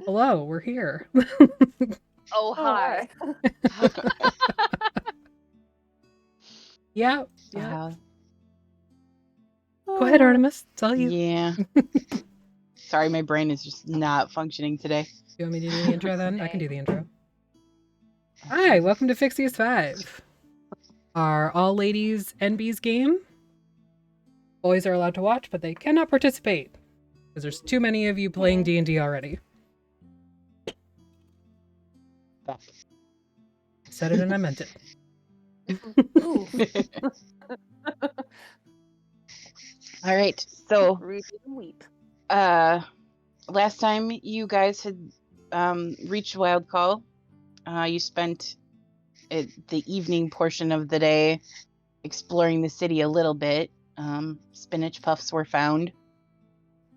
Hello, we're here. Oh, hi. Yeah. Go ahead, Oh. Artemis. It's all you. Yeah. Sorry, my brain is just not functioning today. You want me to do the intro then? I can do the intro. Hi, welcome to Phixius 5. Our all ladies NB's game. Boys are allowed to watch, but they cannot participate because there's too many of you playing D&D already. I said it and I meant it. All right. So, Read and weep. last time you guys had reached Wild Call, you spent the evening portion of the day exploring the city a little bit. Spinach puffs were found.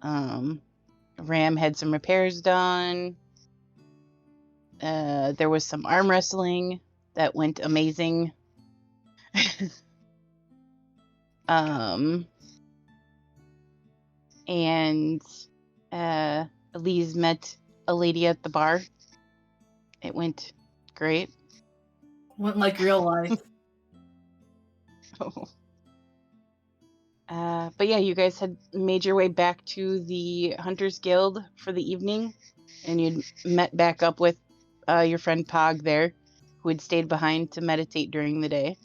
Ram had some repairs done. There was some arm wrestling that went amazing. And Elise met a lady at the bar. It went great. Went like real life. But yeah, you guys had made your way back to the Hunters Guild for the evening, and you'd met back up with your friend Pog there, who had stayed behind to meditate during the day.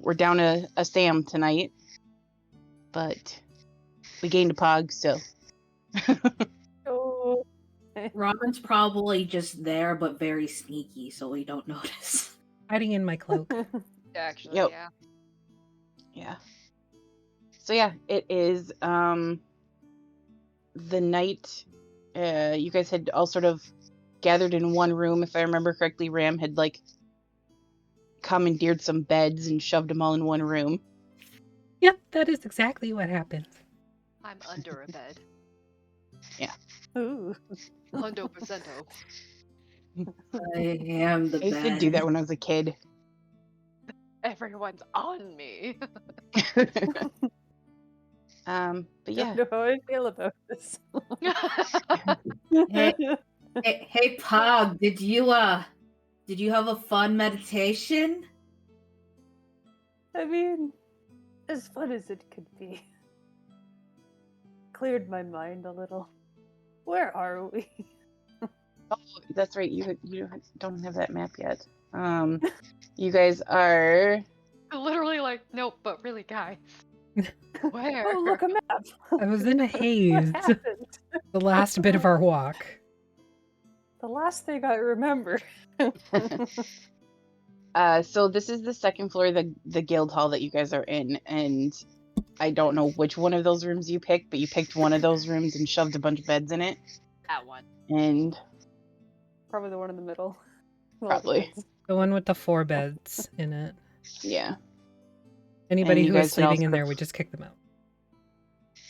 We're down a Sam tonight, but we gained a Pog still. Oh. Robin's probably just there, but very sneaky, so we don't notice. Hiding in my cloak. Actually, Yep. yeah. Yeah. So yeah, it is the night you guys had all sort of gathered in one room. If I remember correctly, Ram had like commandeered some beds and shoved them all in one room. Yep, that is exactly what happened. I'm under a bed. Ooh. 100%. I am the I used to do that when I was a kid. Everyone's on me. But yeah, Don't know how I feel about this. Hey, Pog, did you have a fun meditation? I mean, as fun as it could be. Cleared my mind a little. Where are we? oh, that's right. You don't have that map yet. You guys are. Literally like, nope, but really, guys. Where? Oh, look, a map. I was in a haze What happened? the last bit of our walk. The last thing I remember. So this is the second floor of the guild hall that you guys are in, and I don't know which one of those rooms you picked, but you picked one of those rooms and shoved a bunch of beds in it. That one. And Probably the one in the middle. Probably. The one with the 4 beds in it. yeah, Anybody And you who was guys could all sleeping in sort there, of- we just kick them out.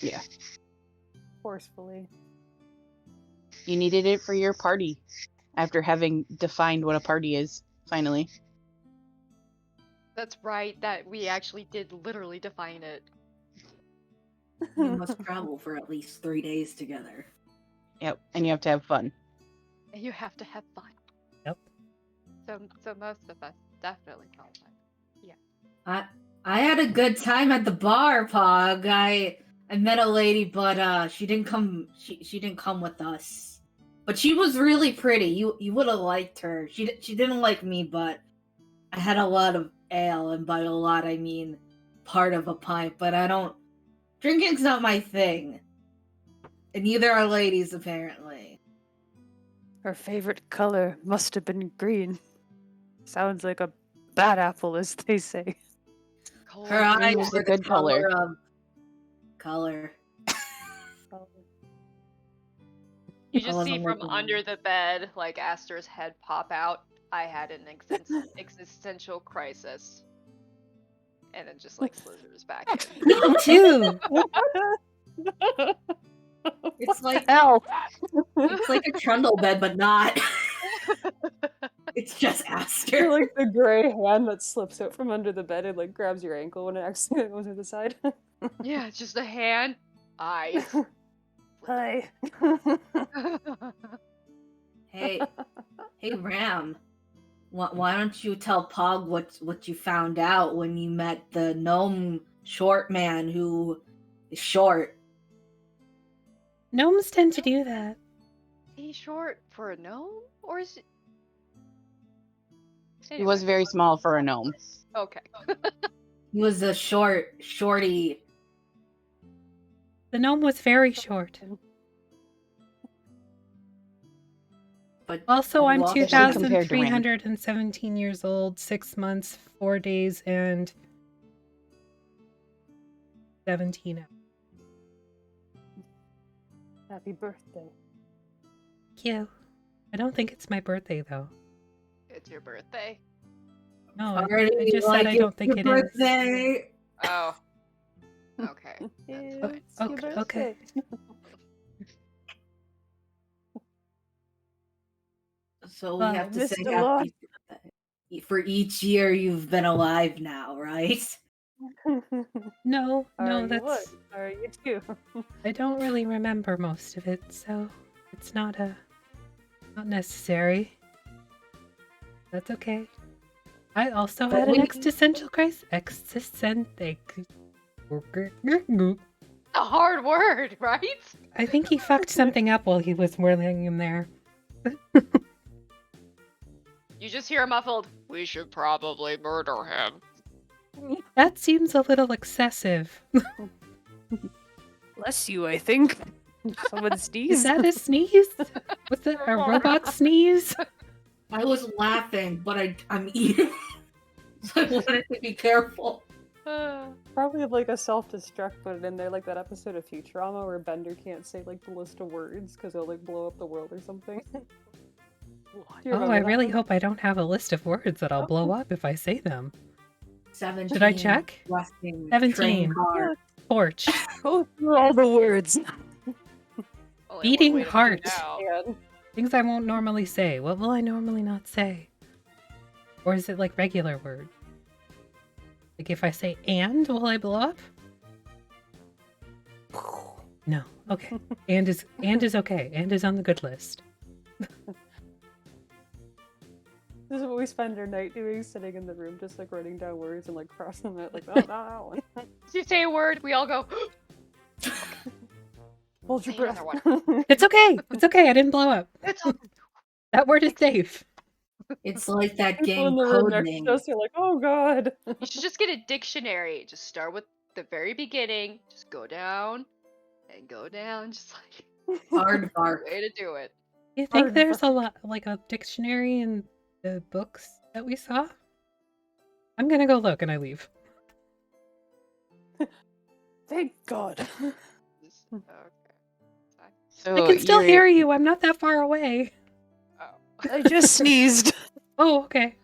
yeah. Forcefully. You needed it for your party after having defined what a party is, finally. That's right, that we actually did literally define it. You must travel for at least 3 days together. Yep, and you have to have fun. And you have to have fun. Yep. So most of us definitely call fun. I had a good time at the bar, Pog. I met a lady, but she didn't come. She didn't come with us. But she was really pretty. You would have liked her. She didn't like me, but I had a lot of ale, and by a lot I mean part of a pint. But I don't. Drinking's not my thing, and neither are ladies apparently. Her favorite color must have been green. Sounds like a bad apple, as they say. Her eyes is were a the good color. color. You I just wasn't see from looking. under the bed, like Aster's head pop out. I had an existential crisis. And then just like slithers back in. Me too! It's like Ow! it's like a trundle bed, but not. It's just You're Aster. like the gray hand that slips out from under the bed and like grabs your ankle when it accidentally goes to the side. Yeah, it's just a hand, eyes, Hi. Hey, hey, Ram. Why don't you tell Pog what you found out when you met the gnome short man who is short? Gnomes tend to do that. He's short for a gnome, or is it? He was very small for a gnome. Okay. He was a shorty. The gnome was very short. But Also, I'm well, Especially compared to Ram. 2,317 years old, 6 months, 4 days, and 17 hours. Happy birthday. Thank you. I don't think it's my birthday, though. It's your birthday. No, I Already just said I don't think it is. birthday. Oh. Okay. It's Okay, your okay. birthday. So we have to missed say a lot. happy birthday for each year you've been alive now, right? No, Are you that's... what? Are you too? I don't really remember most of it, so it's not necessary. That's okay. I also But had an when- existential crisis. A hard word, right? I think he fucked something up while he was whirling in there. You just hear a muffled, "We should probably murder him." That seems a little excessive. Bless you, I think. Someone Is sneezed. that a sneeze? Was that a robot sneeze? I was laughing, but I'm eating. So I wanted to be careful. Probably like a self-destruct put in there, like that episode of Futurama where Bender can't say like the list of words because he'll like blow up the world or something. Do you Oh, remember I that really one? hope I don't have a list of words that I'll blow up if I say them. 17. Should I check? Rusting 17. train car. Torch. Go through all the words. Only Beating one way to heart. find out. Man. Things I won't normally say. What will I normally not say? Or is it like regular words? Like if I say and, will I blow up? No. Okay. And is okay. And is on the good list. This is what we spend our night doing, sitting in the room, just like writing down words and like crossing them out, like, oh, not that one. If you say a word, we all go. Hold your Say breath. another It's okay. It's okay. I didn't blow up. It's all- That word is safe. It's like that People game in the room next Codename. to us are like, oh god. You should just get a dictionary. Just start with the very beginning. Just go down and go down. Just like Hard bark. way to do it. You think Hard there's a lot, like a dictionary in the books that we saw? I'm gonna go look and I leave. Thank god. Just- okay. Fine. So I can still you're- hear you. I'm not that far away. Oh. I just sneezed. Oh, okay.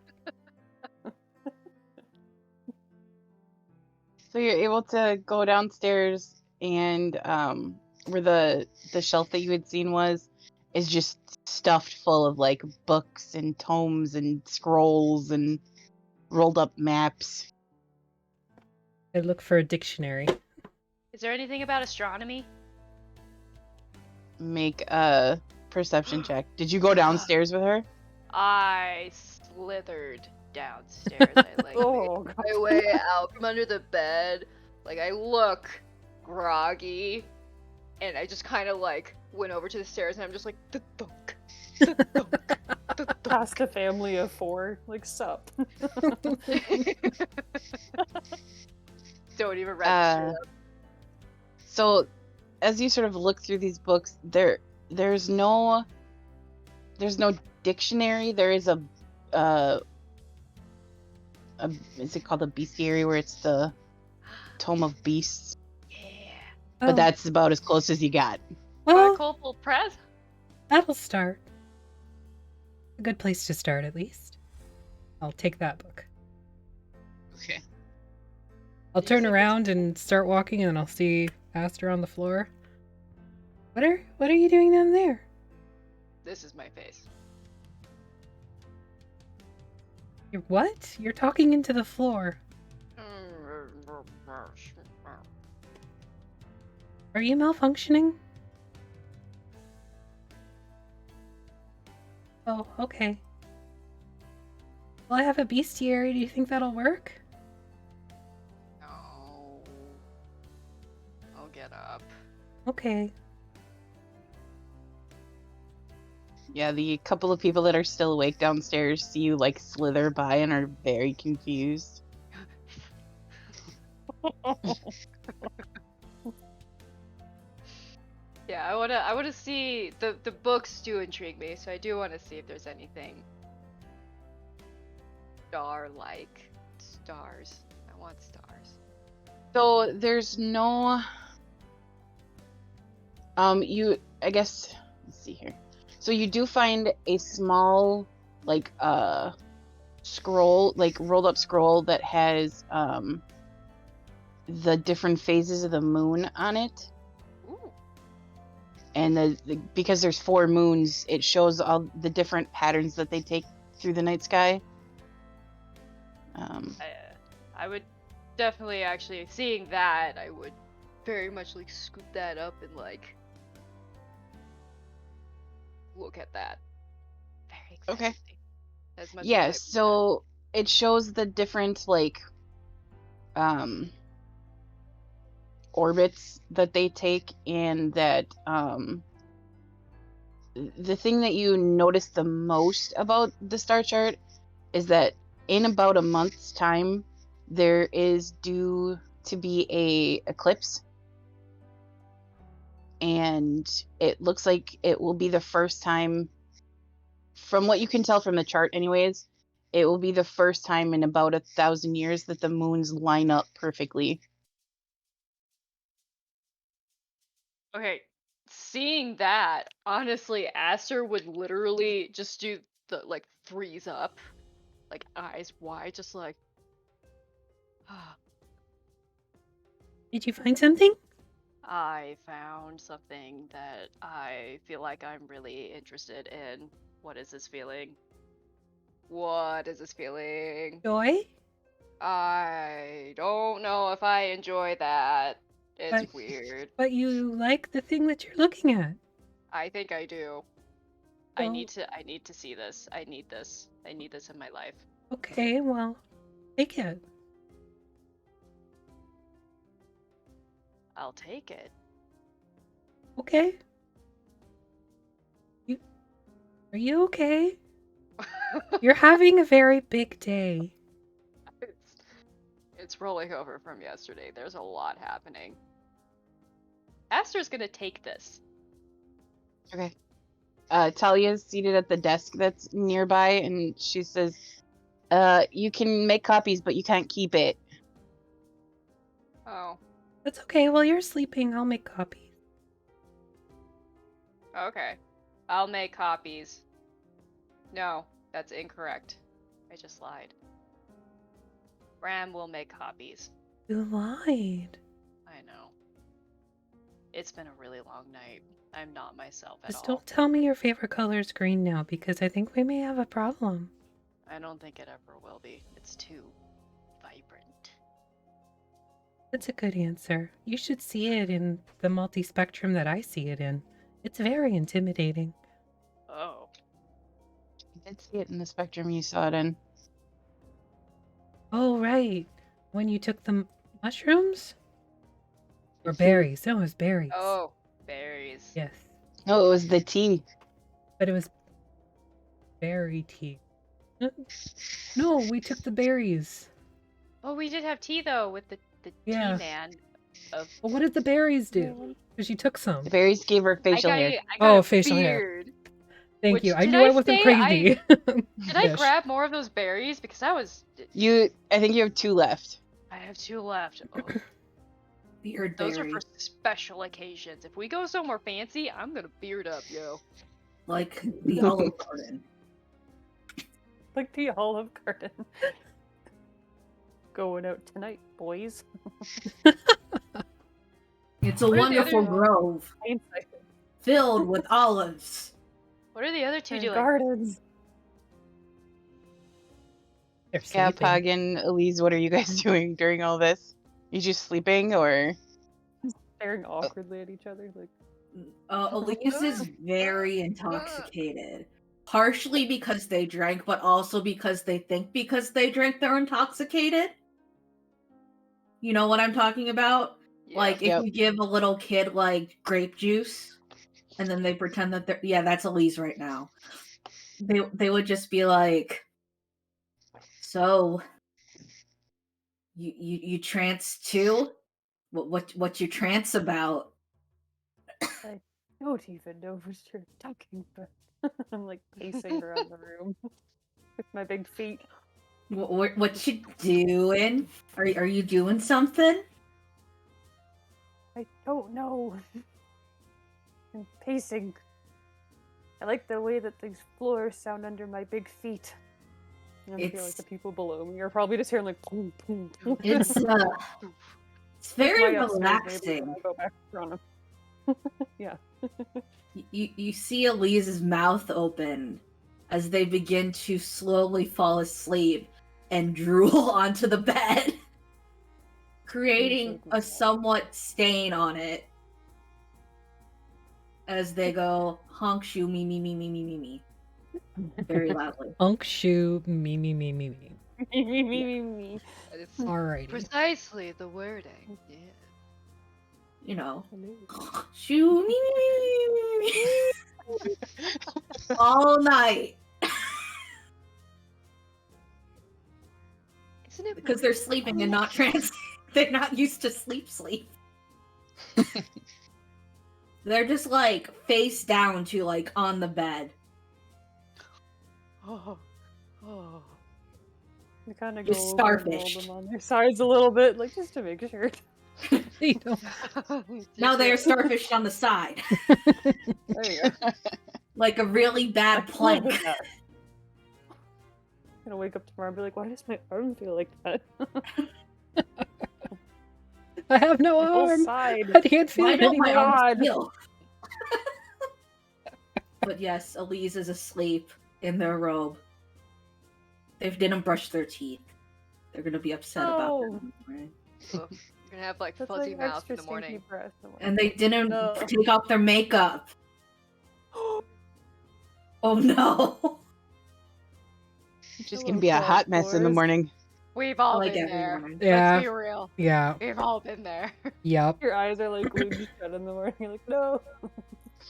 So you're able to go downstairs and where the shelf that you had seen was is just stuffed full of like books and tomes and scrolls and rolled up maps. I look for a dictionary. Is there anything about astronomy? Make a perception check. Did you go downstairs with her? I slithered downstairs. I like Oh made god. my way out from under the bed. Like I look groggy, and I just kind of like went over to the stairs, and I'm just like thunk, thunk, thunk. Past a family of 4, like sup. Don't even register. Uh, So as you sort of look through these books, there's no dictionary. There is a is it called a bestiary, where it's the tome of beasts, Yeah. but Oh, that's about as close as you got. well, Colpal Press. that'll start. A good place to start, at least. I'll take that book. Okay. I'll Did you turn say around and start walking, and I'll see Aster on the floor. What are you doing down there? This is my face. You're what? You're talking into the floor. Are you malfunctioning? Oh, okay. Well, I have a bestiary. Do you think that'll work? No. I'll get up. Okay. Yeah, the couple of people that are still awake downstairs see you like slither by and are very confused. Yeah, I wanna see the books do intrigue me, so I do wanna see if there's anything star-like. Stars. I want stars. So there's no I guess let's see here. So you do find a small like scroll, like rolled up scroll that has the different phases of the moon on it. Ooh. And because there's 4 moons, it shows all the different patterns that they take through the night sky. I would definitely actually seeing that. I would very much like scoop that up and like look at that. Very Okay. exciting. As much Yeah, as I so it shows the different like orbits that they take, and that the thing that you notice the most about the star chart is that in about a month's time there is due to be a eclipse, and it looks like it will be the first time, from what you can tell from the chart anyways, it will be the first time in about 1,000 years that the moons line up perfectly. Okay, seeing that, honestly, Aster would literally just do the like freeze up, like eyes wide, just like. Did you find something? I found something that I feel like I'm really interested in. What is this feeling? What is this feeling? Joy? I don't know if I enjoy that. It's But- weird. But you like the thing that you're looking at. I think I do. I Well- need to see this. I need this. I need this in my life. Okay, well, take it. I'll take it. Okay. Are you okay? You're having a very big day. It's rolling over from yesterday. There's a lot happening. Aster's gonna take this. Okay. Talia's seated at the desk that's nearby, and she says, you can make copies, but you can't keep it. Oh, That's okay. While you're sleeping, I'll make copies. okay. I'll make copies. No, that's incorrect. I just lied. Bram will make copies. You lied. I know. It's been a really long night. I'm not myself at Just all. don't tell me your favorite color is green now, because I think we may have a problem. I don't think it ever will be. It's too vibrant. That's a good answer. You should see it in the multi-spectrum that I see it in. It's very intimidating. Oh. I did see it in the spectrum you saw it in. Oh, right. When you took the mushrooms? Or Mhm. berries. No, it was berries. Oh, berries. Yes. No, it was the tea. But it was berry tea. No, we took the berries. Oh, we did have tea though with the Yeah. tea man of Well, what did the berries do? Because you took some. The berries gave her facial hair. I got Oh, a facial hair. beard. Thank Which- you. I did knew I I wasn't say crazy. Did I grab more of those berries? Because I I think you have 2 left. I have 2 left. Oh, Beard those berry. are for special occasions. If we go somewhere fancy, I'm gonna beard up, yo. Like the Olive Garden. Like the Olive Garden. Going out tonight, boys. It's a What are the wonderful other- grove filled with olives. What are the other 2 doing? Gardens. They're Yeah, sleeping. Pog and Elise, what are you guys doing during all this? You just sleeping, or? Staring awkwardly at each other, like Elise is very intoxicated. partially because they drank, but also because they think because they drank they're intoxicated. You know what I'm talking about? Yeah. Like if Yep. you give a little kid like grape juice and then they pretend that they're that's Elise right now. They would just be like, so you trance too? What you trance about? I don't even know what you're talking about. I'm like pacing around the room with my big feet. What you doing? Are you doing something? I don't know. I'm pacing. I like the way that these floors sound under my big feet. And I feel like It's- the people below me are probably just hearing like boom, boom, boom. It's It's very my upstairs neighbor relaxing. when I go back to Toronto. Yeah. You see Elise's mouth open as they begin to slowly fall asleep and drool onto the bed, creating a somewhat stain on it as they go honk shoo me me me me me me me very loudly. Unk shoe, me. Me. It's Alrighty. precisely the wording. Yeah. You know, Hello. shoo me me me me me all night Isn't it because they're sleeping and not trans. They're not used to sleep. They're just like face down to like on the bed. Oh. Oh. I kind of You're go over and roll starfished. them on their sides a little bit, like just to make sure. They don't. Now they are starfished on the side, There you go. like a really bad I plank. love that. I'm gonna wake up tomorrow and be like, why does my arm feel like that? I have no My whole arm. side. I can't feel Why it don't my anymore. arms God. feel? But yes, Elise is asleep in their robe. They didn't brush their teeth. They're gonna be upset about that No. in the morning. You're gonna have like That's fuzzy like mouth extra in the morning. stinky breath. And they didn't No. take off their makeup. Oh no! It's just Hello, gonna be a hot mess in the Cloud morning. We've all Like been every there. morning. Yeah. Let's be real. Yeah. We've all been there. Yep. Your eyes are like glued shut in the morning. You're like, no.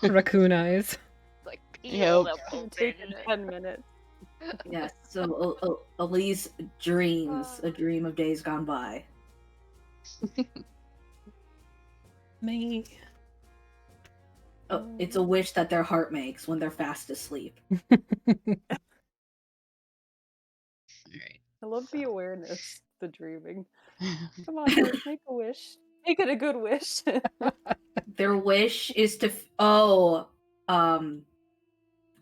Raccoon eyes. Like Yep. peel them It's gonna open. take 10 minutes. Yes, so Elise dreams a dream of days gone by. Me. Oh, it's a wish that their heart makes when they're fast asleep. Alright. I love the awareness, the dreaming. Come on, heart, make a wish. Make it a good wish. Their wish is to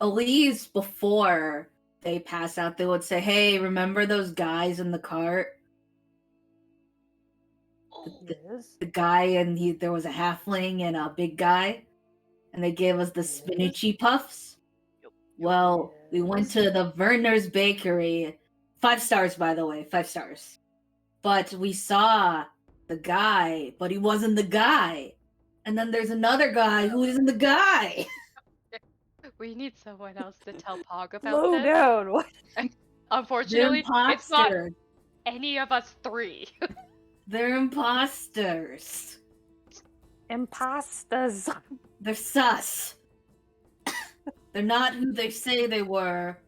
Elise, before they pass out, they would say, "Hey, remember those guys in the cart? Yes. The guy and there was a halfling and a big guy, and they gave us the Yes. spinachy puffs." Well, we went Yes. to the Werner's Bakery. 5 stars, by the way, 5 stars. But we saw the guy, but he wasn't the guy. And then there's another guy who isn't the guy. We need someone else to tell Pog about Slow this. down. What? They're Unfortunately, it's not imposters. any of us three. They're imposters. Impastas. They're sus. They're not who they say they were.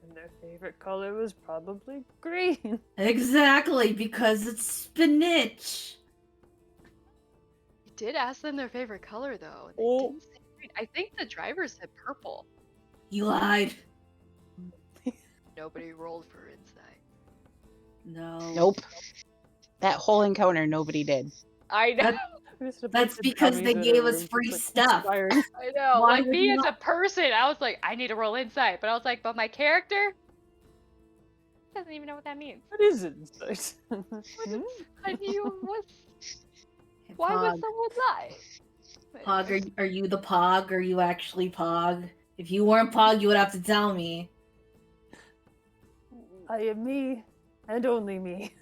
And their favorite color was probably green. Exactly, because it's spinach. We did ask them their favorite color though. They Oh. didn't say green. I think the driver said purple. He lied. Nobody rolled for insight. No. Nope. That whole encounter, nobody did. I know. That- Just a That's bunch of because they dummies in a gave us room, free just, stuff. conspiring. I know. Why Like would me you as not- a person, I was like, I need to roll insight. But I was like, but my character doesn't even know what that means. What is insight? I knew what. Why would Pog. someone lie? Pog, are you the Pog? Are you actually Pog? If you weren't Pog, you would have to tell me. I am me, and only me.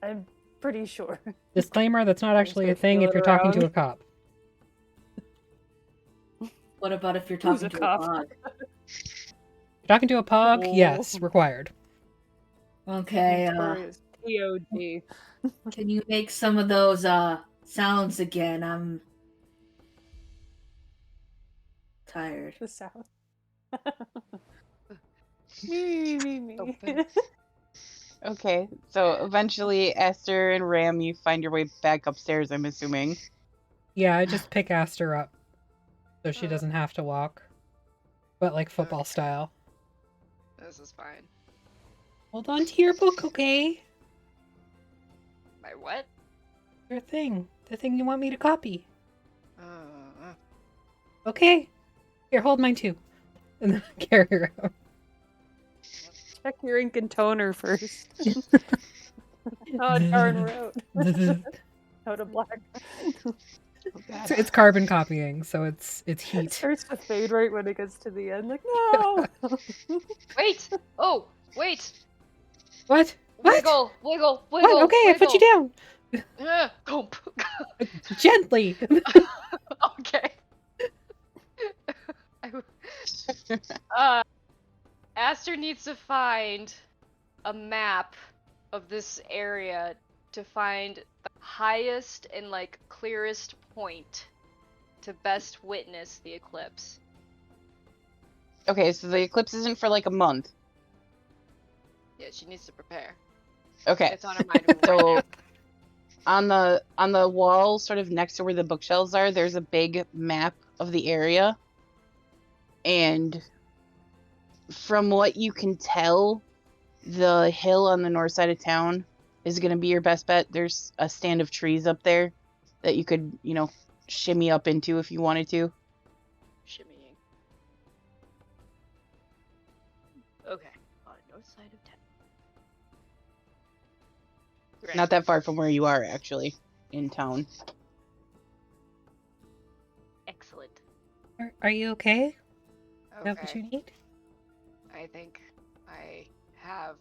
I'm pretty sure. Disclaimer, that's not actually a gonna thing feel if it you're talking to around. a cop. What about if you're Who's talking a to a cop? bug? Talking to a pug? Oh. Yes, required. Okay, Notorious POG. can you make some of those sounds again? I'm tired. The sound. me. Open. Okay, so eventually, Esther and Ram, you find your way back upstairs, I'm assuming. Yeah, I just pick Aster up so she doesn't have to walk. But like football Okay. style. This is fine. Hold on to your book, okay? My what? Your thing. The thing you want me to copy. Uh, Okay. Here, hold mine too. And then I carry her out. Check your ink and toner first. Oh, darn road. Out of black. It's carbon copying, so it's It heat. starts to fade right when it gets to the end. Like, no! wait! Oh, wait! What? What? Wiggle, wiggle, What? wiggle. Okay, I put you down. Gulp. Gently. Okay. Aster needs to find a map of this area to find the highest and like clearest point to best witness the eclipse. Okay, so the eclipse isn't for like a month. Yeah, she needs to prepare. Okay, It's on her mind right so on the wall, sort of next to where the bookshelves are, there's a big map of the area. And from what you can tell, the hill on the north side of town is going to be your best bet. There's a stand of trees up there that you could, shimmy up into if you wanted to. Shimmying. Okay, on the north side of town. Right. Not that far from where you are, actually, in town. Excellent. Are you okay? Is that what Okay. you need? I think I have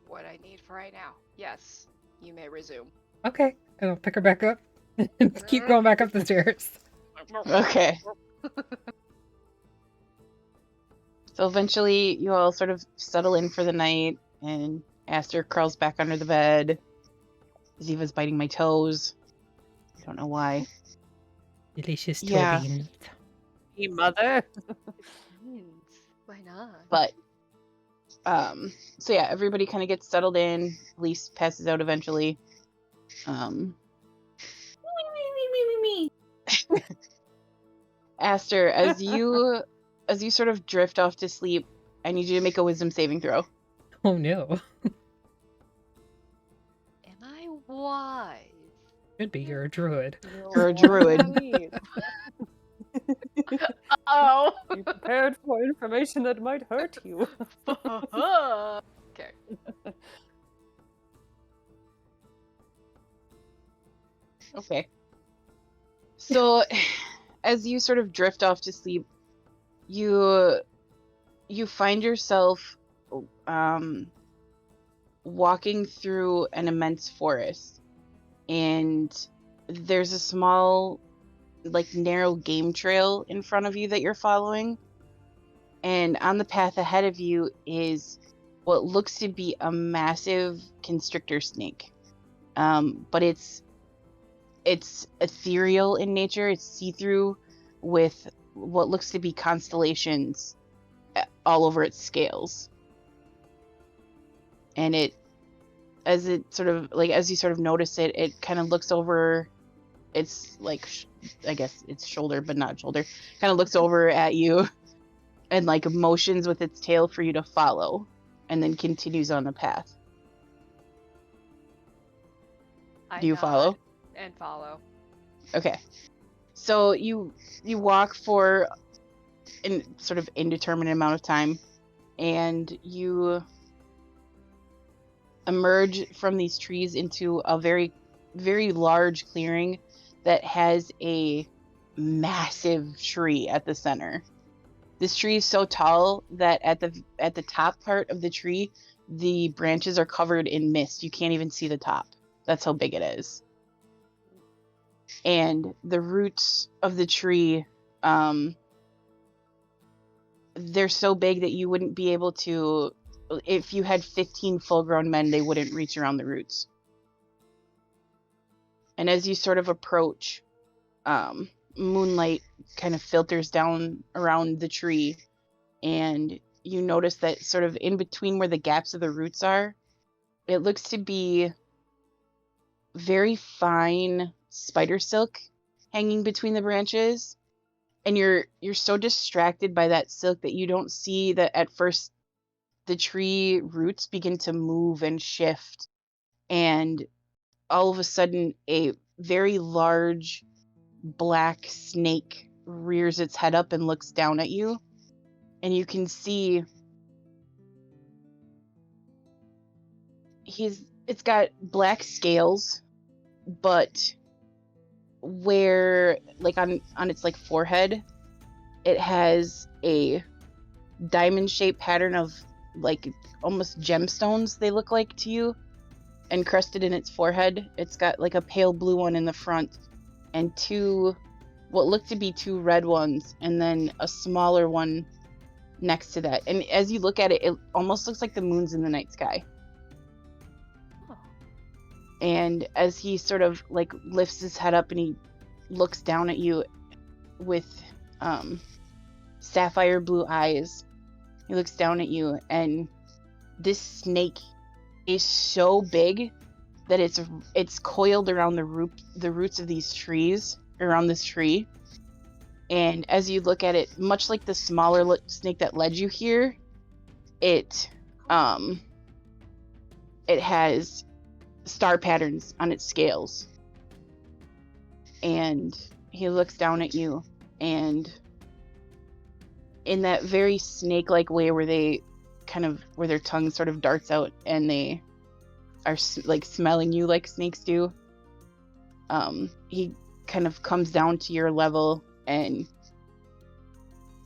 what I need for right now. Yes, you may resume. Okay. And I'll pick her back up and keep going back up the stairs. Okay. So eventually, you all sort of settle in for the night, and Aster crawls back under the bed. Ziva's biting my toes. I don't know why. Delicious Yeah. beans. Hey, mother. Why not? But, so yeah, everybody kind of gets settled in. Elise passes out eventually. Me. Aster, as you sort of drift off to sleep, I need you to make a wisdom saving throw. Oh no. Am I wise? Should be, you're a druid. You're a druid. Oh. Be prepared for information that might hurt you. Okay. Okay. So, as you sort of drift off to sleep, you find yourself walking through an immense forest, and there's a small, like, narrow game trail in front of you that you're following, and on the path ahead of you is what looks to be a massive constrictor snake, but it's ethereal in nature. It's see-through with what looks to be constellations all over its scales. And as you sort of notice it, it kind of looks over its, like, I guess it's shoulder, but not shoulder, kind of looks over at you and, like, motions with its tail for you to follow, and then continues on the path. Do you nod follow? And follow. Okay. So you walk for an sort of indeterminate amount of time, and you emerge from these trees into a very, very large clearing that has a massive tree at the center. This tree is so tall that at the top part of the tree, the branches are covered in mist. You can't even see the top. That's how big it is. And the roots of the tree they're so big that you wouldn't be able to, if you had 15 full-grown men, they wouldn't reach around the roots. And as you sort of approach, moonlight kind of filters down around the tree, and you notice that sort of in between where the gaps of the roots are, it looks to be very fine spider silk hanging between the branches. And you're so distracted by that silk that you don't see that at first the tree roots begin to move and shift, and all of a sudden a very large black snake rears its head up and looks down at you, and you can see it's got black scales, but where like on its like forehead, it has a diamond shaped pattern of like almost gemstones, they look like to you, encrusted in its forehead. It's got like a pale blue one in the front and two what look to be two red ones, and then a smaller one next to that. And as you look at it, it almost looks like the moon's in the night sky. And as he sort of like lifts his head up and he looks down at you with sapphire blue eyes, he looks down at you, and this snake is so big that it's coiled around the roots of these trees, around this tree. And as you look at it, much like the smaller snake that led you here, it has star patterns on its scales. And he looks down at you, and in that very snake-like way where their tongue sort of darts out and they are like smelling you like snakes do, he kind of comes down to your level, and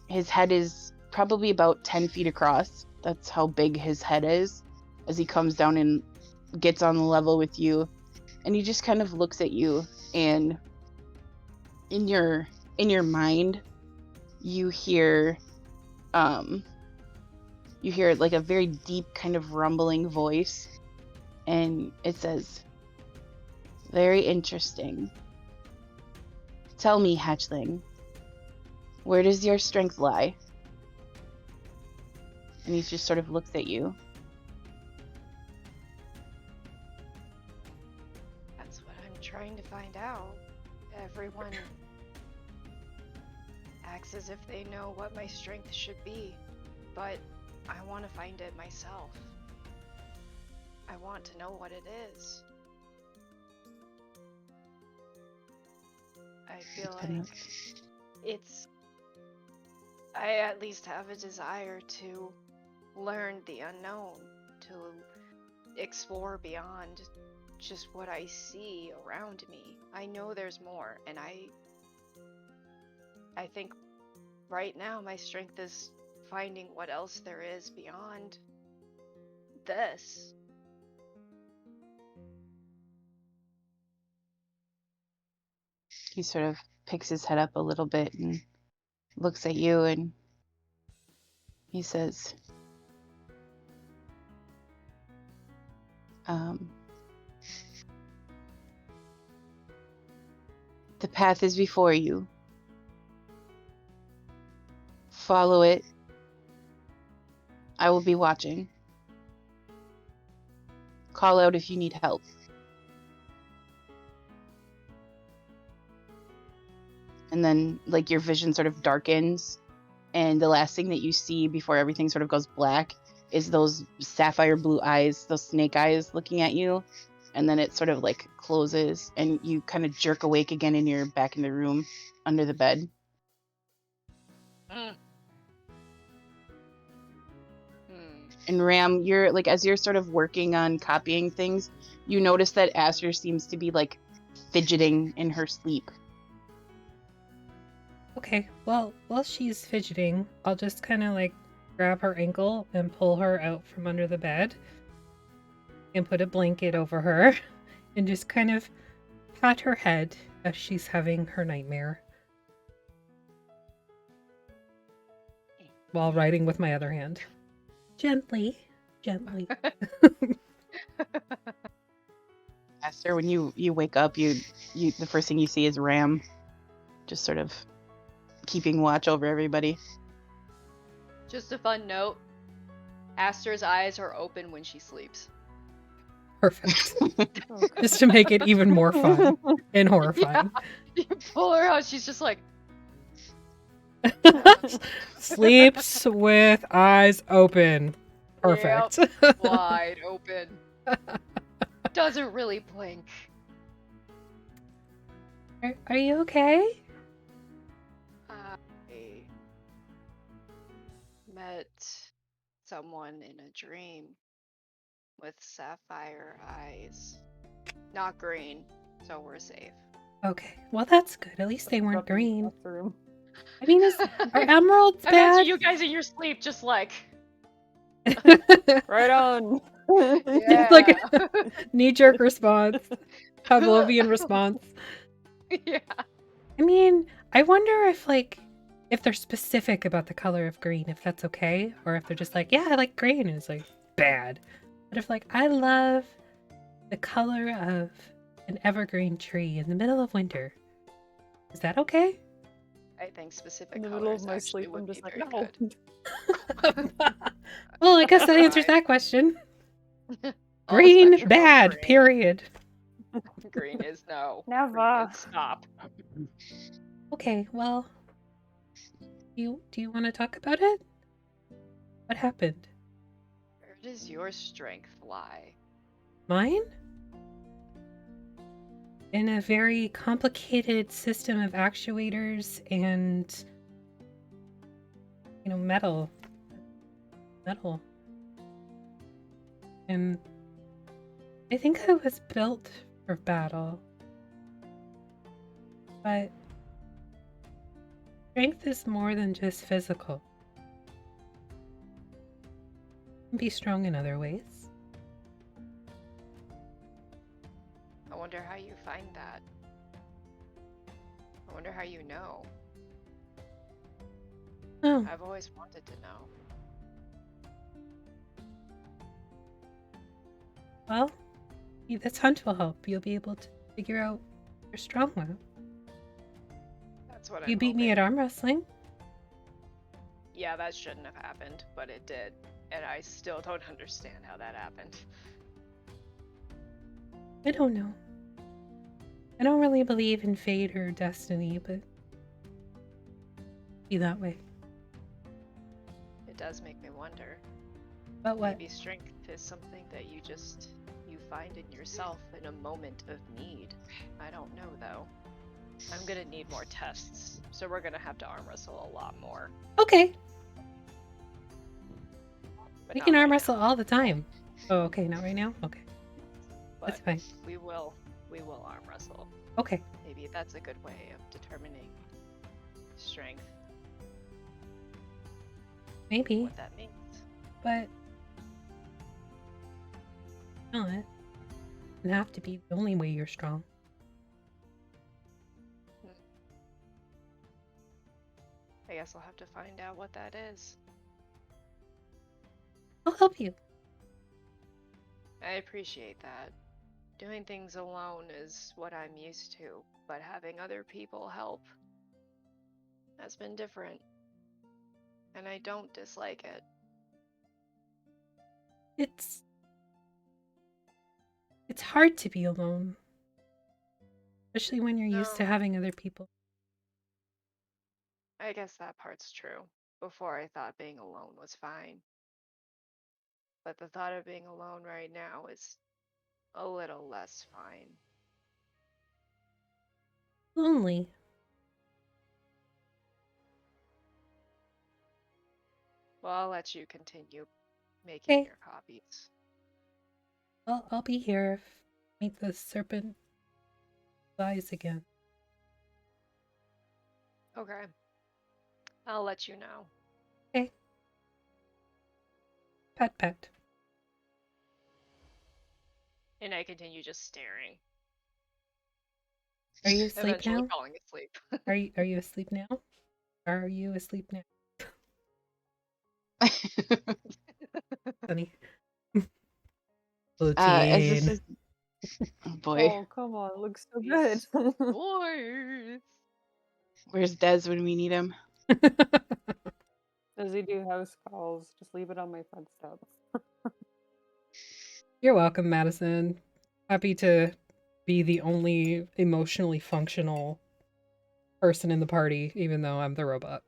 his head is probably about 10 feet across. That's how big his head is, as he comes down and gets on the level with you. And he just kind of looks at you, and in your mind you hear like a very deep kind of rumbling voice, and it says, "Very interesting. Tell me, hatchling, where does your strength lie?" And he just sort of looks at you. That's what I'm trying to find out. Everyone acts as if they know what my strength should be, but I want to find it myself. I want to know what it is. I feel like I at least have a desire to learn the unknown, to explore beyond just what I see around me. I know there's more, and I think right now my strength is finding what else there is beyond this. He sort of picks his head up a little bit and looks at you, and he says, "The path is before you. Follow it. I will be watching. Call out if you need help." And then, like, your vision sort of darkens, and the last thing that you see before everything sort of goes black is those sapphire blue eyes, those snake eyes looking at you. And then it sort of like closes, and you kind of jerk awake again, and you're back in the room under the bed. And Ram, you're like, as you're sort of working on copying things, you notice that Aster seems to be like fidgeting in her sleep. Okay, well, while she's fidgeting, I'll just kind of like grab her ankle and pull her out from under the bed and put a blanket over her and just kind of pat her head as she's having her nightmare. while writing with my other hand. Gently, gently. Esther, when you wake up, you the first thing you see is Ram, just sort of keeping watch over everybody. Just a fun note. Aster's eyes are open when she sleeps. Perfect. Oh, Just to make it even more fun and horrifying. You pull her out, she's just like, Sleeps with eyes open. Perfect. wide open. Doesn't really blink. Are you okay? I met someone in a dream with sapphire eyes. Not green, so we're safe. Okay. Well, that's good. At least they weren't dropping green. across the room. I mean, are emeralds I imagine bad? you guys in your sleep just like, Right on. It's like a knee-jerk response. Pavlovian response. Yeah. I mean, I wonder if they're specific about the color of green, if that's okay, or if they're just like, yeah, I like green, and it's like bad. But if I love the color of an evergreen tree in the middle of winter, is that okay? I think specific In the colors middle of my actually sleep, would I'm just be like, very no. good. Well, I guess that answers Fine. that question. All Green, spectrum of bad, green. period. Green is no. Never. Green is stop. Okay, well, do you want to talk about it? What happened? Where does your strength lie? Mine? In a very complicated system of actuators and, metal. And I think I was built for battle. But strength is more than just physical. You can be strong in other ways. I wonder how you find that. I wonder how you know. Oh, I've always wanted to know. well, this hunt will help. You'll be able to figure out you're strong with. That's what You I'm beat me at hoping. arm wrestling. Yeah, that shouldn't have happened, but it did. And I still don't understand how that happened. I don't know. I don't really believe in fate or destiny, but be that way. It does make me wonder. But what? Maybe strength is something that you find in yourself in a moment of need. I don't know though. I'm gonna need more tests, so we're gonna have to arm wrestle a lot more. Okay, But we not can arm right wrestle now. all the time. Oh, okay, not right now? Okay, that's But fine. we will arm wrestle. Okay, Maybe that's a good way of determining strength, maybe, what that means. but not. It doesn't have to be the only way you're strong. I guess I'll have to find out what that is. I'll help you. I appreciate that. Doing things alone is what I'm used to, but having other people help has been different. And I don't dislike it. It's hard to be alone, especially when you're used to No. having other people. I guess that part's true. Before I thought being alone was fine. But the thought of being alone right now is a little less fine. Lonely. Well, I'll let you continue making Okay. your copies. I'll be here if I meet the serpent eyes again. Okay. I'll let you know. Okay. Pet pet. And I continue just staring. Are you asleep Eventually now? falling asleep. Are you asleep now? Are you asleep now? Honey. As this Poutine. is, oh boy, Oh, come on, it looks so These good. Boys. where's Des when we need him? Does he do house calls? Just leave it on my front step. You're welcome, Madison. Happy to be the only emotionally functional person in the party, even though I'm the robot.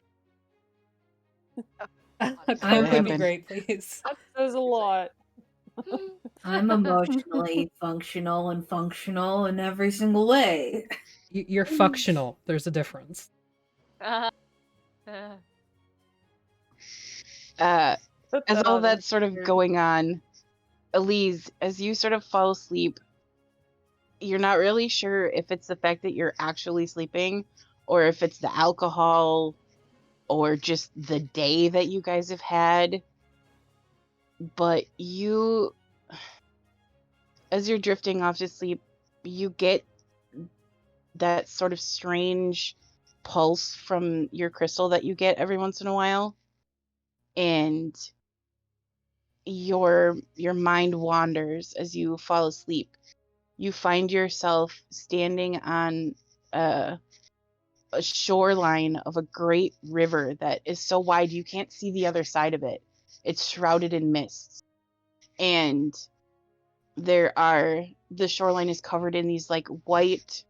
I'm Coke would be happen. great, please. That says a lot. I'm emotionally functional in every single way. You're functional. There's a difference. Uh, Put as that all on that's sort of Instagram. going on, Elise, as you sort of fall asleep, you're not really sure if it's the fact that you're actually sleeping or if it's the alcohol or just the day that you guys have had. But you, as you're drifting off to sleep, you get that sort of strange pulse from your crystal that you get every once in a while. And your mind wanders as you fall asleep. You find yourself standing on a shoreline of a great river that is so wide you can't see the other side of it. It's shrouded in mists. And the shoreline is covered in these like white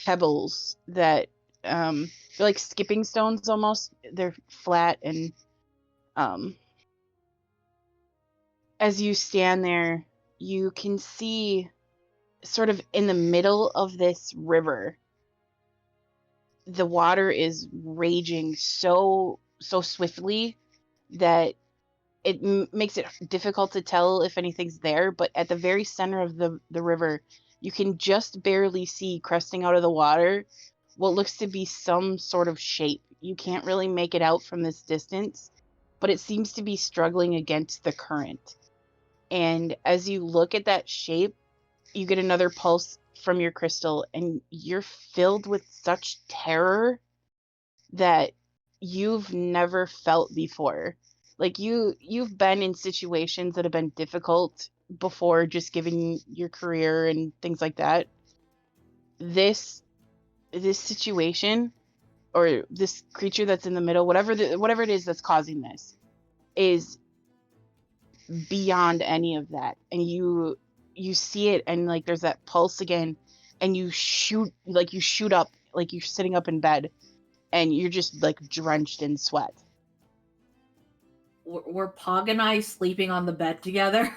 pebbles that they're like skipping stones almost. They're flat and as you stand there, you can see sort of in the middle of this river, the water is raging so swiftly that it makes it difficult to tell if anything's there. But at the very center of the river, you can just barely see cresting out of the water what looks to be some sort of shape. You can't really make it out from this distance, but it seems to be struggling against the current. And as you look at that shape, you get another pulse from your crystal, and you're filled with such terror that you've never felt before. Like you've been in situations that have been difficult before, just given your career and things like that. This situation, or this creature that's in the middle, whatever it is that's causing this, is beyond any of that. And you see it, and like there's that pulse again, and you shoot up, like you're sitting up in bed, and you're just like drenched in sweat. Were Pog and I sleeping on the bed together?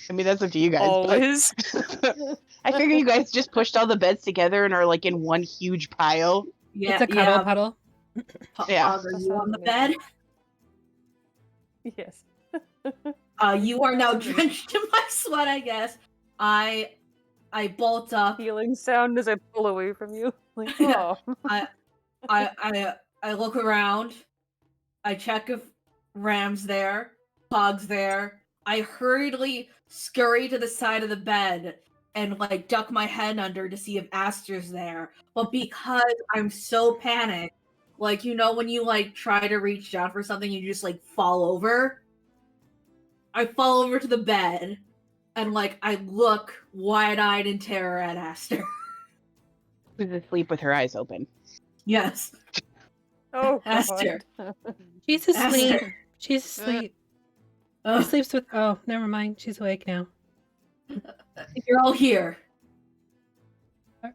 I mean, that's up to you guys. Always. I figure you guys just pushed all the beds together and are like in one huge pile. Yeah, It's a cuddle yeah. puddle. Yeah. Pog, are That's you not on the amazing. bed? Yes. You are now That's amazing. drenched in my sweat, I guess. I bolt up. Healing sound as I pull away from you. Like, Yeah. oh. I look around. I check if Ram's there, Pog's there. I hurriedly scurry to the side of the bed and like duck my head under to see if Aster's there. But because I'm so panicked, like you know when you like try to reach down for something, you just like fall over. I fall over to the bed and like I look wide-eyed in terror at Aster. Who's asleep with her eyes open. Yes. Oh, Aster. God. She's asleep. Aster. She's asleep. She Ugh, sleeps with. Oh, never mind. She's awake now. you're all here.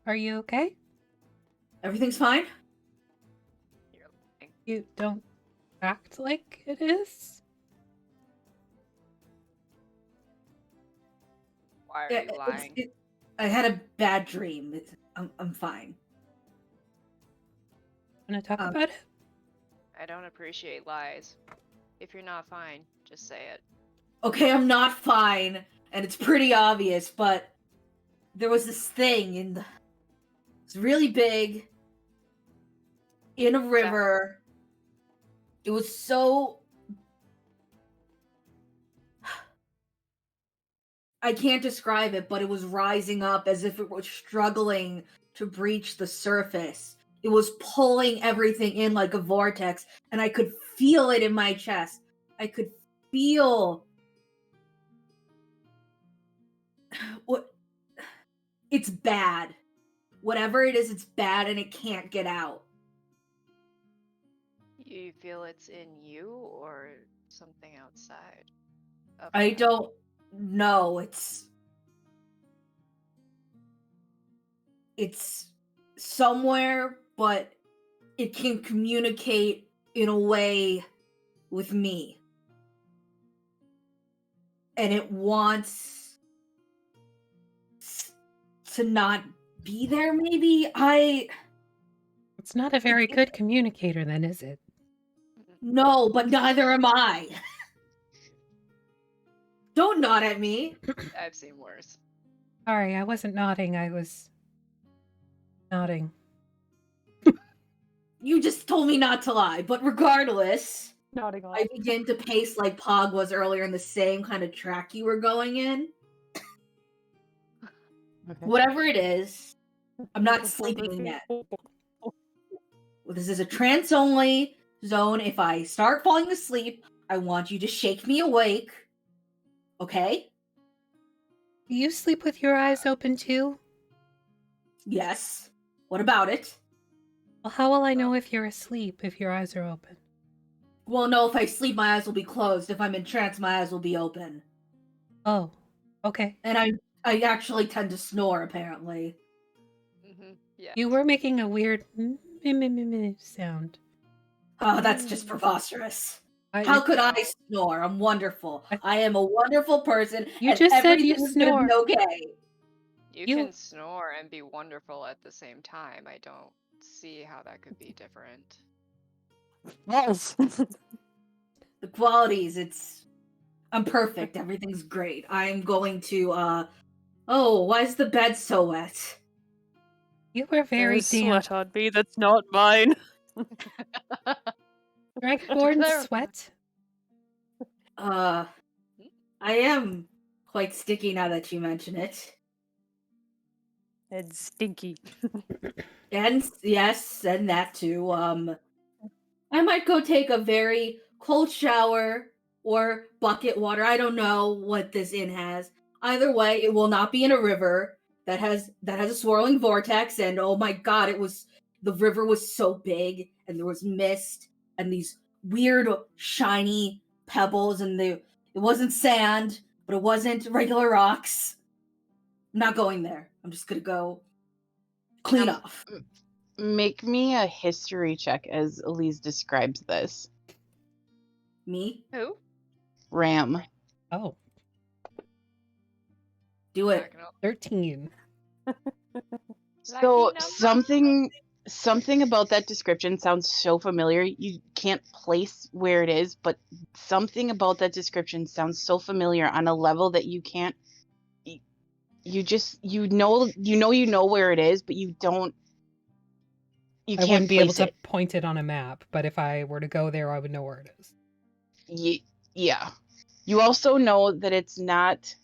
Are you okay? Everything's fine? You're lying. You don't act like it is. Why are Yeah, you lying? I had a bad dream. I'm fine. Wanna talk Um, about it? I don't appreciate lies. If you're not fine, just say it. Okay, I'm not fine, and it's pretty obvious, but there was this thing it's really big in a river. It was so I can't describe it, but it was rising up as if it was struggling to breach the surface. it was pulling everything in like a vortex, and I could feel it in my chest. I could feel what it's bad. Whatever it is, it's bad and it can't get out. You feel it's in you or something outside? Of I that? don't know. It's somewhere, but it can communicate in a way with me. And it wants to not be there, maybe? It's not a very good communicator, then, is it? No, but neither am I. Don't nod at me. I've seen worse. Sorry, I wasn't nodding. I was nodding. You just told me not to lie, but regardless, Nodding off. I begin to pace like Pog was earlier in the same kind of track you were going in. Okay. Whatever it is, I'm not sleeping yet. This is a trance-only zone. If I start falling asleep, I want you to shake me awake. Okay? Do you sleep with your eyes open too? Yes. What about it? Well, how will I know if you're asleep if your eyes are open? Well, no, if I sleep, my eyes will be closed. If I'm in trance, my eyes will be open. Oh, okay. And I actually tend to snore, apparently. Yeah. You were making a weird sound. Oh, that's just preposterous. I- How could I snore? I'm wonderful. I am a wonderful person. You and just said you everything is gonna snore. be okay. You You- can snore and be wonderful at the same time. I don't see how that could be different. Yes. The qualities, I'm perfect. Everything's great. I'm going to, oh, why is the bed so wet? You were very There's damp. sweat on me. That's not mine. Dragonborn clarify. sweat? I am quite sticky now that you mention it. It's stinky. And yes, and that too. I might go take a very cold shower or bucket water. I don't know what this inn has. Either way, it will not be in a river that has a swirling vortex. And oh my god, the river was so big, and there was mist and these weird shiny pebbles, and it wasn't sand, but it wasn't regular rocks. I'm not going there. I'm just gonna go clean off. Make me a history check as Elise describes this. Me? Who? Ram. Oh, Do it. 13. So Lucky something about that description sounds so familiar. You can't place where it is, but something about that description sounds so familiar on a level that you can't. You know where it is, but you don't. You I can't wouldn't be able place to it. point it on a map, but if I were to go there, I would know where it is. Yeah. You also know that it's not.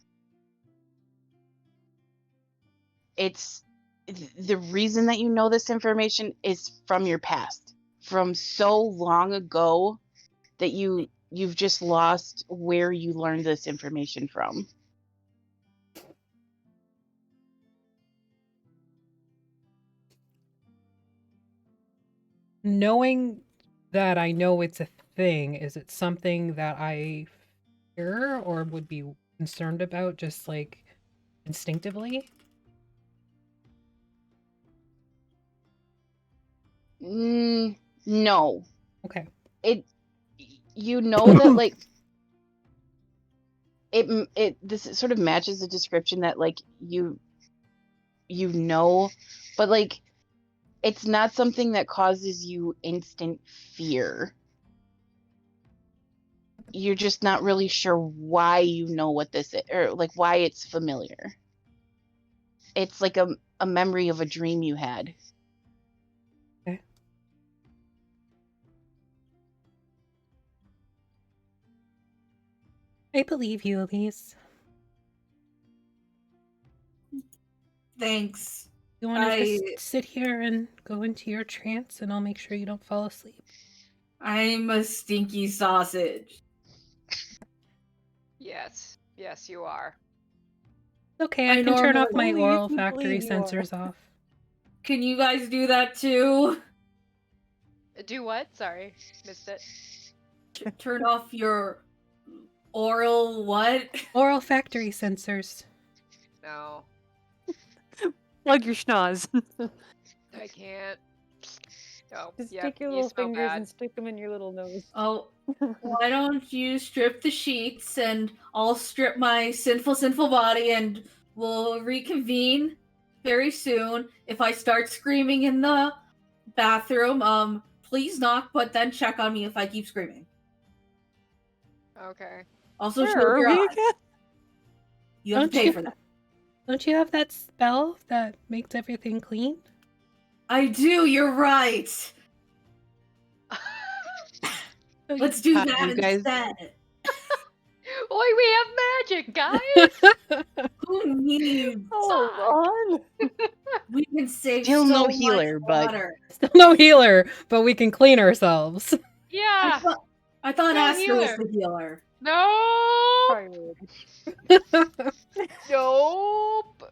It's the reason that you know this information is from your past, from so long ago that you've just lost where you learned this information from. Knowing that I know it's a thing, is it something that I fear or would be concerned about just like instinctively? No. Okay. You know that like this sort of matches the description that like you know, but like it's not something that causes you instant fear. You're just not really sure why you know what this is, or like why it's familiar. It's like a memory of a dream you had. Okay. I believe you, Elise. Thanks. You want to just sit here and go into your trance, and I'll make sure you don't fall asleep. I'm a stinky sausage. Yes. Yes, you are. Okay, I can turn off my Only if oral you factory believe you are. sensors off. Can you guys do that too? Do what? Sorry, missed it. Turn off your oral what? Oral factory sensors. No, Plug your schnoz. I can't. Oh, Just yeah, take your you little smell fingers bad. and stick them in your little nose. Oh, why don't you strip the sheets and I'll strip my sinful body and we'll reconvene very soon. If I start screaming in the bathroom, please knock, but then check on me if I keep screaming. Okay. Also, Where shield are your we eyes. again? You have to Don't pay you- for that. Don't you have that spell that makes everything clean? I do, you're right. Let's do Hi, that you guys. instead. Oi, we have magic, guys! Who needs? Hold on. We can save Still so no much healer, but- water. Still no healer, but we can clean ourselves. Yeah! I thought No Aster was healer. the healer. No! Priority. Nope!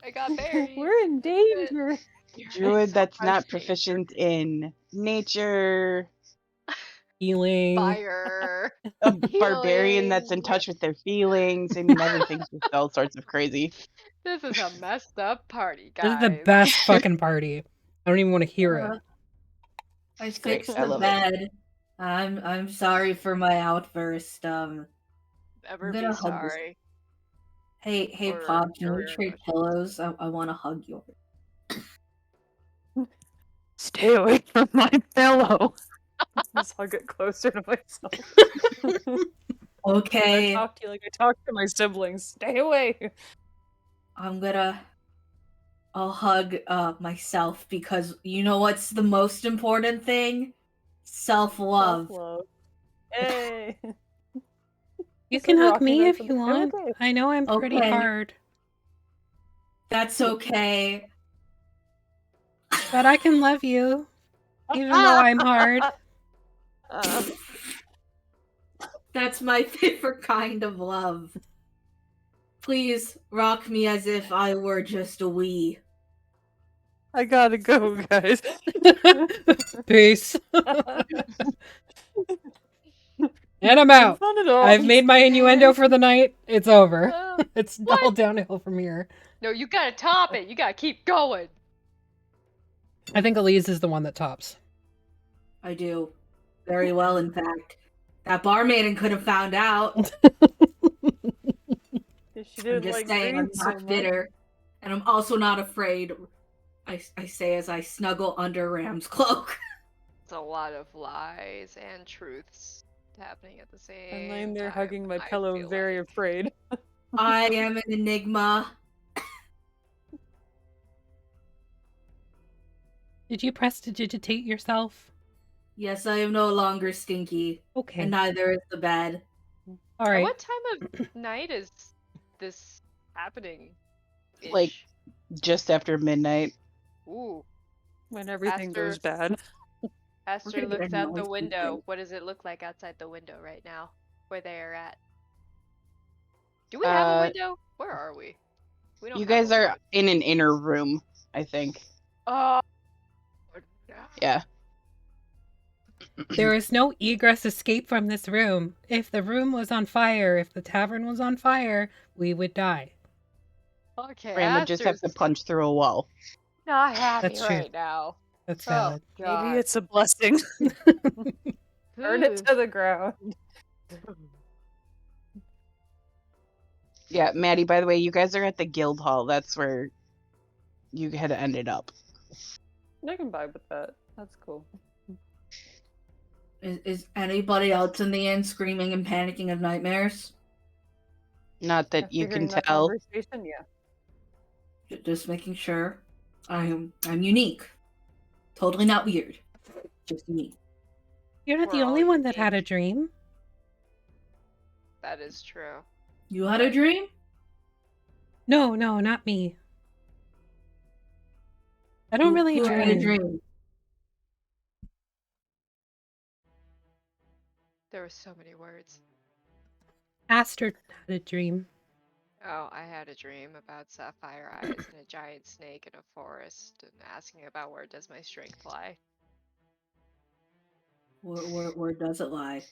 I got buried. We're in danger. Druid that's not Frustrating. proficient in nature. Healing. Fire. A barbarian that's in Healing. touch with their feelings. I mean, everything's just all sorts of crazy. This is a messed up party, This guys. is the best fucking party. I don't even want to hear it. I great. fixed I the love it. bed. I'm sorry for my outburst. Never I'm be gonna hug this- sorry. Hey, Or Pop, can we your trade emotions. pillows? I want to hug yours. Stay away from my pillow. Just hug it closer to myself. I Okay, talk to you like I talk to my siblings. Stay away. I'll hug myself because you know what's the most important thing? Self-love. Self-love. Hey. You So can hug Rocky me knows if you something. want. Okay. I know I'm pretty Okay. hard, That's okay. but I can love you, even though I'm hard. That's my favorite kind of love. Please rock me as if I were just a wee. I gotta go, guys. Peace. And I'm out. Fun at all. I've made my innuendo for the night. It's over. Uh, It's What? all downhill from here. no, you gotta top it. You gotta keep going. I think Elise is the one that tops. I do. Very well, in fact. That barmaiden could have found out. She I'm didn't just like saying, I'm greed so not much. bitter. And I'm also not afraid. I say as I snuggle under Ram's cloak. It's a lot of lies and truths happening at the same I'm laying there time, hugging my I pillow, feel very like. afraid. I am an enigma. Did you prestidigitate yourself? Yes, I am no longer stinky. Okay. And neither is the bed. All At right. what time of night is this happening? Like- Just after midnight. Ooh. When everything goes bad. Aster gonna get looks a out the noise window. complaint. What does it look like outside the window right now? Where they are at? Do we have a Uh, window? Where are we? We don't You have guys a are window. in an inner room, I think. Oh. Yeah. There is no egress escape from this room. If the room was on fire, if the tavern was on fire, we would die. Okay, Ram would just have to Aster's punch through a wall. not happy That's true. right now. That's Oh, valid. God. Maybe it's a blessing. Burn it Ooh. to the ground. Yeah, Maddie, by the way, you guys are at the guild hall. That's where you had ended up. I can vibe with that. That's cool. Is anybody else in the inn screaming and panicking of nightmares? Not that After you can hearing that tell. conversation, yeah. Just making sure. I'm unique. Totally not weird. Just unique. You're not the We're only all one that had a unique. dream. That is true. You had a dream? No, not me. I don't really Who had a dream. dream? There were so many words. Aster had a dream. Oh, I had a dream about sapphire eyes and a giant snake in a forest and asking about where does my strength lie. Where does it lie?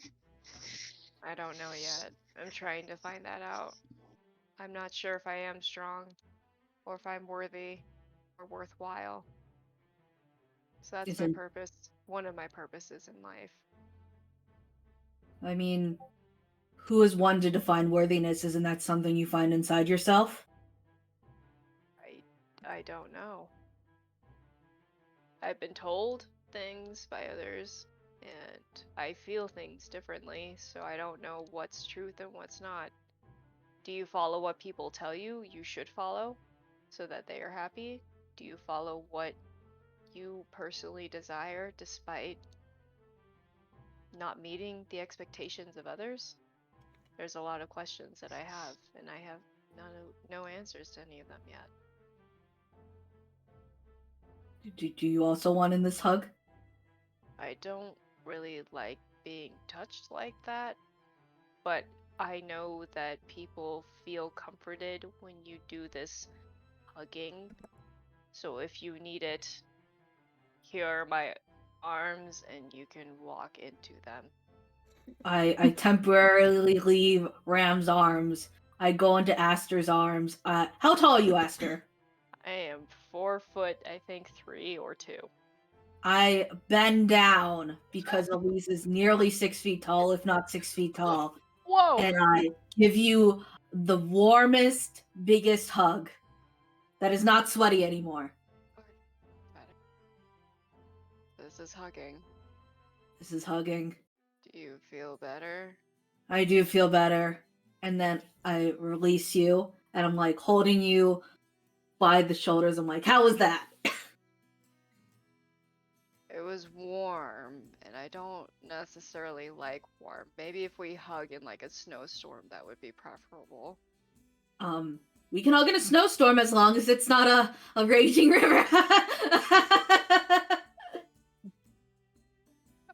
I don't know yet. I'm trying to find that out. I'm not sure if I am strong or if I'm worthy or worthwhile. So that's my Isn't purpose. One of my purposes in life. I mean, who is one to define worthiness? Isn't that something you find inside yourself? I don't know. I've been told things by others, and I feel things differently, so I don't know what's truth and what's not. Do you follow what people tell you should follow so that they are happy? Do you follow what you personally desire despite not meeting the expectations of others? There's a lot of questions that I have, and I have no answers to any of them yet. Do you also want in this hug? I don't really like being touched like that, but I know that people feel comforted when you do this hugging. So if you need it, here are my arms and you can walk into them. I temporarily leave Ram's arms. I go into Aster's arms. How tall are you, Aster? I am 4 foot, I think 3 or 2. I bend down because Elise is nearly 6 feet tall, if not 6 feet tall. Whoa! And I give you the warmest, biggest hug that is not sweaty anymore. This is hugging. This is hugging. Do you feel better? I do feel better. And then I release you, and I'm like holding you by the shoulders. I'm like, how was that? It was warm, and I don't necessarily like warm. Maybe if we hug in like a snowstorm, that would be preferable. We can hug in a snowstorm as long as it's not a raging river.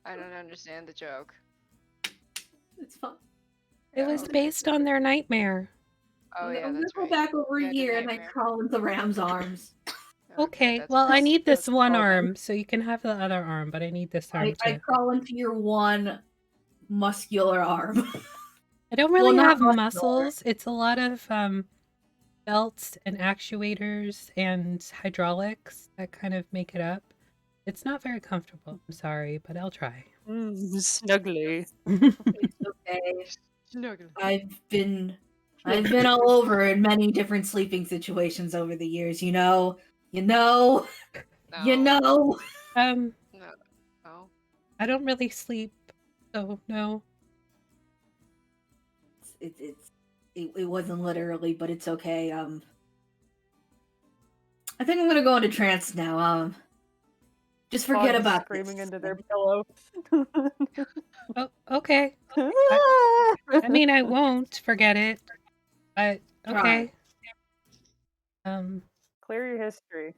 I don't understand the joke. It's fun. It was based on their nightmare. Oh yeah, I'm that's gonna right. go back over You had a here and I nightmare. crawl into Ram's arms. Okay, that's well, I fine. need this one called arm, so you can have the other arm, but I need this arm I too. crawl into your one muscular arm. I don't really not have muscular. muscles. It's a lot of belts and actuators and hydraulics that kind of make it up. It's not very comfortable. I'm sorry, but I'll try. Snuggly. It's okay. Snuggle. I've been all over in many different sleeping situations over the years, you know. No. No. No. I don't really sleep, so no. It wasn't literally, but it's okay. I think I'm gonna go into trance now. Just forget about screaming this. into their pillow. Oh, okay. I mean, I won't forget it, but okay. Clear your history.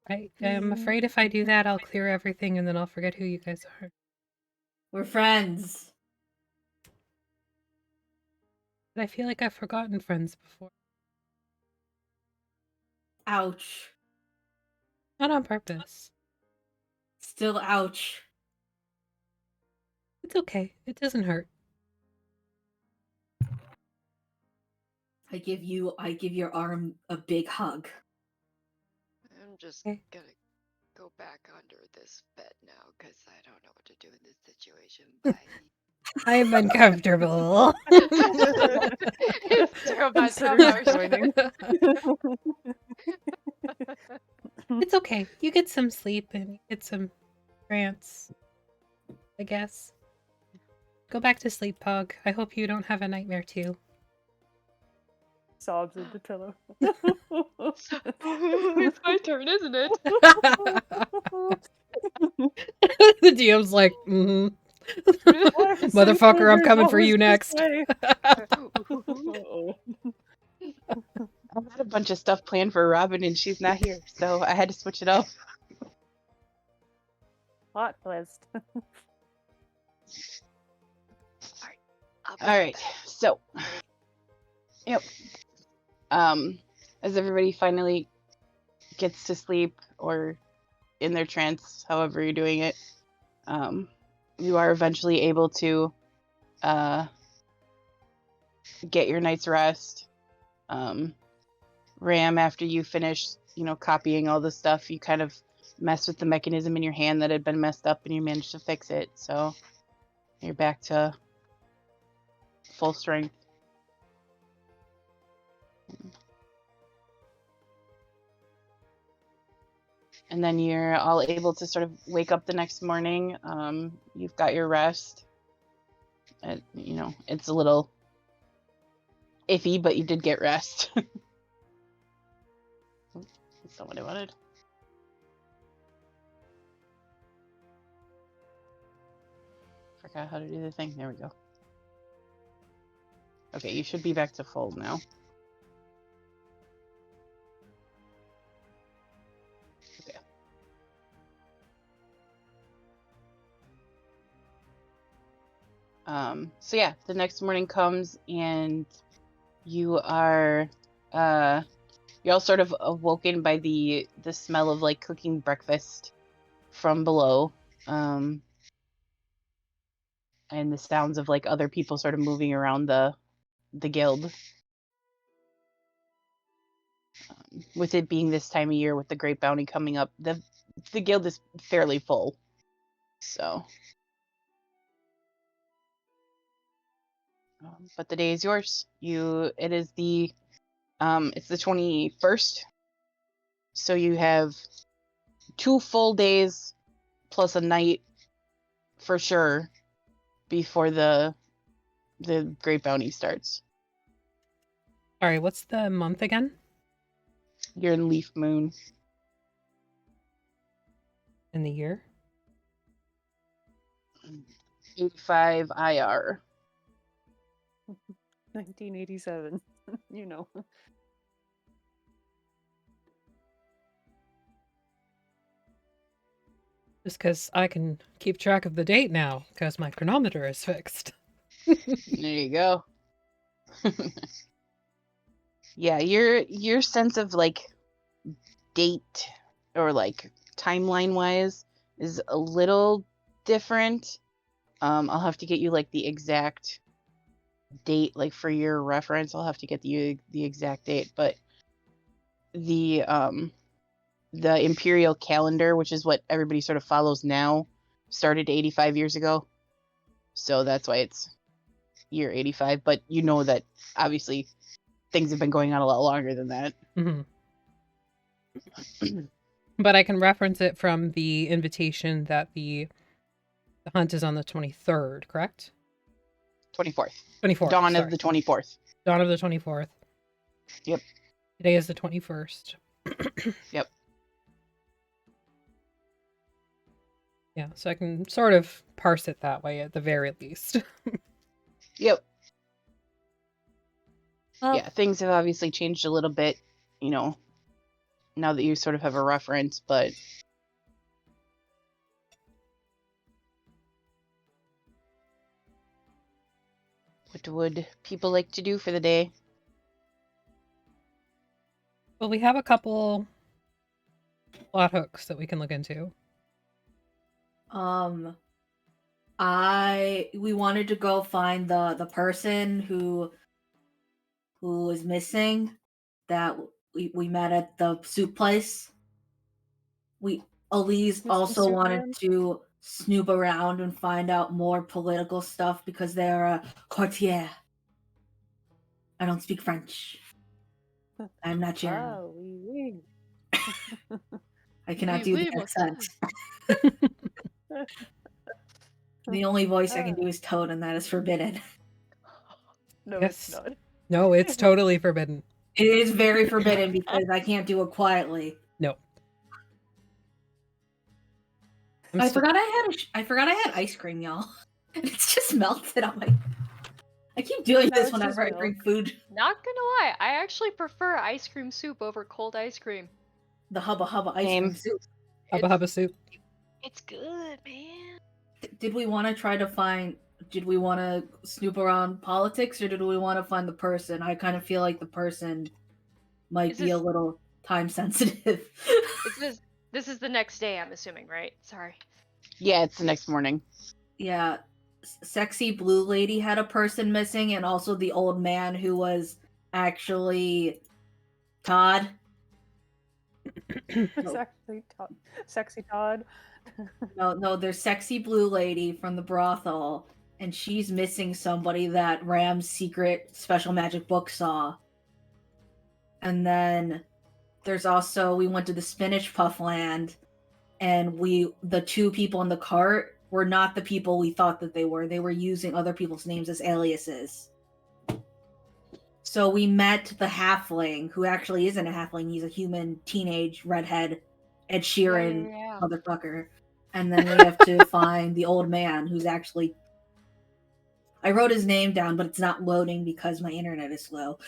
I am afraid if I do that, I'll clear everything and then I'll forget who you guys are. We're friends. But I feel like I've forgotten friends before. Ouch. Not on purpose. Still ouch. It's okay. It doesn't hurt. I give your arm a big hug. I'm just Okay. gonna go back under this bed now because I don't know what to do in this situation. Bye. I'm uncomfortable. Consider joining. It's okay. You get some sleep and you get some trance, I guess. Go back to sleep, Pog. I hope you don't have a nightmare too. Sobs in the pillow. It's my turn, isn't it? The DM's like, motherfucker, I'm coming for you next. Uh-oh. I'm out of bunch of stuff planned for Robin, and she's not here, so I had to switch it up. Plot twist. All right, so, yep. As everybody finally gets to sleep or in their trance, however you're doing it, you are eventually able to get your night's rest. Ram, after you finish, copying all the stuff, you kind of messed with the mechanism in your hand that had been messed up, and you managed to fix it. So you're back to full strength. And then you're all able to sort of wake up the next morning. You've got your rest. It's a little iffy, but you did get rest. That's not what I wanted. Forgot how to do the thing. There we go. Okay, you should be back to full now. Okay. So yeah, the next morning comes and you are you're all sort of awoken by the smell of like cooking breakfast from below. And the sounds of like other people sort of moving around the guild. With it being this time of year with the great bounty coming up, the guild is fairly full. So but the day is yours. It is it's the 21st. So you have 2 full days plus a night for sure before the great bounty starts. Sorry, what's the month again? You're in Leaf Moon. In the year? 85 IR. 1987. You know. Just because I can keep track of the date now, because my chronometer is fixed. There you go. Yeah, your sense of like date or like timeline wise is a little different. I'll have to get you like the exact date, like for your reference. I'll have to get you the exact date, but the imperial calendar, which is what everybody sort of follows now, started 85 years ago. So that's why it's year 85, but you know that obviously things have been going on a lot longer than that. Mm-hmm. But I can reference it from the invitation that the hunt is on the 23rd, correct? 24th. 24th. Dawn sorry. of the 24th. Dawn of the 24th. Yep. Today is the 21st. Yep. Yeah, so I can sort of parse it that way at the very least. Yep. Well, Yeah, things have obviously changed a little bit, now that you sort of have a reference, but what would people like to do for the day? well, we have a couple plot hooks that we can look into. We wanted to go find the person who is missing that we met at the soup place. Elise Mr. also wanted Superman? to snoop around and find out more political stuff because they're a courtier. I don't speak French. I'm not German. Oh, oui, I cannot Oui, do oui, the monsieur. accent. The only voice I can do is Toad, and that is forbidden. No, Yes. it's not. No, it's totally forbidden. It is very forbidden because I can't do it quietly. No. I forgot I had ice cream, y'all. It's just melted on my. I keep doing No, this it's just whenever I bring milk. food. Not gonna lie, I actually prefer ice cream soup over cold ice cream. The Hubba Hubba ice Same. cream soup. Hubba Hubba soup. It's good, man. Did we want to try to find? Did we want to snoop around politics, or did we want to find the person? I kind of feel like the person might Is be a this- little time sensitive. This is the next day, I'm assuming, right? Sorry. Yeah, it's the next morning. Yeah, sexy blue lady had a person missing, and also the old man who was actually Todd. It's actually Sexy Todd. No, there's sexy blue lady from the brothel, and she's missing somebody that Ram's secret special magic book saw. And then there's also, we went to the spinach puff land, and the two people in the cart were not the people we thought that they were. They were using other people's names as aliases. So we met the halfling, who actually isn't a halfling. He's a human teenage redhead Ed Sheeran Yeah. motherfucker. And then we have to find the old man, who's actually... I wrote his name down, but it's not loading because my internet is slow.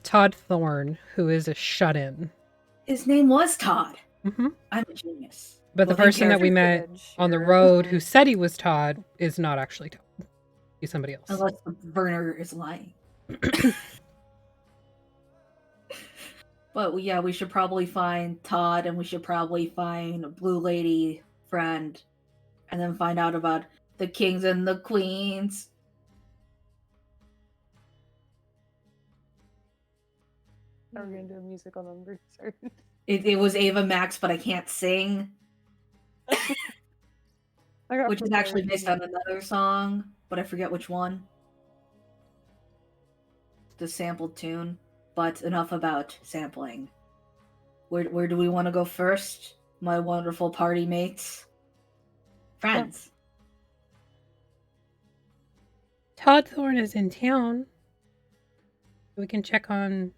Todd Thorne, who is a shut-in. His name was Todd. Hmm. I'm a genius. But the Well, thank person that you. we met on the road who said he was Todd is not actually Todd. He's somebody else. Unless Werner is lying. But yeah, we should probably find Todd, and we should probably find a blue lady friend, and then find out about the kings and the queens. Are we gonna do a musical number? Sorry. It was Ava Max, but I can't sing, which is actually based on another song, but I forget which one. The sampled tune. But enough about sampling. Where do we want to go first? My wonderful party mates? Friends. Todd Thorne is in town. We can check on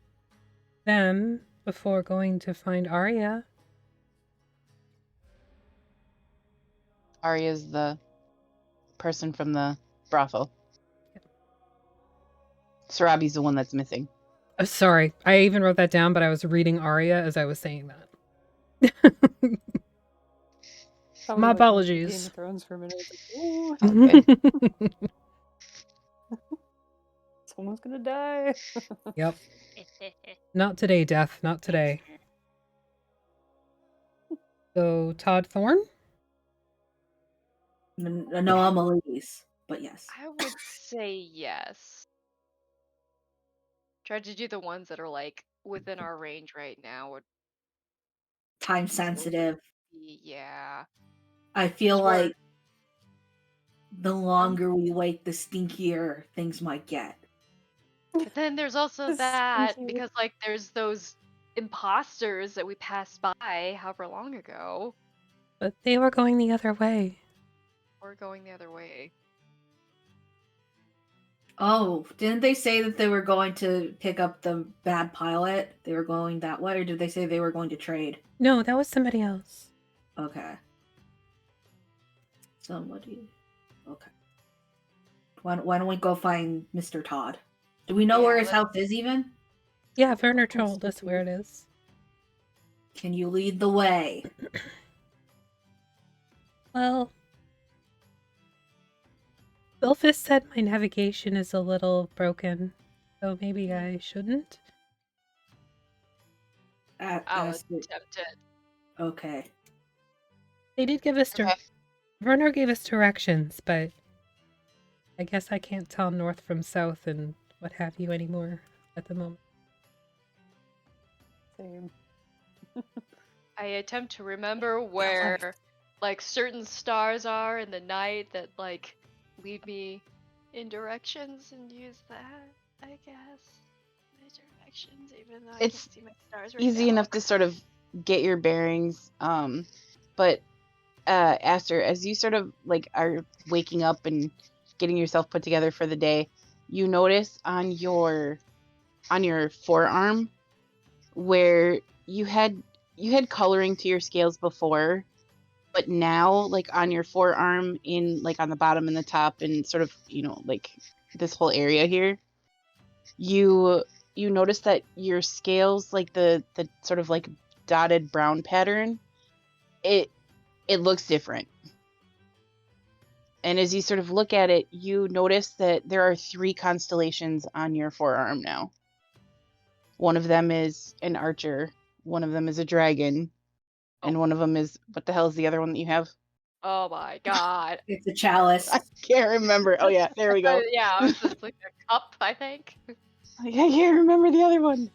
them before going to find Arya. Arya's the person from the brothel. Sarabi's the one that's missing. Oh, sorry, I even wrote that down, but I was reading Arya as I was saying that. My apologies. Game of Thrones for a minute. Ooh, Okay. someone's gonna die. Yep. Not today, Death. Not today. So, Todd Thorne? No anomalies, but yes. I would say yes. Try to do the ones that are like within our range right now. Would Time sensitive. be, yeah. I feel Sure. like the longer we wait, the stinkier things might get. But then there's also This is that cute. because like there's those imposters that we passed by however long ago. But they were going the other way. We're going the other way. Oh, didn't they say that they were going to pick up the bad pilot? They were going that way, or did they say they were going to trade? No, that was somebody else. Okay. Somebody. Okay. Why don't we go find Mr. Todd? Do we know Yeah, where his let's- house is even? Yeah, Werner told us where it is. Can you lead the way? Well, Bilfis said my navigation is a little broken, so maybe I shouldn't. I'll Ask it. attempt it. Okay. They did give us Okay. Werner gave us directions, but I guess I can't tell north from south and what have you anymore at the moment. Same. I attempt to remember where like certain stars are in the night that like lead me in directions and use that, I guess. My directions, even though I It's can't see my stars right Easy now. enough to sort of get your bearings. But Aster, as you sort of like are waking up and getting yourself put together for the day, you notice on your forearm where you had coloring to your scales before, but now like on your forearm in like on the bottom and the top and sort of like this whole area here, you notice that your scales, like the sort of like dotted brown pattern, it looks different. And as you sort of look at it, you notice that there are 3 constellations on your forearm now. One of them is an archer, one of them is a dragon, and one of them is, what the hell is the other one that you have? Oh my god. It's a chalice. I can't remember. Oh yeah, there we go. Yeah, I was just like a cup, I think. I can't remember the other one.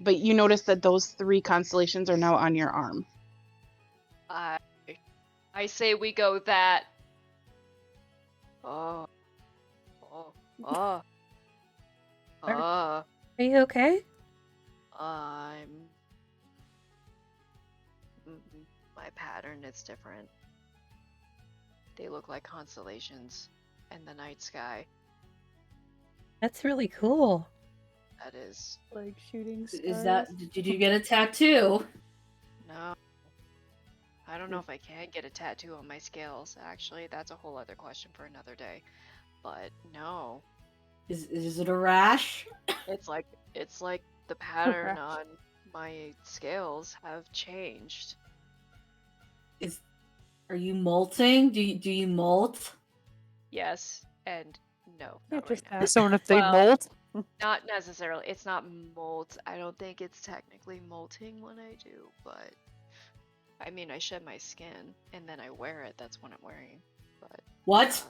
But you notice that those 3 constellations are now on your arm. I say we go that. Oh. Are you okay? My pattern is different. They look like constellations in the night sky. That's really cool. That is. Like shooting stars. Is that? Did you get a tattoo? No. I don't know if I can get a tattoo on my scales, actually. That's a whole other question for another day. But no. Is it a rash? It's like the pattern on my scales have changed. Are you molting? Do you molt? Yes and no. Yeah, Not just right now. ask someone if they Well, molt. Not necessarily. It's not molt. I don't think it's technically molting when I do, but I mean, I shed my skin and then I wear it. That's when I'm wearing. But What?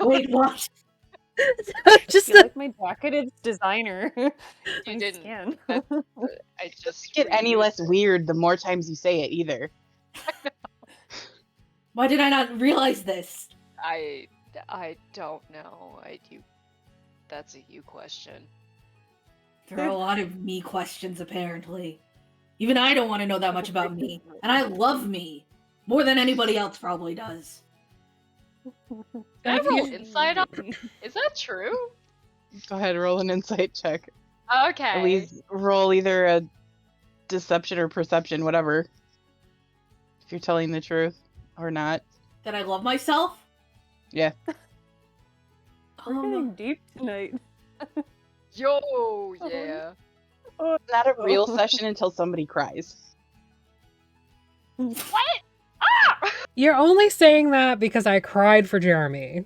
Wait, what? Just You like my jacket? It's designer. You My didn't. skin. I just Get any reused less it. weird the more times you say it, either. Why did I not realize this? I don't know. That's a you question. There are a lot of me questions, apparently. Even I don't want to know that much about me. And I love me. More than anybody else probably does. Can I roll insight on? Is that true? Go ahead, roll an insight check. Okay. At least roll either a deception or perception, whatever. If you're telling the truth or not. That I love myself? Yeah. We're getting deep tonight. Yo, yeah. Not a real session until somebody cries. What? Ah! You're only saying that because I cried for Jeremy.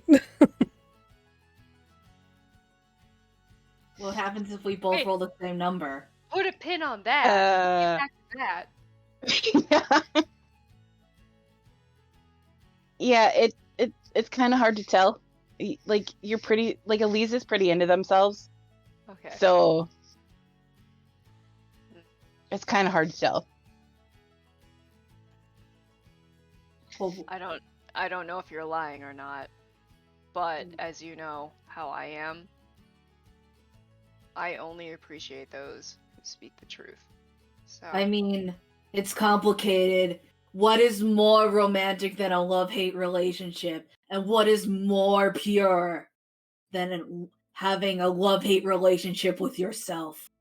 What happens if we both Wait. roll the same number? Put a pin on that. Get back to that. Yeah, it's kind of hard to tell. Like, you're pretty, like, Elise is pretty into themselves, Okay. so it's kind of hard to tell. Well, I don't know if you're lying or not, but as you know how I am, I only appreciate those who speak the truth. So I mean, it's complicated. What is more romantic than a love-hate relationship? And what is more pure than having a love-hate relationship with yourself?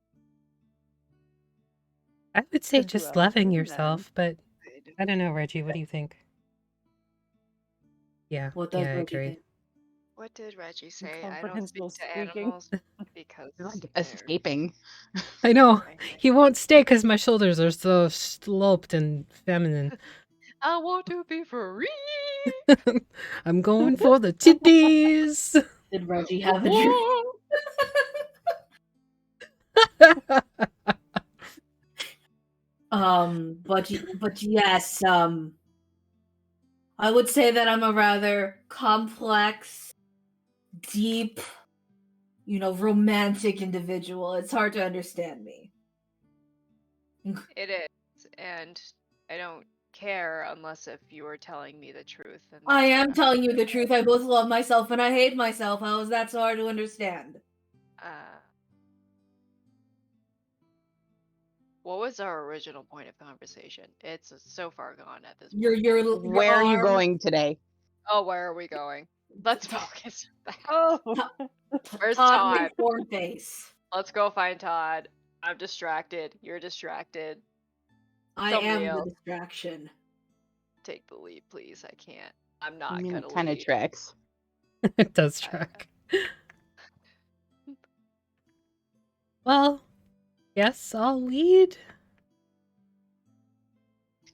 I would say Well, just loving then. yourself, but I don't know, Reggie. What do you think? Yeah, What does yeah, I Reggie agree. think? what did Reggie say? I don't Incomprehensible speak to speaking. animals because You're like they're escaping. I know. my He won't stay because my shoulders are so sloped and feminine. I want to be free. I'm going for the titties. Did Reggie have a dream? Whoa. But yes, I would say that I'm a rather complex, deep, romantic individual. It's hard to understand me. It is, and I don't care unless if you are telling me the truth. And I that's am what telling you the truth. I both love myself and I hate myself. How is that so hard to understand? What was our original point of conversation? It's so far gone at this point. Your Where are you arm- going today? Oh, where are we going? Let's focus. Oh, Where's Todd Todd? with Thorne face. Let's go find Todd. I'm distracted. You're distracted. I Somebody am else. the distraction. Take the lead, please. I can't. I'm not I mean, gonna it kind of lead. tracks. It does track. Well, yes, I'll lead.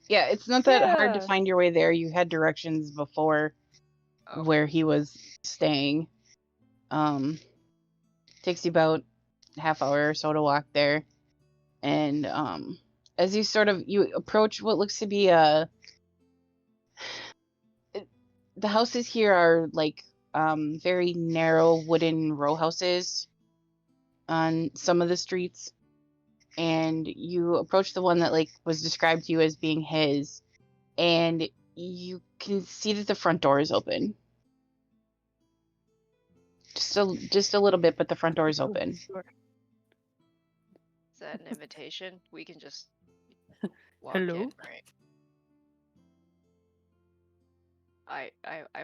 Yeah, it's not that hard to Yeah. find your way there. You had directions before Oh. where he was staying. Takes you about half hour or so to walk there. And as you approach what looks to be the houses here are like very narrow wooden row houses on some of the streets. And you approach the one that like was described to you as being his, and you can see that the front door is open. Just a little bit, but the front door is open. Sure. Is that an invitation? We can just walk Hello? in, right? I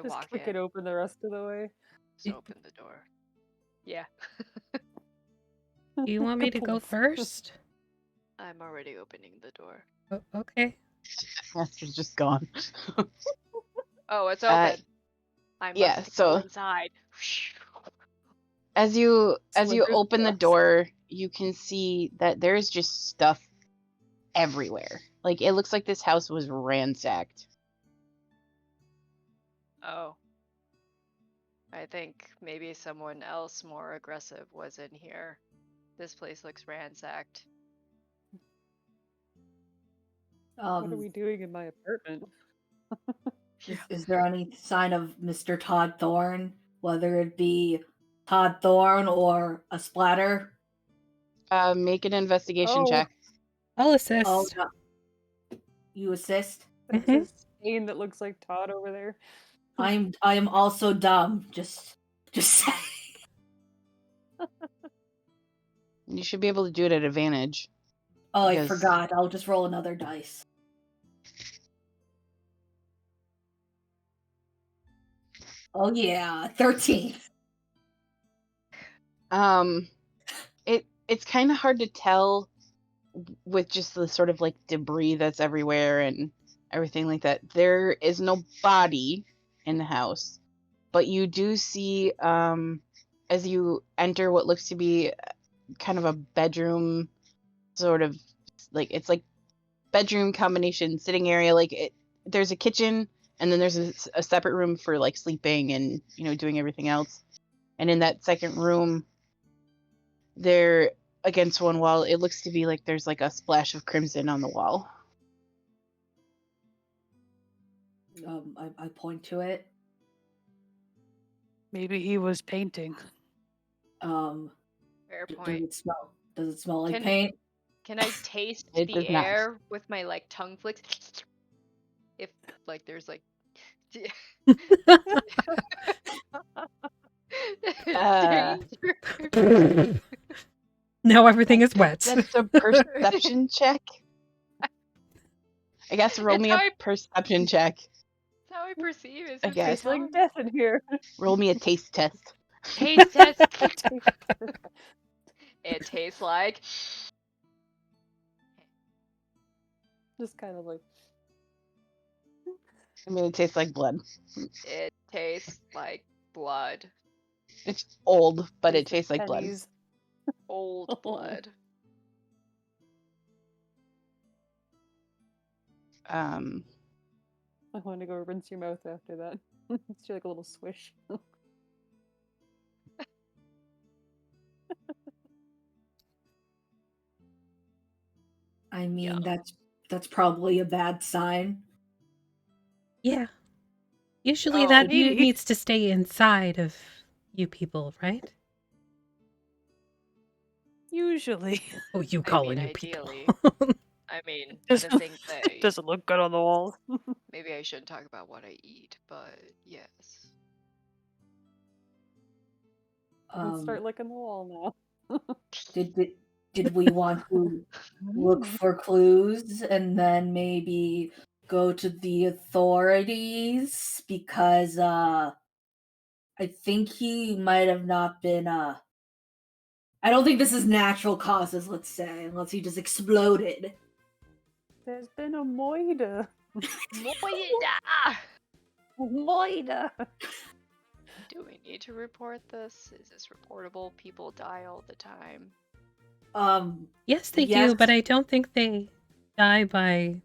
Just walk kick in. it open the rest of the way. Just open the door. Yeah. Do you want me to go Kapoof. first? I'm already opening the door. Oh, okay. Master's just gone. Oh, it's open. I must yeah, go so- inside. As you Slithers open the across. door, you can see that there's just stuff everywhere. Like it looks like this house was ransacked. Oh. I think maybe someone else more aggressive was in here. This place looks ransacked. What are we doing in my apartment? Is there any sign of Mr. Todd Thorne, whether it be Todd Thorne or a splatter? Make an investigation Oh. check. I'll assist. Oh, no. You assist? There's Mhm. a stain that looks like Todd over there. I am also dumb. Just say. You should be able to do it at advantage. Oh, I Because- forgot. I'll just roll another dice. Oh yeah, 13. It's kind of hard to tell with just the sort of like debris that's everywhere and everything like that. There is no body in the house, but you do see as you enter what looks to be kind of a bedroom, sort of like it's like bedroom combination sitting area. There's a kitchen, and then there's a separate room for like sleeping and doing everything else. And in that second room, there against one wall, it looks to be like there's like a splash of crimson on the wall. I point to it. Maybe he was painting. Fair Does point. it smell? Does it smell like Can- paint? Can I taste It the does not. air with my like tongue flicks? If like there's like danger. Now everything is wet. That's a perception check. I guess roll It's me how a I- perception check. That's how I perceive it. I It's guess. Tastes like death in here. Roll me a taste test. Taste test. It tastes like. Just kind of like I mean, it tastes like blood. It tastes like blood. It's old, but it tastes tastes like blood. pennies. Old Oh. blood. I want to go rinse your mouth after that. It's just like a little swish. I mean, Yeah. that's probably a bad sign. Yeah. Usually Oh. that Maybe. needs to stay inside of you people, right? Usually. Oh, you I calling mean, you people. ideally. I mean, Just- the thing that Doesn't look good on the walls. maybe I shouldn't talk about what I eat, but yes. Let's start licking the wall now. Did we want to look for clues and then maybe go to the authorities? Because I think he might have not been I don't think this is natural causes, let's say, unless he just exploded. There's been a moida. Moida! Moida. Do we need to report this? Is this reportable? People die all the time. Yes, they Yes. do, but I don't think they die by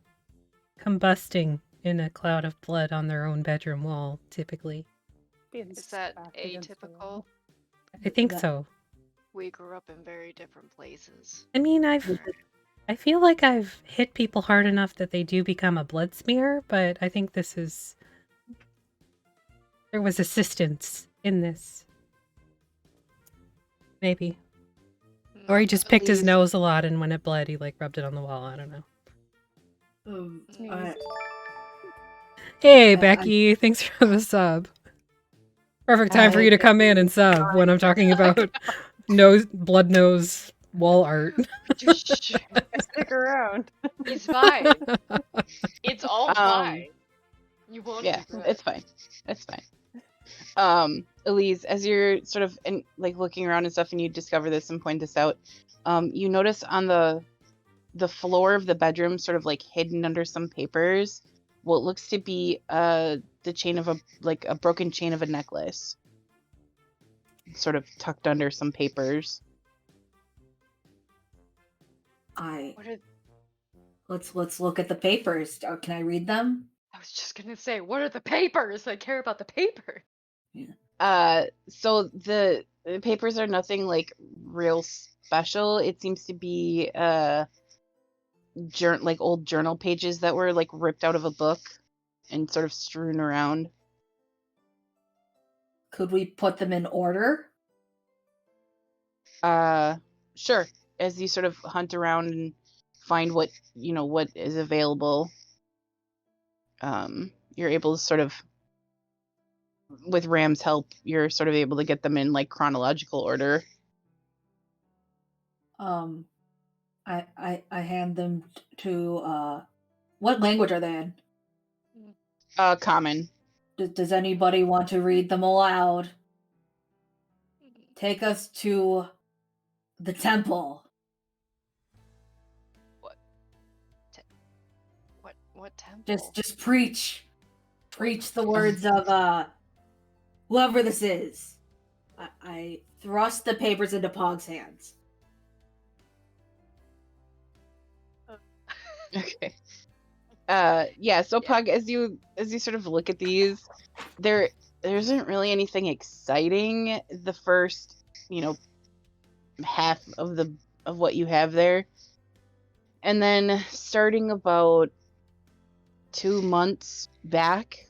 combusting in a cloud of blood on their own bedroom wall, typically. Being Is that smacked against the atypical? wall. I think That- so. We grew up in very different places. I mean, I feel like I've hit people hard enough that they do become a blood smear, but I think this is... There was assistance in this. Maybe. Or he just picked his Please. nose a lot, and when it bled, he like rubbed it on the wall. I don't know. I- Hey, I- Becky, thanks for the sub. Perfect time for you to come in and sub when I'm talking about blood nose wall art. Stick around. He's fine. It's all Um, fine. You won't Yeah, regret. it's fine. It's fine. Elise, as you're sort of like looking around and stuff, and you discover this and point this out, you notice on the floor of the bedroom, sort of like hidden under some papers, what looks to be the chain of a broken chain of a necklace, sort of tucked under some papers. What are... Let's look at the papers. Can I read them? I was just gonna say, what are the papers? I care about the paper. So the papers are nothing like real special. It seems to be like old journal pages that were like ripped out of a book and sort of strewn around. Could we put them in order? Sure. As you sort of hunt around and find what is available, you're able to sort of, with Ram's help, you're sort of able to get them in like chronological order. I hand them to what language are they in? Common. Does anybody want to read them aloud? Take us to the temple. What temple? Just preach the words of whoever this is. I thrust the papers into Pog's hands. Okay. Yeah, so Pug, as you sort of look at these, there isn't really anything exciting the first, half of what you have there. And then starting about 2 months back,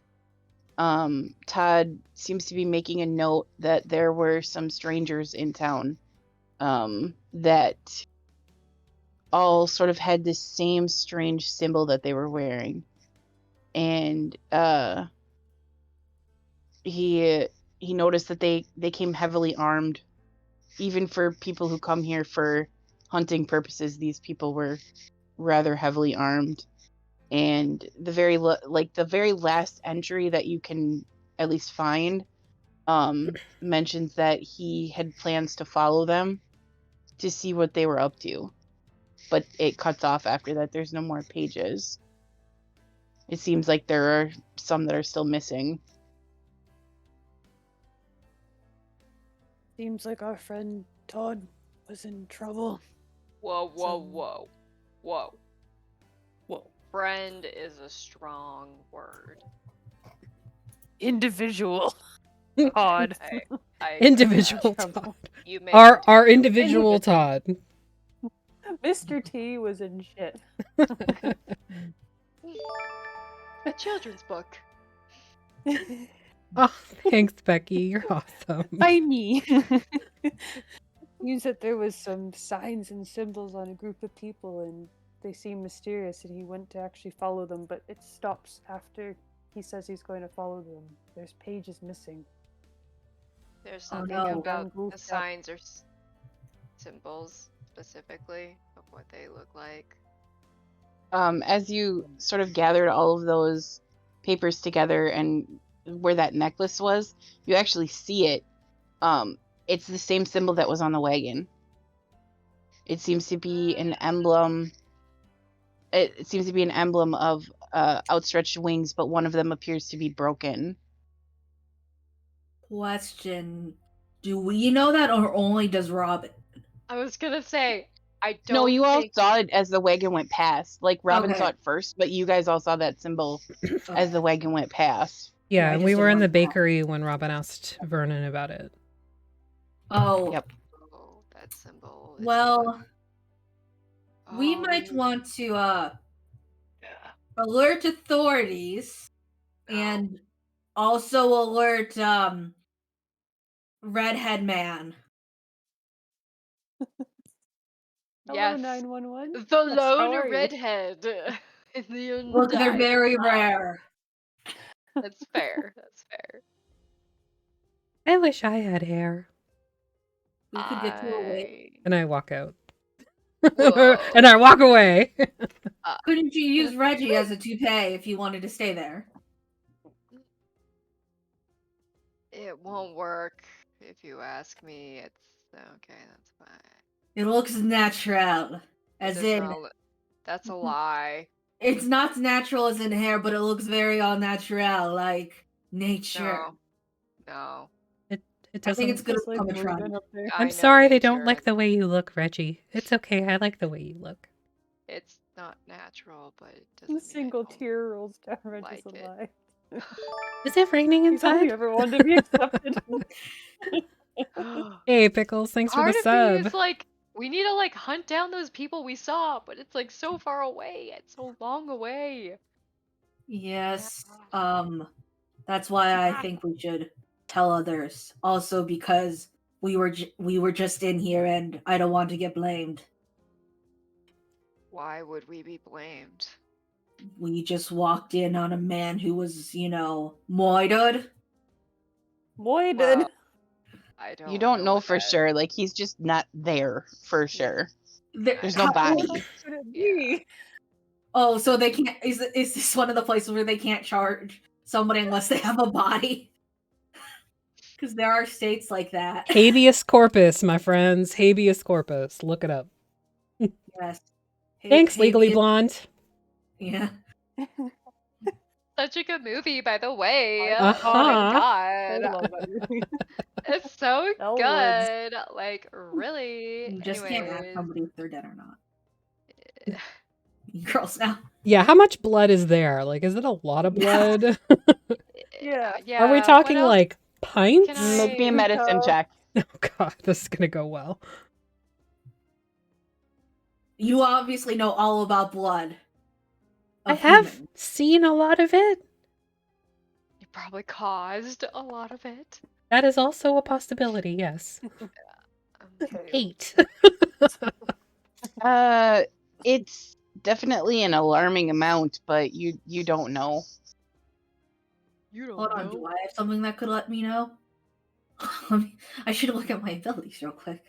Todd seems to be making a note that there were some strangers in town that all sort of had this same strange symbol that they were wearing. And he noticed that they came heavily armed. Even for people who come here for hunting purposes, these people were rather heavily armed. And the very last entry that you can at least find mentions that he had plans to follow them to see what they were up to. But it cuts off after that. There's no more pages. It seems like there are some that are still missing. Seems like our friend Todd was in trouble. Whoa. Whoa. Friend is a strong word. Individual. Todd. I Individual Trouble. Todd. You may Our individual Todd. Mr. T was in shit. a children's book. Oh, thanks, Becky. You're awesome. By me. Means that there was some signs and symbols on a group of people and they seem mysterious and he went to actually follow them, but it stops after he says he's going to follow them. There's pages missing. There's Oh, something no. about Goofed the up. signs or symbols specifically of what they look like. As you sort of gathered all of those papers together and where that necklace was, you actually see it. It's the same symbol that was on the wagon. It seems to be an emblem. It seems to be an emblem of outstretched wings, but one of them appears to be broken. Question. Do we know that or only does Robin? I was gonna say, I don't No, you all think saw it as the wagon went past. Like Robin Okay. saw it first, but you guys all saw that symbol as the wagon went past. Yeah, I and just we were didn't in the want to know. bakery when Robin asked Vernon about it. Oh. Yep. oh, that symbol. Is Well, we Oh, might want to alert authorities and also alert Redhead Man. Hello, yes, 911. the Yes, how lone are you? redhead in the Look, they're Untitled very Chapter. rare. That's fair. That's fair. I wish I had hair. We could get you away. And I walk out. Whoa. And I walk away. Couldn't you use Reggie as a toupee if you wanted to stay there? It won't work if you ask me. It's okay. That's fine. It looks natural. It As does in, not look- that's a lie. it's not natural as in hair, but it looks very all natural, like nature. No. It I think doesn't. it's gonna Just like become a moving trend. up there. I I'm know sorry they don't nature like and the way you look, Reggie. It's okay. I like the way you look. It's not natural, but it A doesn't mean I single don't tear rolls down Reggie's like it. lie. Is it raining He's all inside? you ever wanted to be accepted. Hey, Pickles, thanks for Part the of me sub. is like, we need to like hunt down those people we saw, but it's like so far away. It's so long away. Yes. That's why I think we should tell others. Also because we were just in here and I don't want to get blamed. Why would we be blamed? We just walked in on a man who was, moided. Boy, did. Well, I don't You don't know what for that- sure. Like he's just not there for sure. There's no How- body. What could it Yeah. be? Oh, so they can't. Is this one of the places where they can't charge somebody unless they have a body? Because there are states like that. Habeas corpus, my friends. Habeas corpus. Look it up. Yes. Thanks, Legally Habeas- Blonde. Yeah. Such a good movie, by the way. Uh-huh. Oh my I god. love that movie. It's so Elle Woods. good. Like, really. You just can't ask Anyways. somebody if they're dead or not. Girls now. Yeah, how much blood is there? Like, is it a lot of Yeah. blood? Yeah. Yeah. Are we what talking else like pints? can I- Make me a medicine check. Oh god, this is gonna go well. You obviously know all about blood. I of have humans. seen a lot of it. You probably caused a lot of it. That is also a possibility, yes. Okay. 8. It's definitely an alarming amount, but you don't know. You don't Hold on, do I have something that could let me know? I should look at my abilities real quick.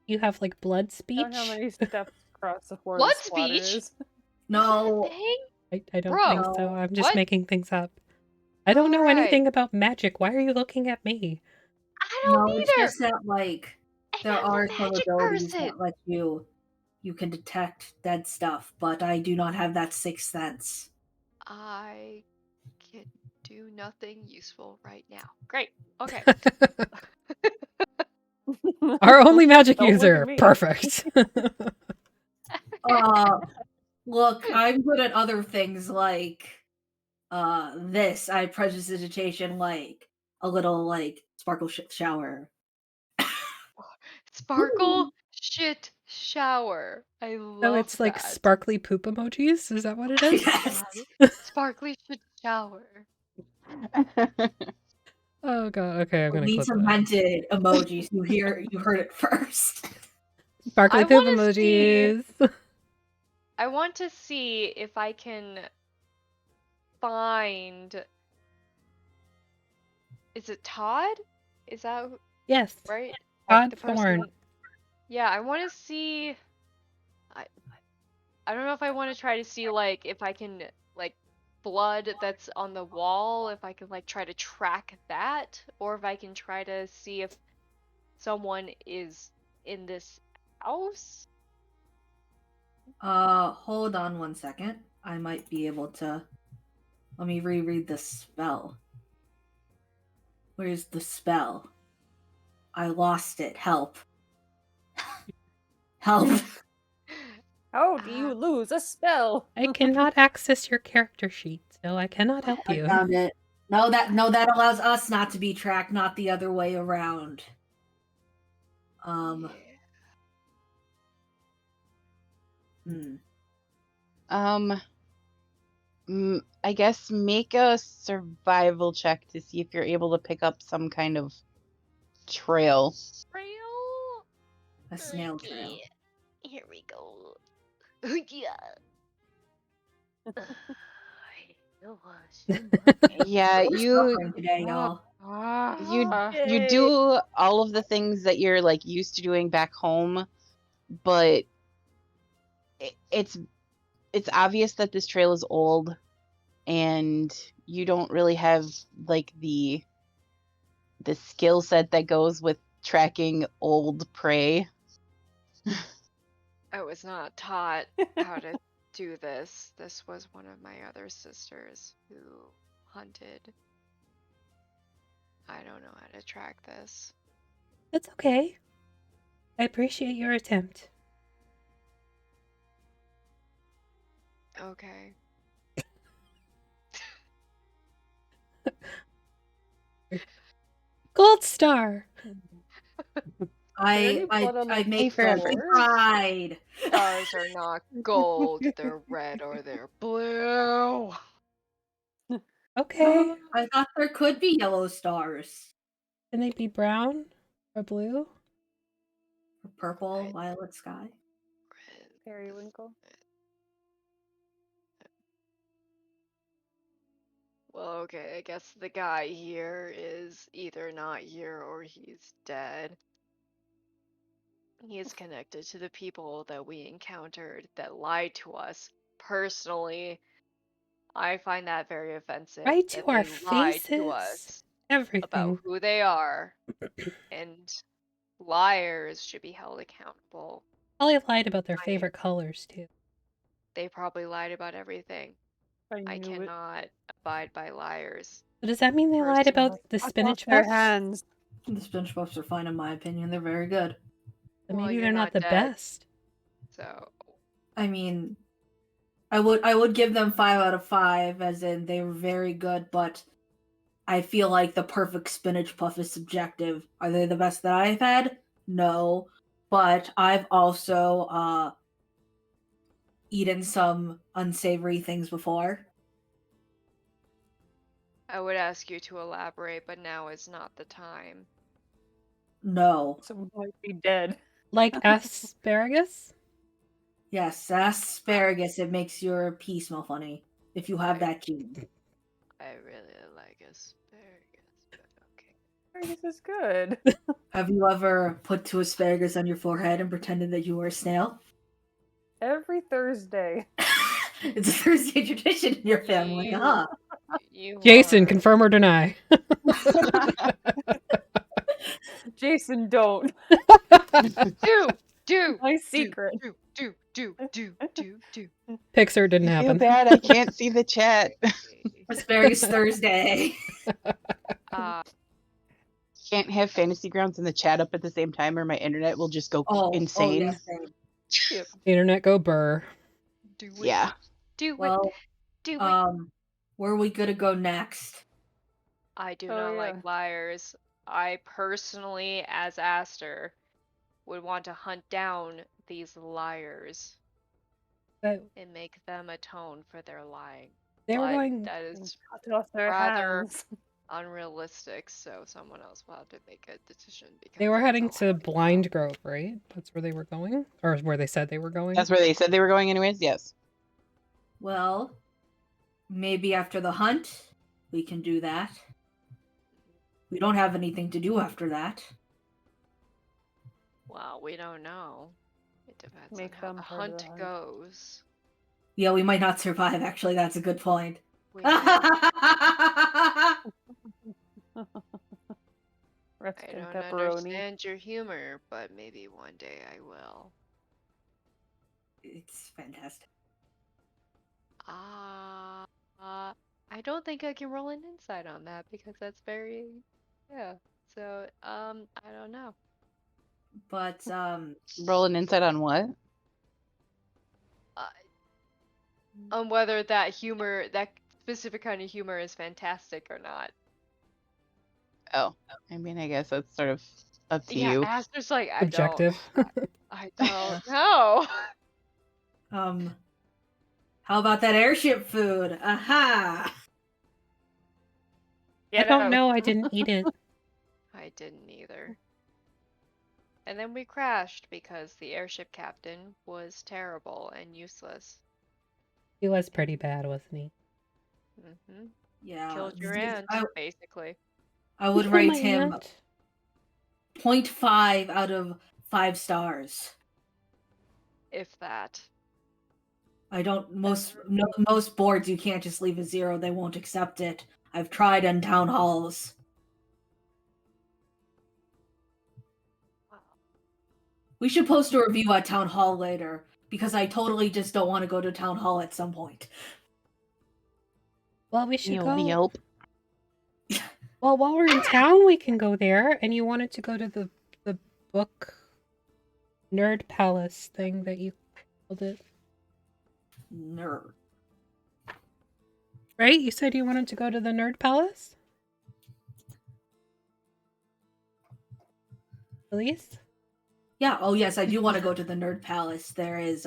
You have like blood speech? Count how many steps across the floor Blood the squatter speech? is. No. I don't Bro, think so. I'm just what? making things up. I don't know Alright. anything about magic. Why are you looking at me? I don't No, either. it's just that like I'm there not are a some magic abilities person. that let you can detect dead stuff, but I do not have that sixth sense. I can do nothing useful right now. Great. Okay. Our only magic Don't look at user. me. Perfect. Look, I'm good at other things like this. I have prestidigitation, like a little like sparkle shower. Sparkle shit shower. I love So it's like that. sparkly poop emojis? Is that what it is? Yes. Sparkly shit shower. Oh god, okay, I'm gonna We clip that. cemented emojis. You heard it first. Sparkly I poop wanna see- emojis. I want to see if I can find. Is it Todd? Is that Yes. right? Todd The person- Thorne. Yeah, I want to see. I don't know if I want to try to see like if I can like blood that's on the wall, if I can like try to track that, or if I can try to see if someone is in this house. Hold on one second. I might be able to. Let me reread the spell. Where's the spell? I lost it. Help. Help. How do you lose a spell? I cannot access your character sheet, so I cannot help I you. found it. No, that allows us not to be tracked, not the other way around. Yeah. I guess make a survival check to see if you're able to pick up some kind of trail. Trail? A snail trail. Here we go. Yeah. Yeah, We're you suffering today, y'all. you do all of the things that you're like used to doing back home, but it's obvious that this trail is old, and you don't really have like the skill set that goes with tracking old prey. I was not taught how to do this. This was one of my other sisters who hunted. I don't know how to track this. That's okay. I appreciate your attempt. Okay. Gold star! Any blood on I the make floor? pride. Stars are not gold, they're red or they're blue. Okay. I thought there could be yellow stars. Can they be brown or blue? Or purple, Right. violet sky. Red. Periwinkle. Well, okay, I guess the guy here is either not here or he's dead. He is connected to the people that we encountered that lied to us. Personally, I find that very offensive. Right that to our they lied to faces. us Everything. about who they are, and liars should be held accountable. Probably lied about their favorite colors too. They probably lied about everything. I knew it. cannot abide by liars. So does that mean they lied about the Cut off spinach their puffs? hands. The spinach puffs are fine in my opinion. They're very good. So Well, maybe you're they're not the dead, best. So I mean, I would give them 5 out of 5, as in they were very good, but I feel like the perfect spinach puff is subjective. Are they the best that I've had? No. But I've also eaten some unsavory things before. I would ask you to elaborate, but now is not the time. No. Some might be dead. Like asparagus? Yes, asparagus, it makes your pee smell funny. If you have that gene. I really like asparagus, but okay. Asparagus is good. Have you ever put 2 asparagus on your forehead and pretended that you were a snail? Every Thursday. It's a Thursday tradition in your family, You- huh? You Jason, are- confirm or deny? Jason, don't. do My secret. do. Pixar didn't I feel happen. bad. I can't see the chat. Asparagus Thursday. Can't have Fantasy Grounds in the chat up at the same time, or my internet will just go insane. yes, same. Internet go burr. Do it. Yeah. Do it. Well, Do it. where are we gonna go next? I do Oh, not yeah. like liars. I personally, as Aster, would want to hunt down these liars But and make them atone for their lying. they were But going. that is Cut off their rather hands. unrealistic, so someone else will have to make a decision. Because They were that's heading all I to can do. Blind Grove, right? That's where they were going, or where they said they were going. That's where they said they were going, anyways. Yes. Well, maybe after the hunt, we can do that. We don't have anything to do after that. Well, we don't know. It depends Make on how them the part of hunt the hunt. goes. Yeah, we might not survive, actually. That's a good point. We may- Rest I in don't pepperoni. understand your humor, but maybe one day I will. It's fantastic. I don't think I can roll an insight on that because that's very Yeah. So, I don't know. But Roll an insight on what? Uh, on whether that specific kind of humor is fantastic or not. Oh, I mean, I guess that's sort of up to Yeah, you. Aster's like, Objective. I don't know. how about that airship food? Aha! I don't know. I didn't eat it. I didn't either. And then we crashed because the airship captain was terrible and useless. He was pretty bad, wasn't he? Mm-hmm. Yeah. Killed your aunt, basically. I would Kill rate my him aunt. 0.5 out of 5 stars. If that. I don't most boards you can't just leave a 0, they won't accept it. I've tried on town halls. We should post a review at town hall later because I totally just don't want to go to town hall at some point. Well, we should go. Yelp. Well, while we're in town, we can go there. And you wanted to go to the book nerd palace thing that you called it, Nerd. right? You said you wanted to go to the nerd palace. Elise? Yeah, oh yes, I do want to go to the nerd palace. There is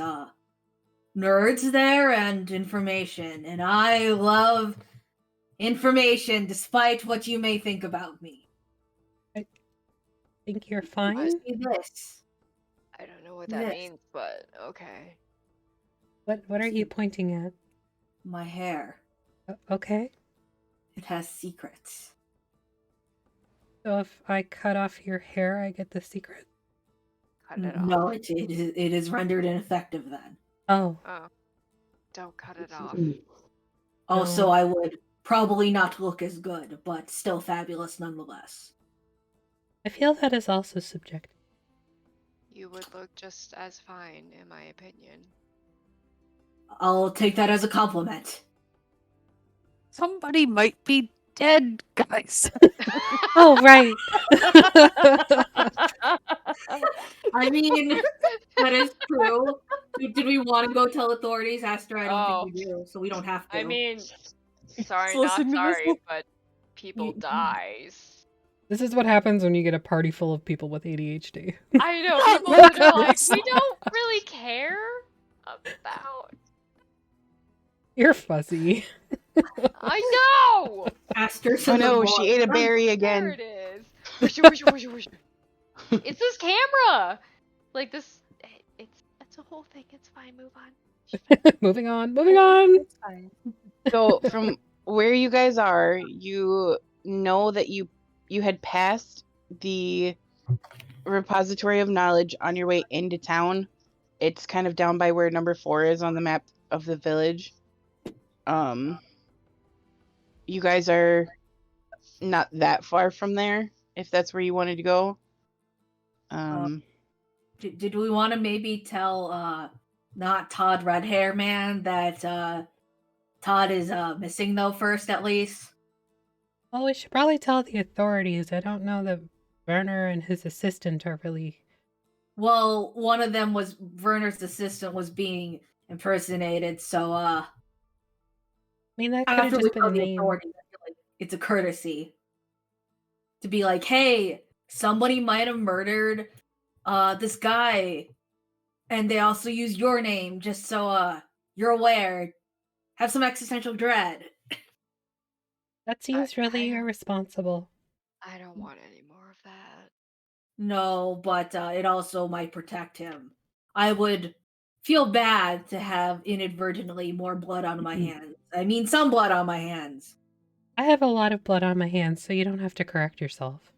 nerds there and information, and I love information despite what you may think about me. I think you're fine. See this. I don't know what that Yes. means, but okay. What are you pointing at? My hair. Okay. It has secrets. So if I cut off your hair, I get the secret. Cut it off. No, it is rendered ineffective then. Oh. Oh. Don't cut it off. Also, No. I would probably not look as good, but still fabulous nonetheless. I feel that is also subjective. You would look just as fine, in my opinion. I'll take that as a compliment. Somebody might be dead, guys. Oh, right. I mean, that is true. Did we want to go tell authorities? Aster, I don't think we do, so we don't have to. I mean, sorry, Let's not listen to sorry, this. but people You- dies. This is what happens when you get a party full of people with ADHD. I know, people that are like, we don't really care about... You're fuzzy. I know! Aster, Oh no, she ate a berry There again. it is. Whoosh. It's this camera! Like this... It's a whole thing, it's fine, move on. Moving on. Moving on. It's fine. So from where you guys are, you know that you had passed the repository of knowledge on your way into town. It's kind of down by where number 4 is on the map of the village. You guys are not that far from there, if that's where you wanted to go. Did we want to maybe tell not Todd Redhair Man that Todd is missing though first at least? Well, we should probably tell the authorities. I don't know that Werner and his assistant are really... Well, one of them was Werner's assistant was being impersonated, so I mean, that could have after we just been tell a the name. authorities, I feel like it's a courtesy to be like, hey, somebody might have murdered this guy, and they also used your name, just so you're aware. Have some existential dread. That seems really I- irresponsible. I don't want any more of that. No, but it also might protect him. I would feel bad to have inadvertently more blood on my hands. I mean, some blood on my hands. I have a lot of blood on my hands, so you don't have to correct yourself.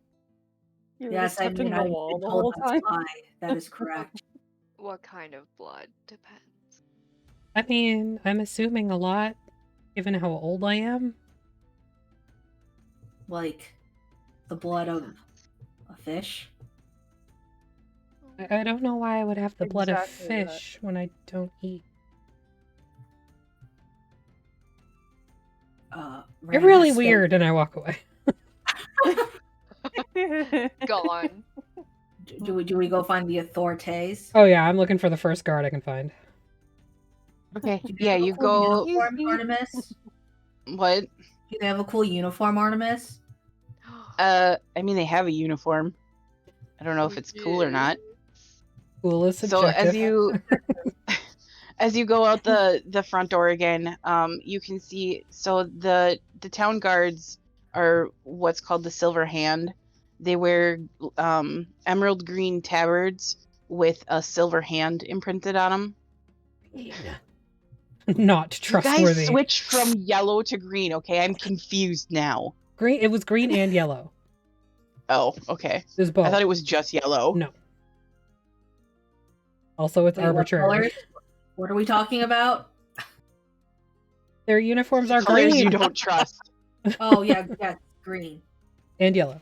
You were Yes, just I touching mean, the I've wall been the told whole that's time. a lie. That is correct. What kind of blood? Depends. I mean, I'm assuming a lot, given how old I am. Like the blood of a fish. I don't know why I would have the blood of Exactly that. fish when I don't eat. You're Ran really has steak. weird, and I walk away. Gone. Do we go find the authorities? Oh yeah, I'm looking for the first guard I can find. Okay. Do they Yeah, have a you cool go. uniform, Artemis? What? Do they have a cool uniform, Artemis? I mean, they have a uniform. I don't know if it's cool or not. Cool is So as subjective. you go out the front door again, you can see. So the town guards are what's called the Silver Hand. They wear emerald green tabards with a silver hand imprinted on them. Not You guys trustworthy. switched from yellow to green. Okay, I'm confused now. Green. It was green and yellow. Oh, okay. It was both. I thought it was just yellow. No. Also, it's Wait, what arbitrary. colors? What are we talking about? Their uniforms are Colors green you don't trust. Oh yeah, green. and yellow.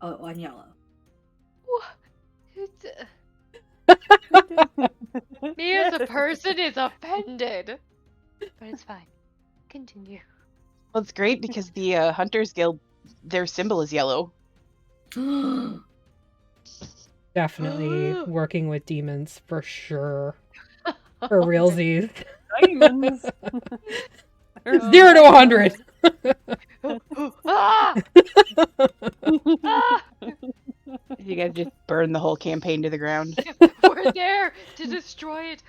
Oh, and yellow. Me as a person is offended. But it's fine. Continue. Well, it's great because the Hunters Guild, their symbol is yellow. Definitely working with demons for sure. For realsies. Diamonds. 0 to 100. Ah! Ah! You guys just burn the whole campaign to the ground. We're there to destroy it.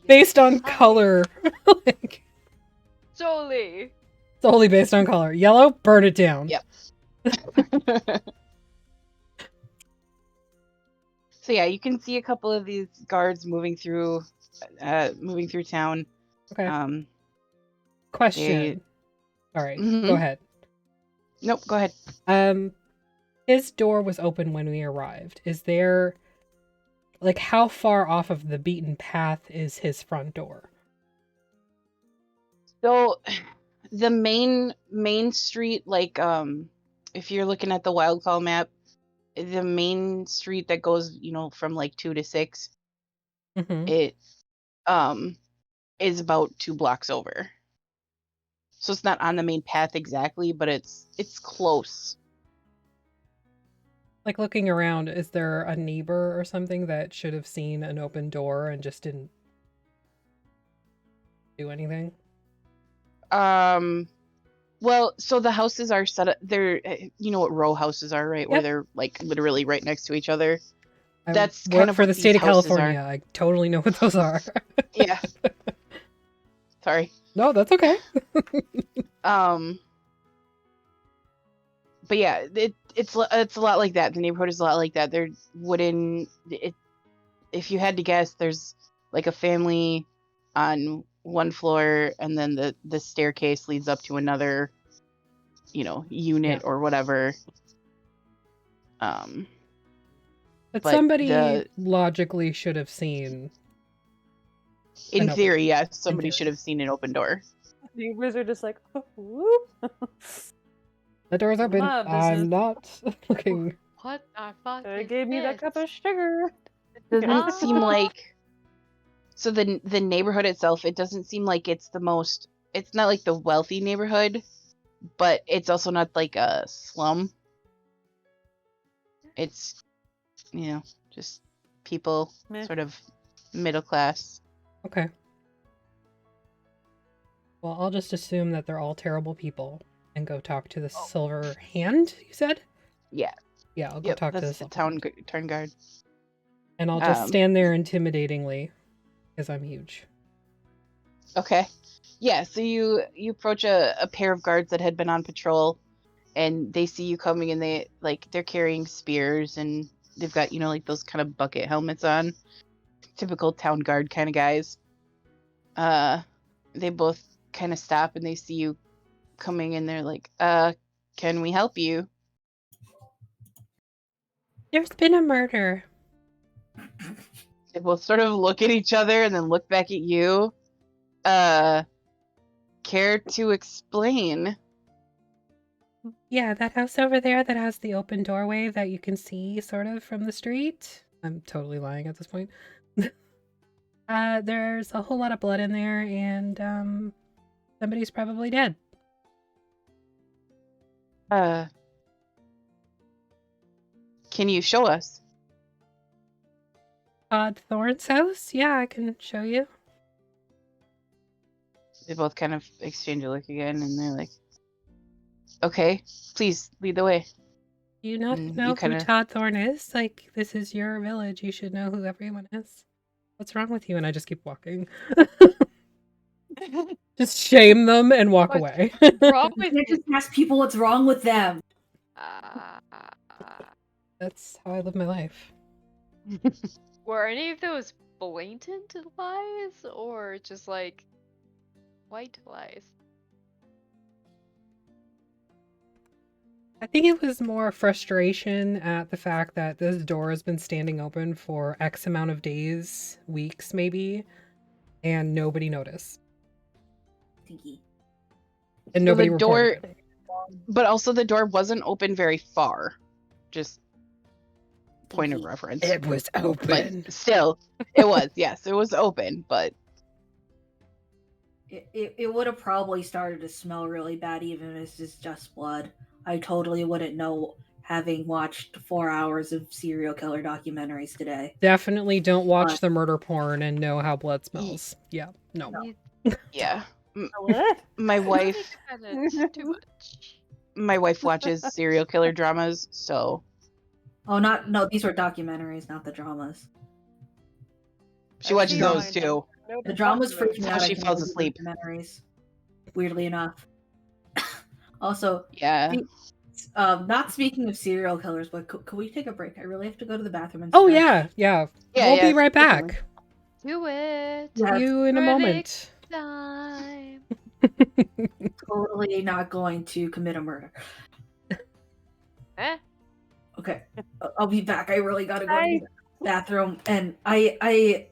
Based on color. Like, Solely. solely based on color. Yellow, burn it down. Yep. So yeah, you can see a couple of these guards moving through town. Okay. Question. Sorry. Go Mhm. ahead. Nope, go ahead. His door was open when we arrived. Is there, like, how far off of the beaten path is his front door? So the main street, like if you're looking at the Wild Call map, the main street that goes, from like 2 to 6, Mm-hmm. it is about 2 blocks over. So it's not on the main path exactly, but it's close. Like, looking around, is there a neighbor or something that should have seen an open door and just didn't do anything? Well, so the houses are set up. They're, you know what row houses are, right? Where Yep. they're like literally right next to each other. I That's work kind of for what the these state of houses California. are. I totally know what those are. Yeah. Sorry. No, that's okay. But yeah, it's a lot like that. The neighborhood is a lot like that. They're wooden. If you had to guess, there's like a family on one floor, and then the staircase leads up to another, unit or whatever. But But somebody logically should have seen. in open theory, door. yes, somebody should have seen an open door. Neighbors are just like, oh, whoop. The door's open. My I'm business. not looking. What the fuck? They is gave me that cup this? of sugar. Doesn't seem Ah. like. So the neighborhood itself, it doesn't seem like it's the most. It's not like the wealthy neighborhood, but it's also not like a slum. It's, just people Meh. sort of middle class. Okay. Well, I'll just assume that they're all terrible people and go talk to the Silver Hand, you said? Yeah. Yeah, I'll go Yep, talk to the that's the Silver Hand. town guard. And I'll just Um, stand there intimidatingly, because I'm huge. Okay. Yeah, so you approach a pair of guards that had been on patrol, and they see you coming, and they're carrying spears, and they've got, like those kind of bucket helmets on. Typical town guard kind of guys. They both kind of stop, and they see you coming, and they're like, can we help you? There's been a murder. They both sort of look at each other and then look back at you. Care to explain? Yeah, that house over there that has the open doorway that you can see sort of from the street. I'm totally lying at this point. There's a whole lot of blood in there, and somebody's probably dead. Can you show us? Thorne's house? Yeah, I can show you. They both kind of exchange a look again, and they're like, "Okay, please lead the way." Do you not Mm, know you who kinda- Todd Thorne is? Like, this is your village. You should know who everyone is. What's wrong with you? And I just keep walking. Just shame them and walk What's away. wrong You with can't just ask people what's wrong with them. That's how I live my life. Were any of those blatant lies or just like white lies? I think it was more frustration at the fact that this door has been standing open for X amount of days, weeks maybe, and nobody noticed. Tinky. And So nobody the door, reported it. but also the door wasn't open very far. Just point of Tinky. reference. It was open. But still, it was. Yes, it was open, but It would have probably started to smell really bad even if it's just blood. I totally wouldn't know, having watched 4 hours of serial killer documentaries today. Definitely don't watch the murder porn and know how blood smells. Yeah, no. yeah. What? My wife, Too much. my wife watches serial killer dramas, so Oh, no, these were documentaries, not the dramas. she I've watches seen those mine, too. No The dramas documentaries. freak me How out. I she can't falls do asleep. Documentaries. Weirdly enough. Also, Yeah. not speaking of serial killers, but could we take a break? I really have to go to the bathroom and Oh stretch. yeah, yeah. Yeah, We'll yeah, be right definitely. back. Do it. Yeah. See you in a Perfect. moment. Time. Totally not going to commit a murder. Eh? Okay, I'll be back. I really gotta go to Bye. the bathroom, and I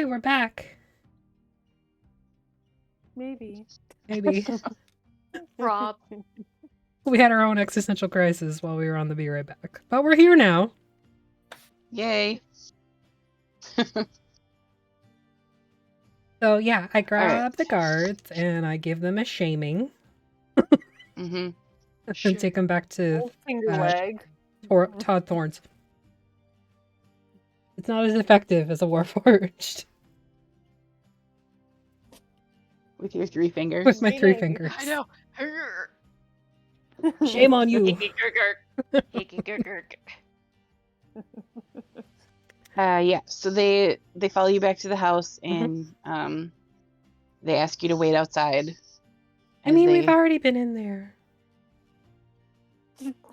we're back. Maybe. Maybe. Rob. We had our own existential crisis while we were on the Be Right Back. But we're here now. Yay. So yeah, I right. grab the guards and I give them a shaming Mm-hmm. and take them back to Old finger wag. Todd Thorne's. It's not as effective as a Warforged. With your 3 fingers. With my 3 Meaning- fingers. I know. Shame on you. Yeah, so they follow you back to the house and they ask you to wait outside. I mean, we've already been in there.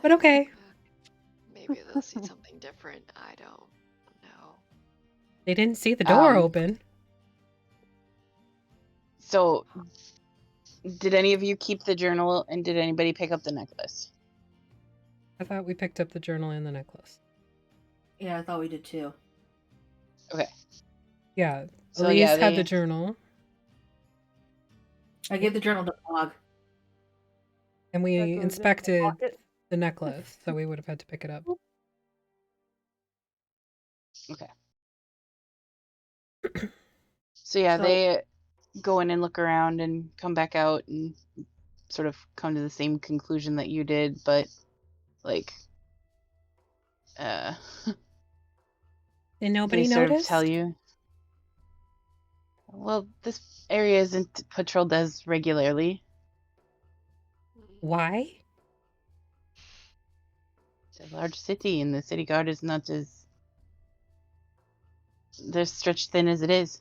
But okay. Maybe they'll see something different. I don't know. They didn't see the door Um, open. So, did any of you keep the journal and did anybody pick up the necklace? I thought we picked up the journal and the necklace. Yeah, I thought we did too. Okay. Yeah. So Elise yeah, had the journal. I gave the journal to Pog. And we That goes in the inspected pocket. the necklace, so we would have had to pick it up. Okay. So yeah, So- they go in and look around and come back out and sort of come to the same conclusion that you did, but like And nobody they sort noticed? of tell you, well, this area isn't patrolled as regularly. Why? It's a large city and the city guard is not as they're stretched thin as it is.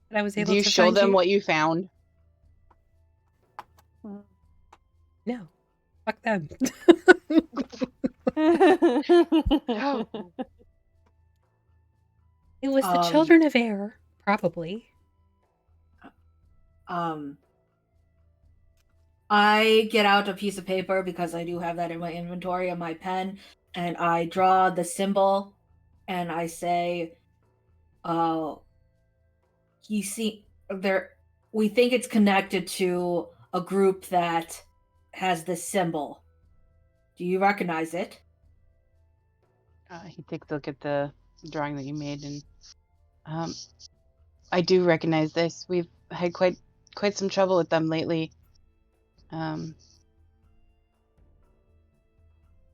But I was able Do you to show find them you? what you found? No. Fuck them. No. It was the Um, children of air, probably. I get out a piece of paper because I do have that in my inventory and my pen, and I draw the symbol, and I say, you see, there. We think it's connected to a group that has this symbol. Do you recognize it?" He takes a look at the drawing that you made, and I do recognize this. We've had quite some trouble with them lately.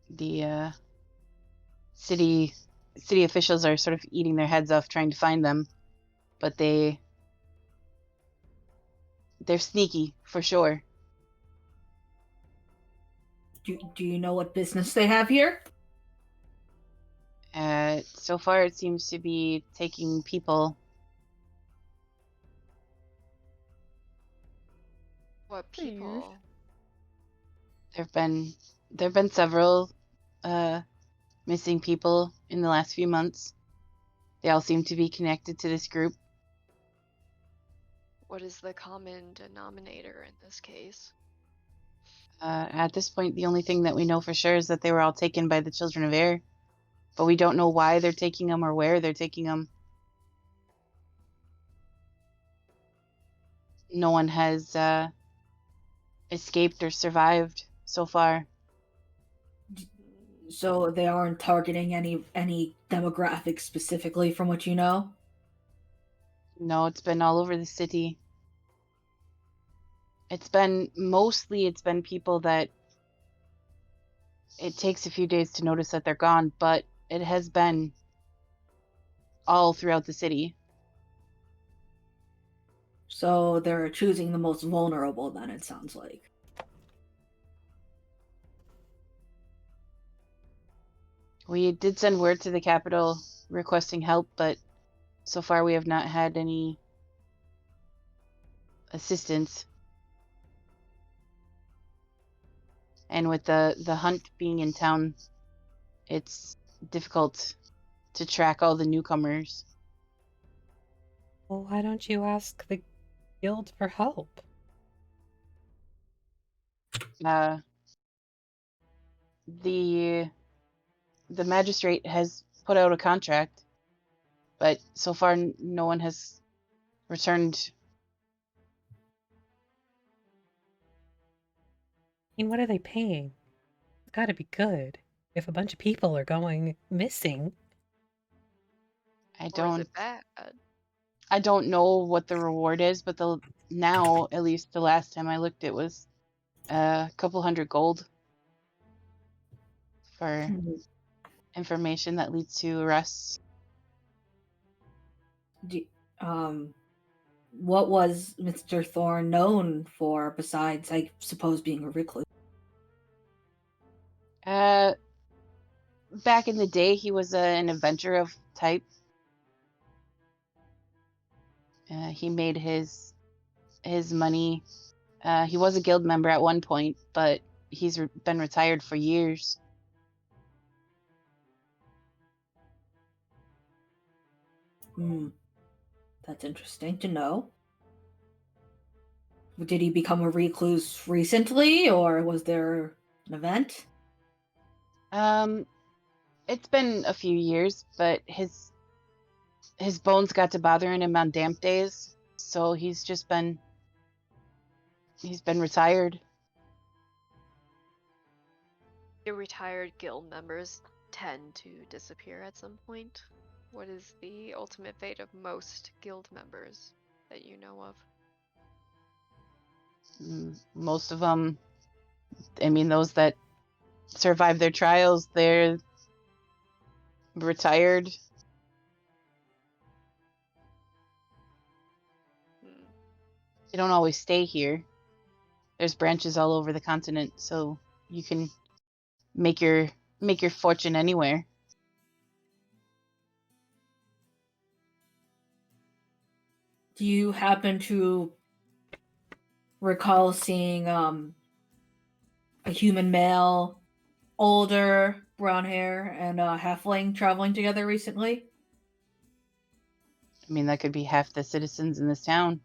The city officials are sort of eating their heads off trying to find them, but they're sneaky for sure. Do you know what business they have here? So far it seems to be taking people. What Weird. people? There've been several missing people in the last few months. They all seem to be connected to this group. What is the common denominator in this case? At this point, the only thing that we know for sure is that they were all taken by the Children of Air, but we don't know why they're taking them or where they're taking them. No one has escaped or survived so far. So they aren't targeting any demographics specifically, from what you know. No, it's been all over the city. It's been people that it takes a few days to notice that they're gone, but it has been all throughout the city. So they're choosing the most vulnerable, then, it sounds like. We did send word to the capital requesting help, but so far we have not had any assistance. And with the hunt being in town, it's difficult to track all the newcomers. Well, why don't you ask the guild for help? The magistrate has put out a contract but so far no one has returned. I mean, what are they paying? It's gotta be good if a bunch of people are going missing. I Or is don't it bad? I don't know what the reward is, but now, at least the last time I looked, it was a couple hundred gold for information that leads to arrests. Do- um, what was Mr. Thorne known for besides, I suppose, being a recluse? Back in the day, he was an adventurer of type. He made his money. He was a guild member at one point, but he's been retired for years. That's interesting to know. Did he become a recluse recently, or was there an event? It's been a few years, but his bones got to bothering him on damp days, so he's been retired. Do retired guild members tend to disappear at some point? What is the ultimate fate of most guild members that you know of? Most of them, I mean, those that survive their trials, they're retired. They don't always stay here. There's branches all over the continent, so you can make your fortune anywhere. Do you happen to recall seeing a human male, older, brown hair, and a halfling traveling together recently? I mean, that could be half the citizens in this town.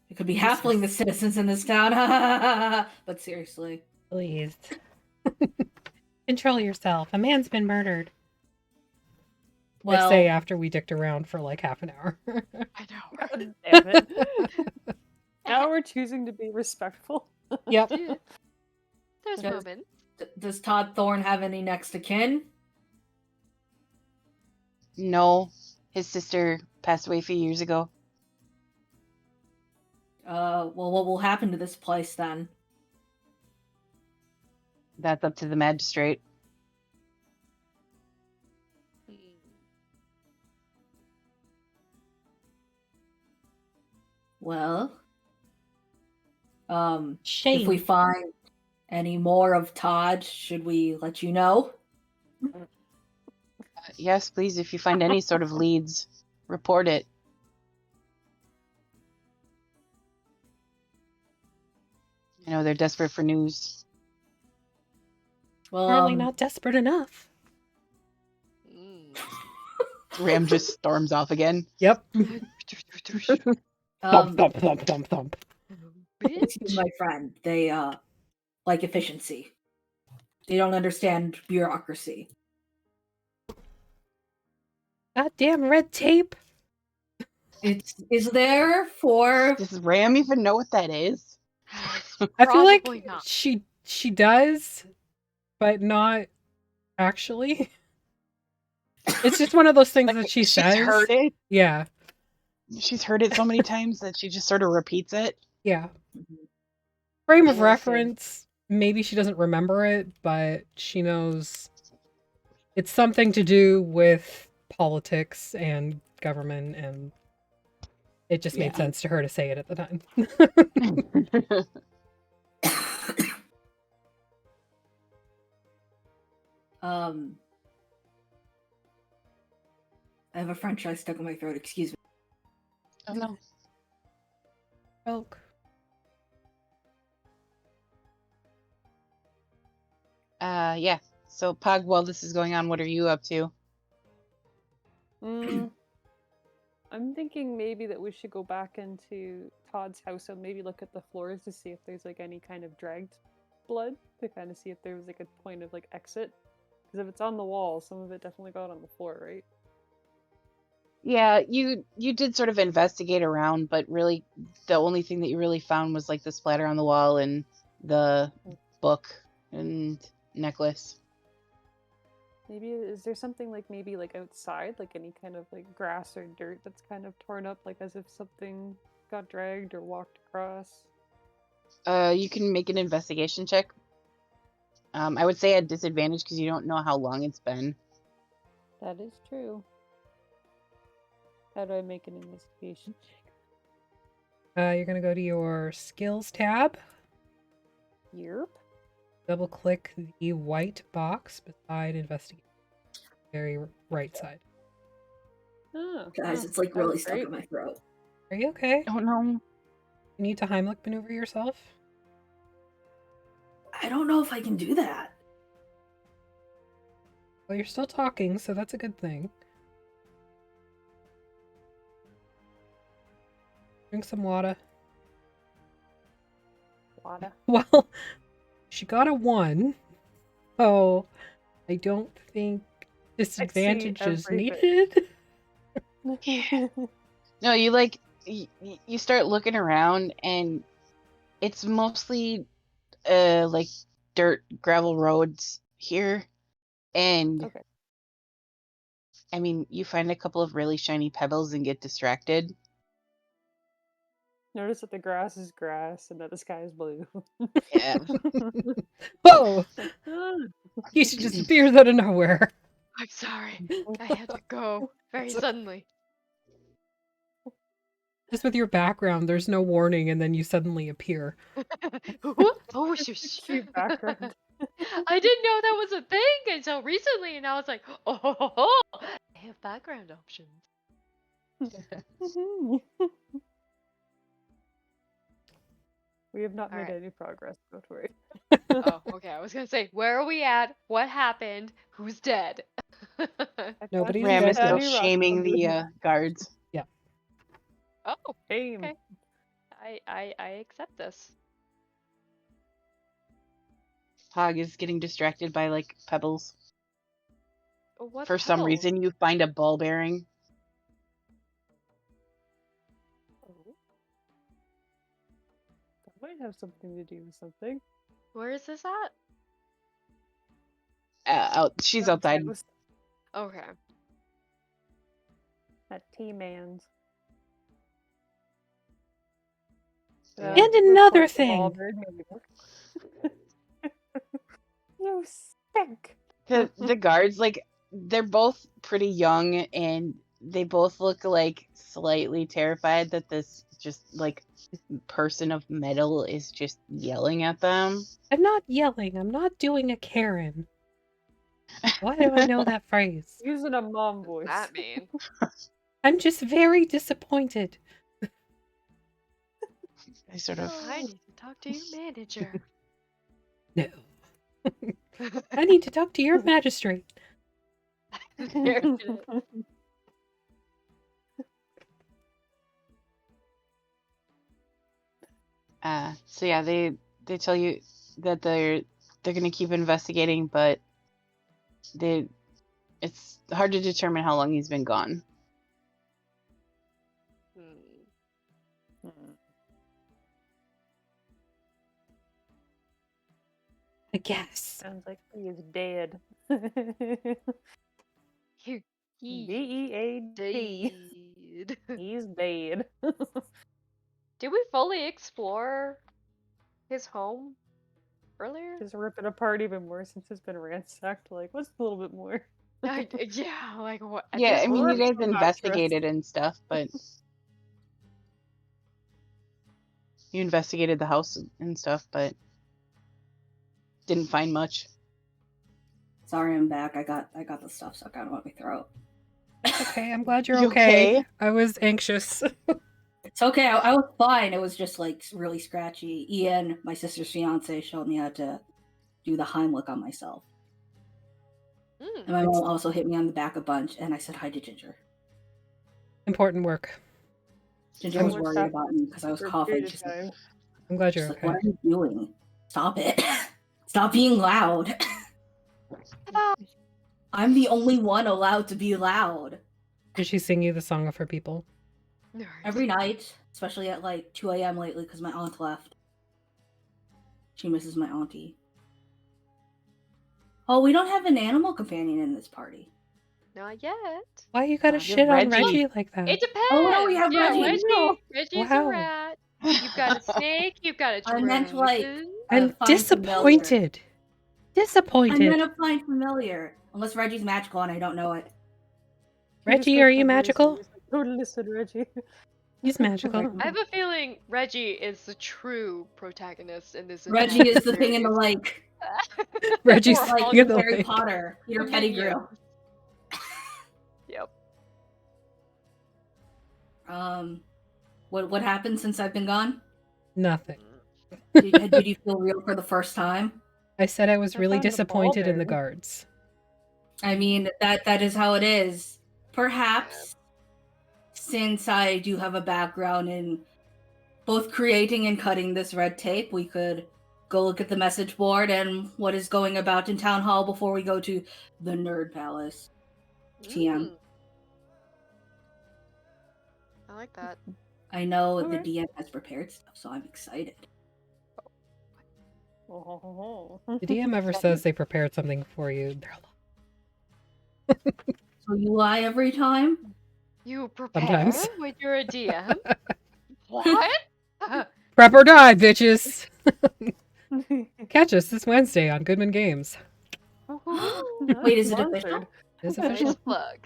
It could be halfling the citizens in this town. But seriously. Please. Control yourself. A man's been murdered. Well, I say after we dicked around for like half an hour. I know. God damn it. Now we're choosing to be respectful. Yep. There's Does- moments. does Todd Thorne have any next of kin? No, his sister passed away a few years ago. Well, what will happen to this place then? That's up to the magistrate. Well, Shame. if we find any more of Todd, should we let you know? Yes, please, if you find any sort of leads, report it. I know they're desperate for news. Well, Apparently not desperate enough. Ram just storms off again. Yep. Thump, thump, thump, thump, thump. excuse my friend. They like efficiency. They don't understand bureaucracy. Goddamn red tape. Is there for Does Ram even know what that is? I feel like Probably not. she does, but not actually. It's just one of those things that she she's says. heard it. Yeah. She's heard it so many times that she just sort of repeats it. Yeah. Frame of Okay. reference, maybe she doesn't remember it, but she knows it's something to do with politics and government, and it just made Yeah. sense to her to say it at the time. I have a French fry stuck in my throat. Excuse me. Oh no. Milk. Yeah. So Pog, while this is going on, what are you up to? I'm thinking maybe that we should go back into Todd's house and maybe look at the floors to see if there's like any kind of dragged blood, to kind of see if there was like a point of like exit. Because if it's on the wall, some of it definitely got on the floor, right? Yeah, you did sort of investigate around, but really the only thing that you really found was like the splatter on the wall and the book and necklace. Maybe is there something like maybe like outside, like any kind of like grass or dirt that's kind of torn up, like as if something got dragged or walked across? You can make an investigation check. I would say at disadvantage because you don't know how long it's been. That is true. How do I make an investigation check? You're gonna go to your skills tab, Yerp. double click the white box beside investigate. Very right side. Oh, Guys, oh, it's like that was really stuck great. in my throat. Are you okay? Oh no. You need to Heimlich maneuver yourself? I don't know if I can do that. Well, you're still talking, so that's a good thing. Drink some water. Water. Well, she got a 1, so I don't think disadvantage is everything. needed. No, you like you start looking around and it's mostly like dirt gravel roads here, and Okay. I mean you find a couple of really shiny pebbles and get distracted. Notice that the grass is grass and that the sky is blue. Yeah. Whoa! Ah, He just disappears out of nowhere. I'm sorry. I had to go very suddenly. Just with your background, there's no warning, and then you suddenly appear. Oh, shush. cute background. I didn't know that was a thing until recently, and I was like, oh, I have background options. We have not made Alright. any progress, don't worry. Oh, okay. I was gonna say, where are we at? What happened? Who's dead? I Nobody's found Ram dead. is still Danny Ross shaming on the guards. Oh, Shame. okay. I accept this. Hog is getting distracted by like pebbles. What For some pebbles? reason, you find a ball bearing. Oh. That might have something to do with something. Where is this at? She's That's outside. house. Okay. At T-Man's. And another thing. You stink. The guards, like, they're both pretty young and they both look like slightly terrified that this just like person of metal is just yelling at them. I'm not yelling. I'm not doing a Karen. Why do I know that phrase? Using a mom voice. That mean? I'm just very disappointed. I sort of I need to talk to your manager. No. I need to talk to your magistrate. There it is. so yeah, they tell you that they're gonna keep investigating, but it's hard to determine how long he's been gone. Hmm. I guess. Sounds like he is dead. He D-E-A-D. did. He's dead. Did we fully explore his home earlier? Just rip it apart even more since it's been ransacked. Like, what's a little bit more? Yeah, like what? at Yeah, this I mean, point- you guys mattress. investigated and stuff, but you investigated the house and stuff, but didn't find much. Sorry, I'm back. I got the stuff stuck out of my throat. Okay, I'm glad you're You okay. okay? I was anxious. It's okay. I was fine. It was just like really scratchy. Ian, my sister's fiance, showed me how to do the Heimlich on myself. And my mom also hit me on the back a bunch, and I said hi to Ginger. Important work. Ginger was What's worried happening about me because I was for a coughing. period of She's like, time. I'm glad you're she's like, okay. what are you doing? Stop it. Stop being loud. Oh, I'm the only one allowed to be loud. Did she sing you the song of her people? Nerd. Every night, especially at like 2 a.m. lately, because my aunt left. She misses my auntie. Oh, we don't have an animal companion in this party. Not yet. Why you gotta You're shit on Reggie. Reggie like that? It depends. Oh, no, we have yeah, Reggie. Reggie's Wow. a rat. You've got a snake. You've got a I giraffe. meant like I'm find familiar. disappointed. I'm Disappointed. gonna find familiar. Unless Reggie's magical and I don't know it. Reggie, are you magical? Don't listen, Reggie. He's magical. I have a feeling Reggie is the true protagonist in this. Reggie entire is the thing in the series. lake. Reggie's Or Like all thing in the the Harry lake. Potter. Peter the Pettigrew. minions. Yep. What happened since I've been gone? Nothing. Did you feel real for the first time? I said I was I really found a ball disappointed in the bearing. guards. I mean, that is how it is. Perhaps, since I do have a background in both creating and cutting this red tape, we could go look at the message board and what is going about in Town Hall before we go to the Nerd Palace. TM. I like that. I know Alright. the DM has prepared stuff, so I'm excited. Oh. The DM ever says they prepared something for you, they're lying. So you lie every time? You prepare Sometimes. when you're a DM? What? Prep or die, bitches! Catch us this Wednesday on Goodman Games. Wait, is it official? It's Nice official. plug.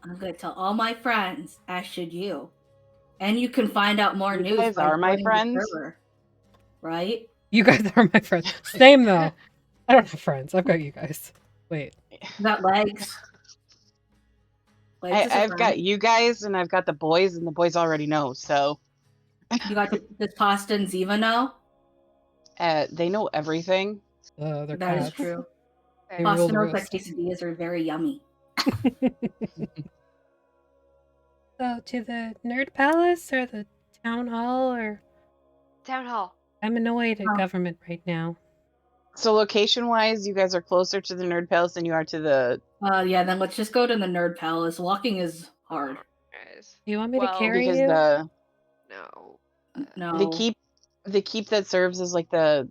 I'm gonna tell all my friends, as should you. And you can find out more You news. guys by are my joining the friends? server, right? You guys are my friends. Same though. I don't have friends. I've got you guys. Wait. You got legs. Legs is a I've friend. got you guys and I've got the boys, and the boys already know, so You got does Pasta and Ziva know? they know everything. They're That is cats. true. They Okay. rule Pasta the knows that roost. quesadillas are very yummy. So to the Nerd Palace or the Town Hall, or Town hall. I'm annoyed at Oh. government right now. So location-wise, you guys are closer to the Nerd Palace than you are to the. Yeah, then let's just go to the Nerd Palace. Walking is hard. Guys. Do you want me Well, to carry Because you? No. No. the keep that serves as like the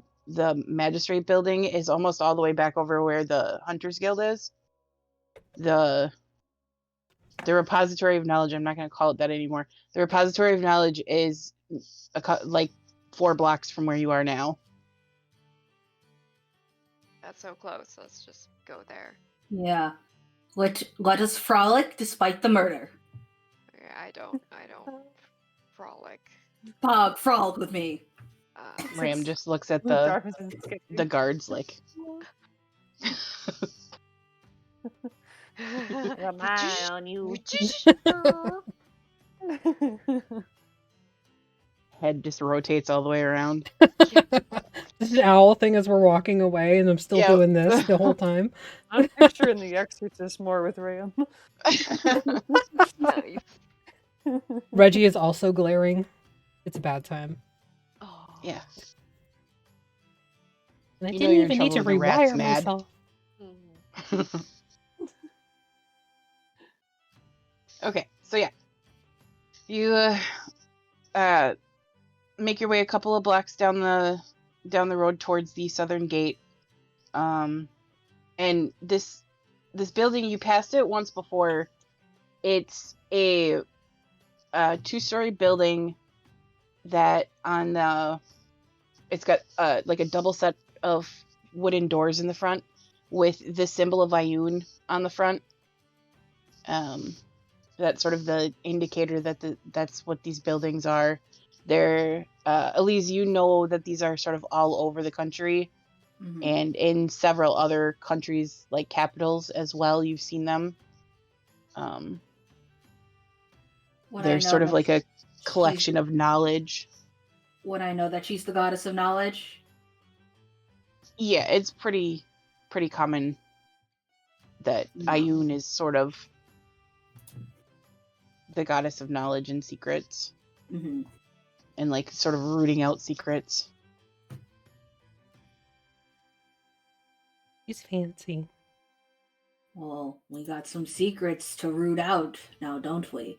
magistrate building is almost all the way back over where the Hunters Guild is. The repository of knowledge. I'm not going to call it that anymore. The repository of knowledge is like 4 blocks from where you are now. That's so close. Let's just go there. Yeah. Let us frolic despite the murder. Okay, I don't frolic. Pog, frolic with me. Ram just looks at Darkness and the guards like. Got my eye on you. Head just rotates all the way around. This is an owl thing as we're walking away, and I'm still Yep. doing this the whole time. I'm picturing the Exorcist more with Ram. Nice. Reggie is also glaring. It's a bad time. Oh. Yeah. And I You know didn't you're in even need to trouble when the rat's rewire mad. myself. Mhm. Okay, so yeah, you make your way a couple of blocks down the road towards the southern gate, and this building, you passed it once before. It's a 2-story building that it's got like a double set of wooden doors in the front with the symbol of Ioun on the front. That's sort of the indicator that that's what these buildings are. They're Elise, you know that these are sort of all over the country, Mhm. and in several other countries, like capitals as well. You've seen them. Would I They're know sort of that like a she's- collection of knowledge. Would I know that she's the goddess of knowledge? Yeah, it's pretty common that No. Ioun is sort of the goddess of knowledge and secrets, Mm-hmm. and like sort of rooting out secrets. He's fancy. Well, we got some secrets to root out now, don't we?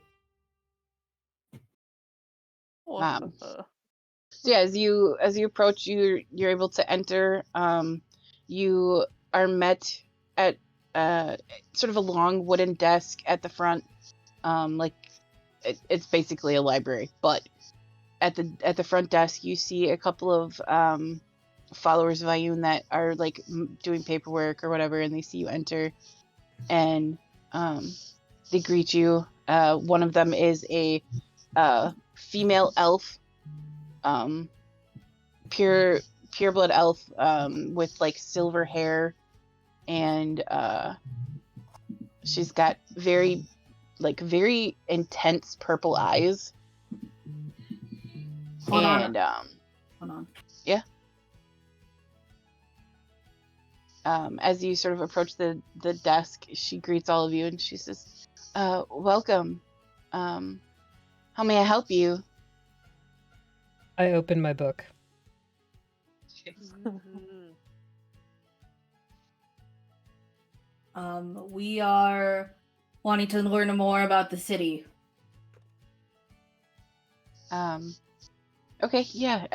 So yeah, as you approach, you're able to enter. You are met at sort of a long wooden desk at the front. Like it's basically a library, but at the front desk you see a couple of followers of Ayun that are like doing paperwork or whatever, and they see you enter, and they greet you. One of them is a female elf, pure blood elf, with like silver hair, and she's got very intense purple eyes. Hold and on. Hold on. Yeah. As you sort of approach the desk, she greets all of you and she says, welcome. How may I help you? I open my book. We are wanting to learn more about the city. Okay, yeah,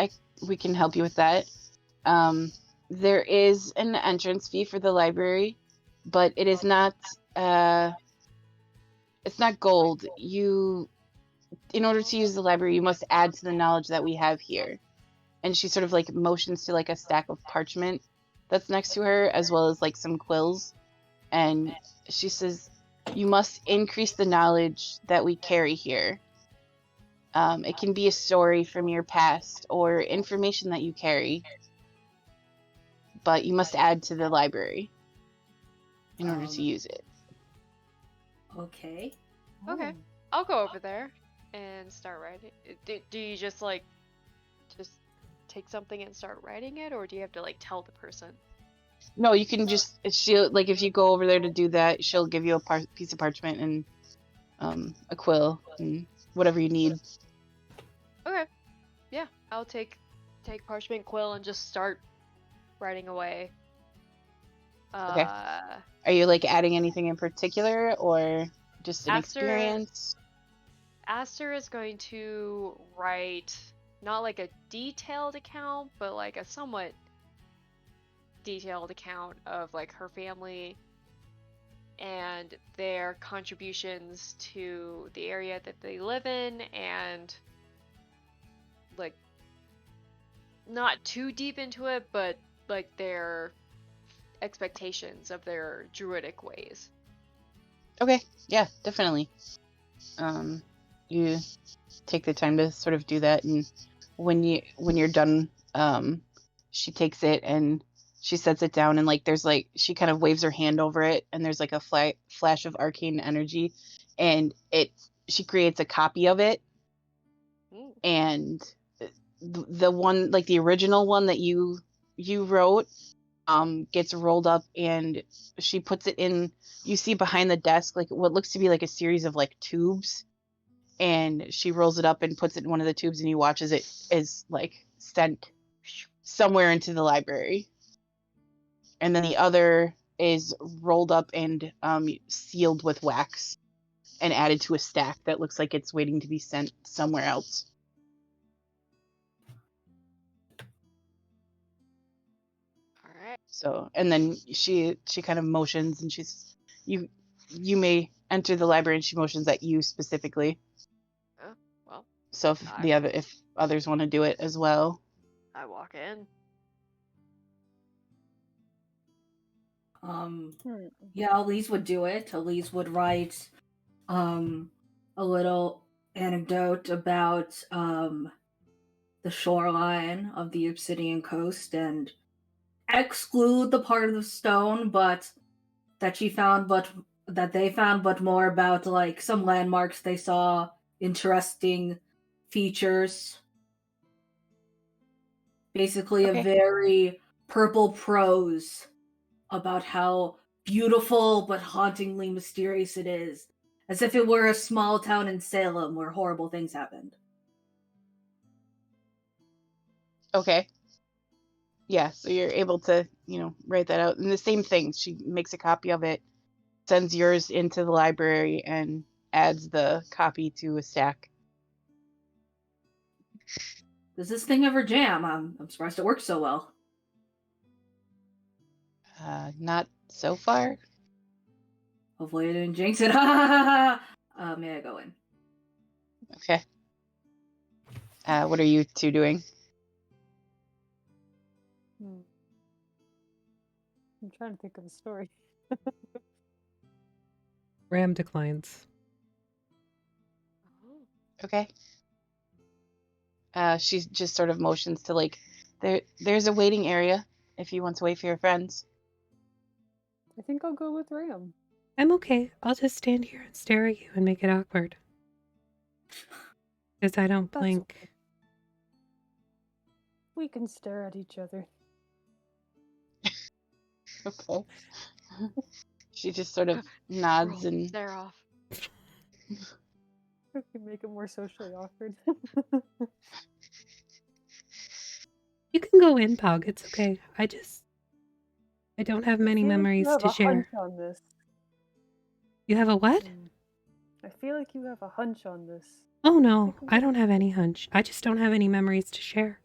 we can help you with that. There is an entrance fee for the library, but it is not it's not gold. In order to use the library, you must add to the knowledge that we have here. And she sort of like motions to like a stack of parchment that's next to her, as well as like some quills. And she says, you must increase the knowledge that we carry here. It can be a story from your past or information that you carry, but you must add to the library in order to use it. Okay. Okay. I'll go over there and start writing. Do you just take something and start writing it, or do you have to like tell the person? No, you can just, she'll, like, if you go over there to do that, she'll give you a piece of parchment and a quill and whatever you need. Okay. Yeah, I'll take parchment, quill, and just start writing away. Okay. Are you like adding anything in particular, or just an experience? Aster is going to write not like a detailed account, but like a somewhat detailed account of like her family and their contributions to the area that they live in, and like not too deep into it, but like their expectations of their druidic ways. Okay, yeah, definitely. You take the time to sort of do that, and when you're done, she takes it and she sets it down, and like there's like, she kind of waves her hand over it, and there's like a flash of arcane energy, and she creates a copy of it. Ooh. And the one, like the original one that you wrote, gets rolled up, and she puts it in, you see behind the desk like what looks to be like a series of like tubes, and she rolls it up and puts it in one of the tubes, and he watches it as like sent somewhere into the library. And then the other is rolled up and sealed with wax and added to a stack that looks like it's waiting to be sent somewhere else. Alright. So, and then she kind of motions, and she's, you may enter the library, and she motions at you specifically. Oh, well. So if others want to do it as well. I walk in. Yeah, Elise would do it. Elise would write a little anecdote about the shoreline of the Obsidian Coast, and exclude the part of the stone, but that they found, but more about like some landmarks they saw, interesting features. Basically, Okay. a very purple prose about how beautiful but hauntingly mysterious it is, as if it were a small town in Salem where horrible things happened. Okay. Yeah, so you're able to, write that out. And the same thing, she makes a copy of it, sends yours into the library and adds the copy to a stack. Does this thing ever jam? I'm surprised it works so well. Not so far. Hopefully I didn't jinx it. May I go in? Okay. What are you two doing? Hmm. I'm trying to think of a story. Ram declines. Okay. She just sort of motions to like, there's a waiting area if you want to wait for your friends. I think I'll go with Ram. I'm okay. I'll just stand here and stare at you and make it awkward. Because I don't That's blink. okay. We can stare at each other. Okay. She just sort of nods Roll and stare off. We can make it more socially awkward. You can go in, Pog. It's okay. I don't have many I feel like memories you have to a hunch share. on this. You have a what? I feel like you have a hunch on this. Oh no, I don't have any hunch. I just don't have any memories to share.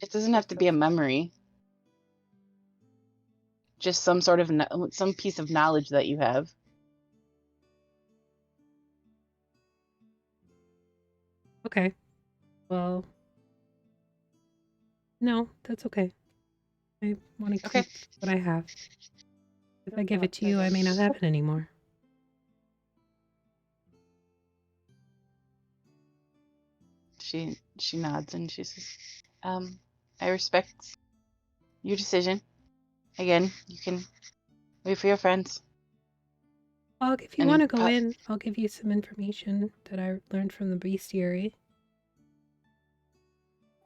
it doesn't have to be a memory. Just some sort of some piece of knowledge that you have. Okay. Well, no, that's okay. I want to keep Okay. what I have. If I Good give luck, it to you, I may not have it anymore. She nods and she says, I respect your decision. Again, you can wait for your friends. Pog, if you And want to go Pog- in, I'll give you some information that I learned from the bestiary.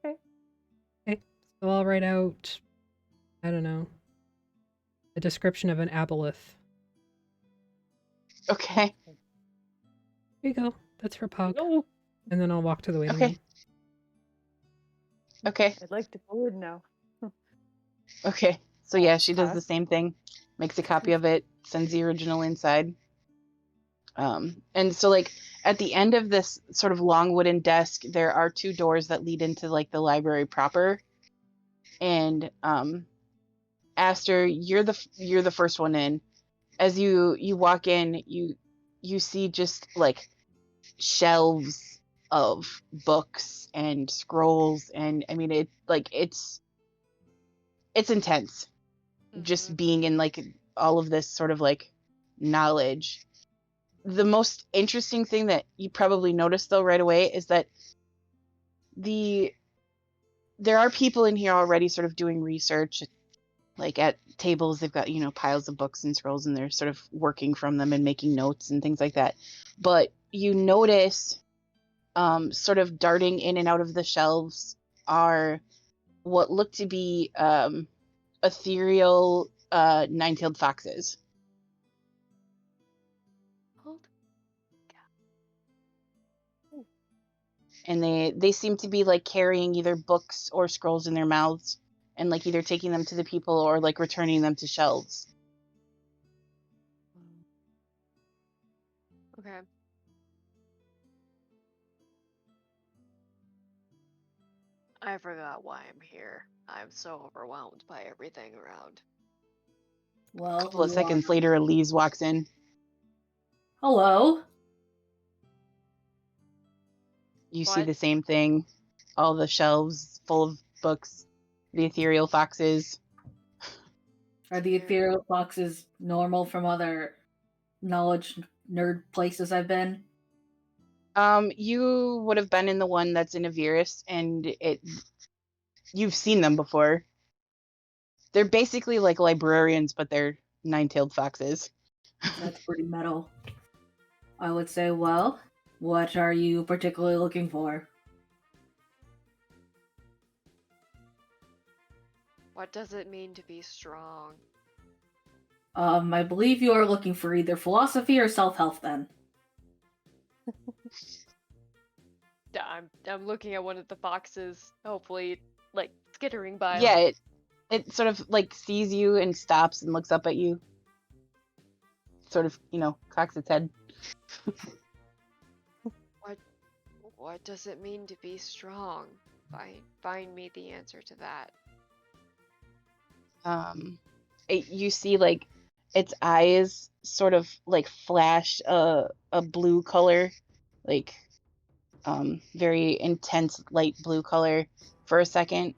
Okay. Okay. So I'll write out, I don't know, a description of an aboleth. Okay. Here you go. That's for Pog. Oh, And then I'll walk to the waiting Okay. room. Okay. I'd like to go in now. Okay. So yeah, she does Pass. the same thing. Makes a copy of it, sends the original inside. And so like at the end of this sort of long wooden desk, there are two doors that lead into like the library proper. And Aster, you're the first one in. As you walk in, you see just like shelves of books and scrolls, and I mean it's intense just being in like all of this sort of like knowledge. The most interesting thing that you probably noticed though right away is that there are people in here already sort of doing research. Like at tables, they've got, piles of books and scrolls and they're sort of working from them and making notes and things like that. But you notice sort of darting in and out of the shelves are what look to be ethereal nine-tailed foxes. And they seem to be like carrying either books or scrolls in their mouths and like either taking them to the people or like returning them to shelves. Okay. I forgot why I'm here. I'm so overwhelmed by everything around. Well, A couple of you seconds are- later, Elise walks in. Hello. You see What? the same thing. All the shelves full of books. The ethereal foxes. Are the ethereal boxes normal from other knowledge nerd places I've been? You would have been in the one that's in Avirus, and you've seen them before. They're basically like librarians, but they're nine-tailed foxes. That's pretty metal. I would say, well, what are you particularly looking for? What does it mean to be strong? I believe you are looking for either philosophy or self-help then. I'm looking at one of the boxes, hopefully, like, skittering by. Yeah, it sort of like sees you and stops and looks up at you. Sort of, cocks its head. What does it mean to be strong? Find me the answer to that. You see like its eyes sort of like flash a blue color, like very intense light blue color for a second,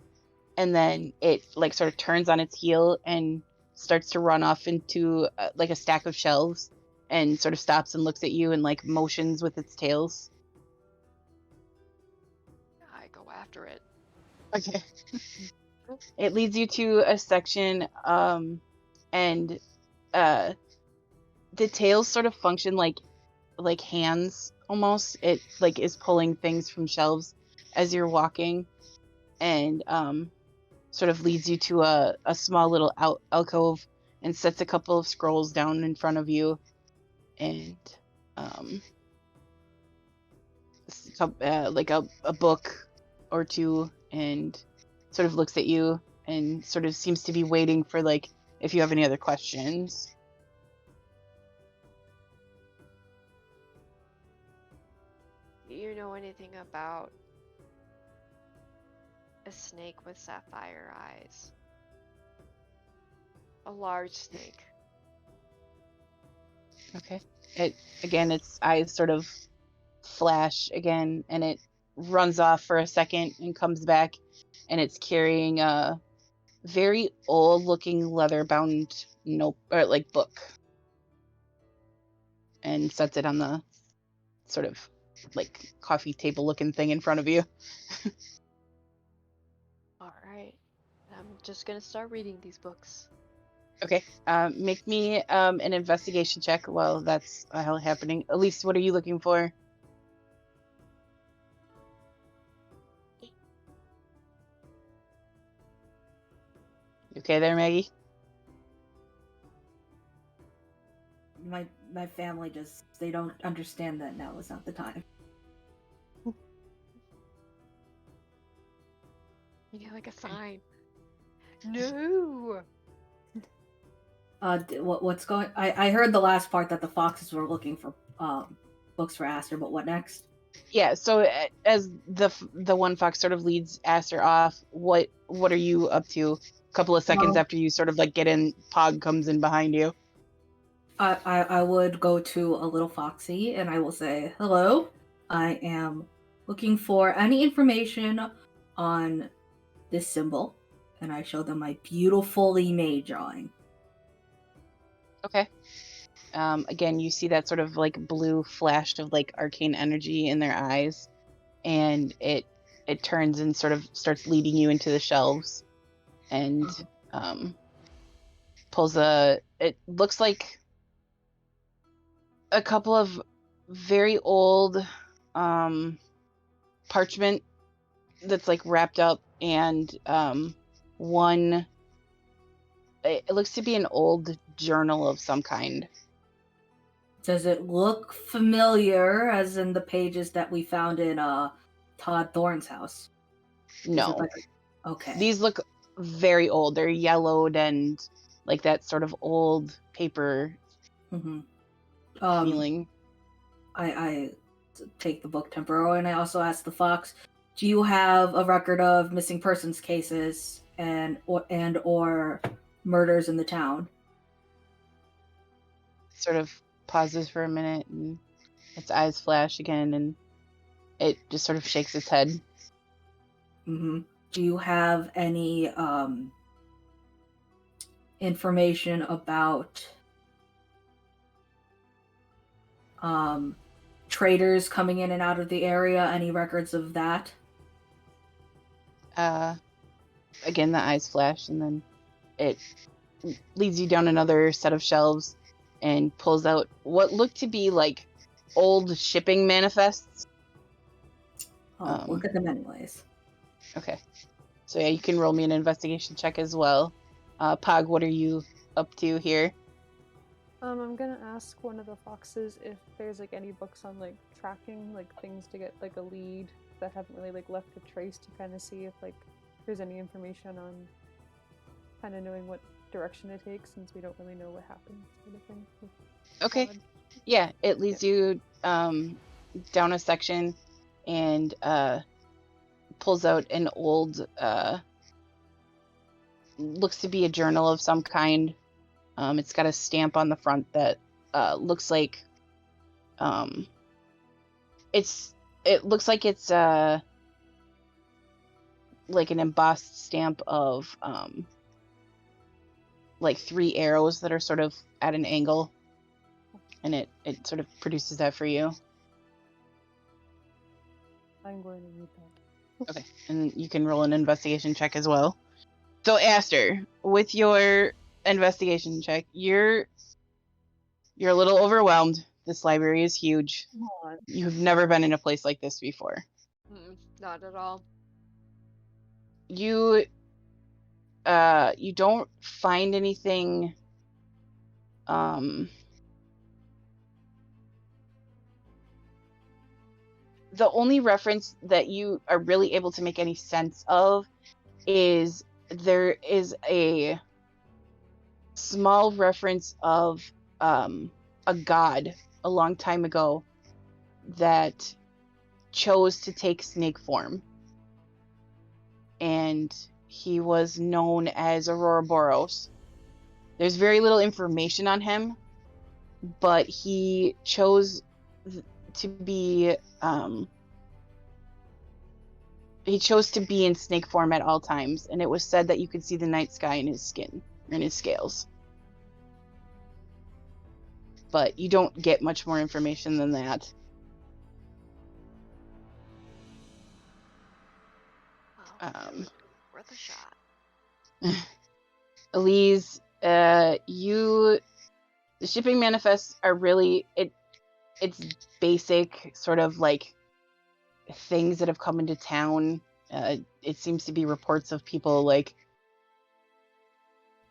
and then it like sort of turns on its heel and starts to run off into like a stack of shelves and sort of stops and looks at you and like motions with its tails. I go after it. Okay. It leads you to a section and the tails sort of function like hands almost. It like is pulling things from shelves as you're walking, and sort of leads you to a small little alcove and sets a couple of scrolls down in front of you, and like a book or two, and sort of looks at you and sort of seems to be waiting for like if you have any other questions. Do you know anything about a snake with sapphire eyes? A large snake. Okay. Its eyes sort of flash again, and it runs off for a second and comes back, and it's carrying a very old looking leather bound book, and sets it on the sort of like coffee table looking thing in front of you. All right. I'm just gonna start reading these books. Okay. Make me an investigation check while that's happening. Elise, what are you looking for? You okay there, Maggie? My family they don't understand that now is not the time. You get like a sign. No. What's going? I heard the last part that the foxes were looking for books for Aster, but what next? Yeah. So as the one fox sort of leads Aster off, what are you up to? A couple of seconds after you sort of like get in, Pog comes in behind you. I would go to a little foxy and I will say, hello, I am looking for any information on this symbol, and I show them my beautifully made drawing. Okay. Again, you see that sort of like blue flash of like arcane energy in their eyes, and it turns and sort of starts leading you into the shelves, and pulls it looks like a couple of very old parchment that's like wrapped up, and one it looks to be an old journal of some kind. Does it look familiar, as in the pages that we found in Todd Thorne's house? No. Okay. These look very old. They're yellowed and like that sort of old paper feeling. I take the book temporarily, and I also ask the fox, do you have a record of missing persons cases and or murders in the town? Sort of pauses for a minute, and its eyes flash again, and it just sort of shakes its head. Do you have any information about traders coming in and out of the area? Any records of that? Again, the eyes flash, and then it leads you down another set of shelves and pulls out what look to be like old shipping manifests. Look at them anyways. Okay. So yeah, you can roll me an investigation check as well. Pog, what are you up to here? I'm gonna ask one of the foxes if there's like any books on like tracking, like things to get like a lead that haven't really like left a trace, to kind of see if like there's any information on kind of knowing what direction to take since we don't really know what happened, sort of thing. with Okay. Claude. Yeah, it leads you down a section and pulls out an old looks to be a journal of some kind. It's got a stamp on the front that looks like it looks like it's like an embossed stamp of like 3 arrows that are sort of at an angle, and it sort of produces that for you. I'm going to read that. Okay, and you can roll an investigation check as well. So Aster, with your investigation check, you're a little overwhelmed. This library is huge. Come on. You've never been in a place like this before. Not at all. You don't find anything the only reference that you are really able to make any sense of is there is a small reference of a god a long time ago that chose to take snake form, and he was known as Ouroboros. There's very little information on him, but he chose to be in snake form at all times, and it was said that you could see the night sky in his skin, in his scales. But you don't get much more information than that. Worth a shot. Elise, the shipping manifests are really it's basic sort of like things that have come into town. It seems to be reports of people like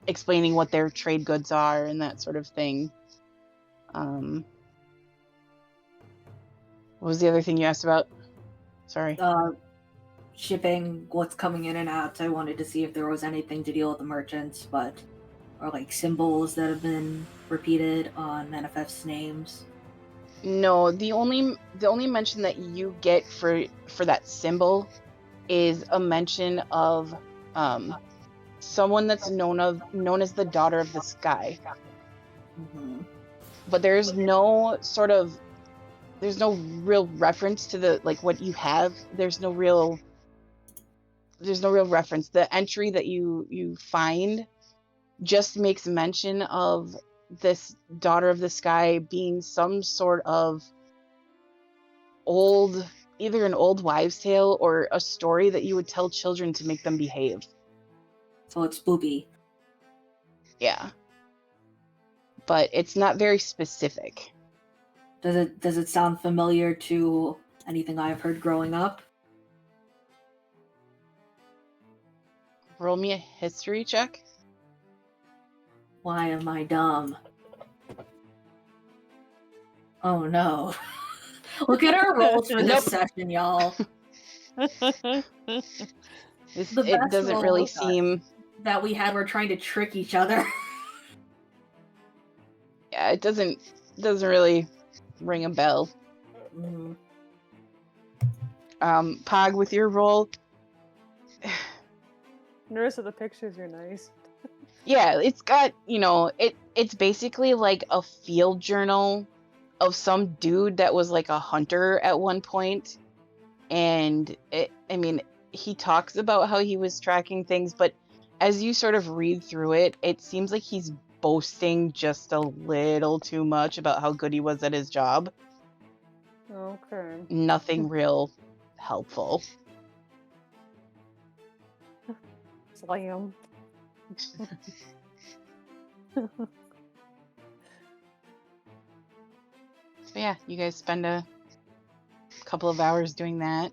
explaining what their trade goods are and that sort of thing. What was the other thing you asked about? Sorry. Shipping, what's coming in and out. I wanted to see if there was anything to deal with the merchants, or like symbols that have been repeated on manifest names. No, the only mention that you get for that symbol is a mention of someone that's known as the Daughter of the Sky. Mm-hmm. But there's no real reference to the like what you have. There's no real reference. The entry that you find just makes mention of this Daughter of the Sky being some sort of either an old wives' tale or a story that you would tell children to make them behave. So it's spoopy. Yeah. But it's not very specific. Does it sound familiar to anything I've heard growing up? Roll me a history check. Why am I dumb? Oh no. Look at our rolls for this Nope. session, y'all. The It best doesn't roll really we got. seem. That we had were trying to trick each other. Yeah, it doesn't really ring a bell. Mm. Pog, with your roll. Notice that the pictures are nice. Yeah, it's got, it's basically like a field journal of some dude that was like a hunter at one point. And he talks about how he was tracking things, but as you sort of read through it, it seems like he's boasting just a little too much about how good he was at his job. Okay. Nothing real helpful. Slam. So yeah, you guys spend a couple of hours doing that.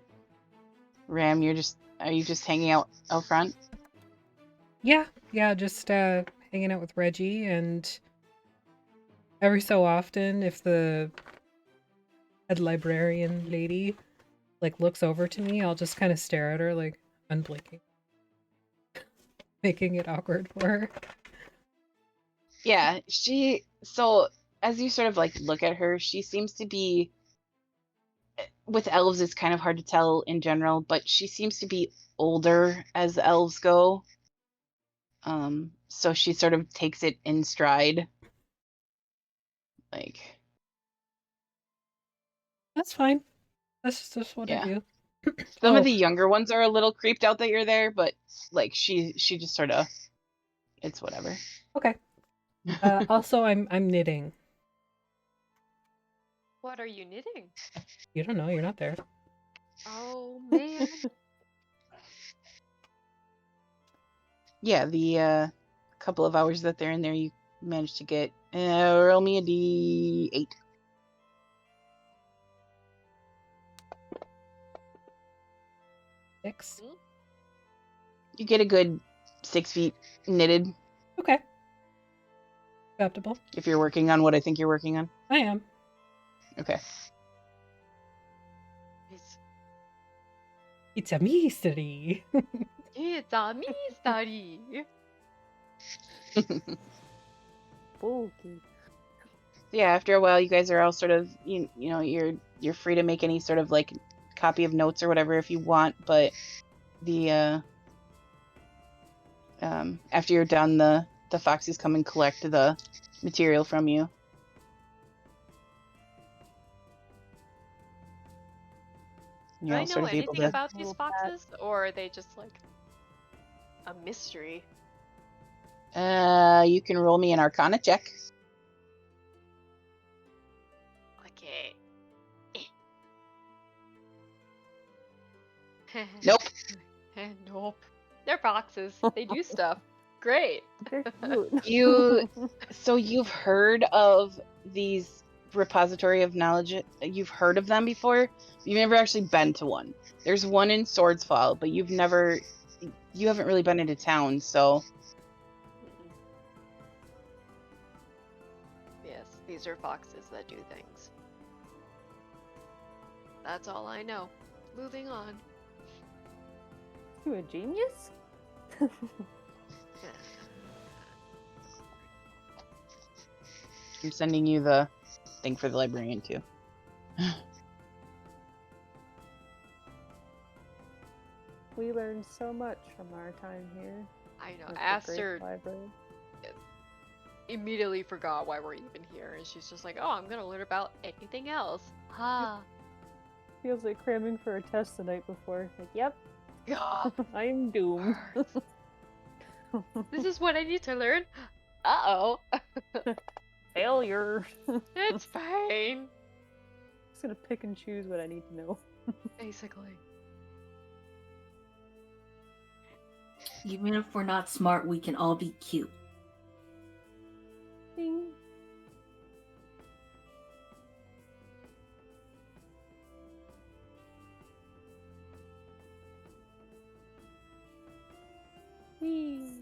Ram, are you just hanging out front? Yeah, just hanging out with Reggie, and every so often, if the head librarian lady like looks over to me, I'll just kind of stare at her like unblinking. making it awkward for her. Yeah, so as you sort of like look at her, she seems to be, with elves, it's kind of hard to tell in general, but she seems to be older as the elves go. So she sort of takes it in stride. Like, That's fine. That's just what I yeah. do. Some Oh. of the younger ones are a little creeped out that you're there, but like she just sort of, it's whatever. Okay. Also, I'm knitting. What are you knitting? You don't know. You're not there. Oh man. Yeah, the couple of hours that they're in there, you managed to get. Roll me a d8. Six. You get a good 6 feet knitted Okay. Acceptable. if you're working on what I think you're working on. I am. Okay. It's a mystery. It's a mystery. Spooky. Yeah, after a while, you guys are all sort of you know you're free to make any sort of like copy of notes or whatever if you want, but the after you're done, the foxes come and collect the material from you. Do I know anything about these Little pat. foxes, or are they just like a mystery? You can roll me an Arcana check. Okay. Nope. Nope. They're foxes. They do stuff. Great. They're cute. You've heard of these repository of knowledge. You've heard of them before. You've never actually been to one. There's one in Swordsfall, but you haven't really been into town, so. Yes, these are foxes that do things. That's all I know. Moving on. You a genius? I'm sending you the thing for the librarian too. We learned so much from our time here. I know. at the great Aster library. immediately forgot why we're even here, and she's just like, "Oh, I'm gonna learn about anything else." Ha. Feels like cramming for a test the night before. Like, yep, God. I'm doomed. This is what I need to learn. Uh-oh. Failure. It's fine. Just gonna pick and choose what I need to know. Basically. Even if we're not smart, we can all be cute. Ding. Whee.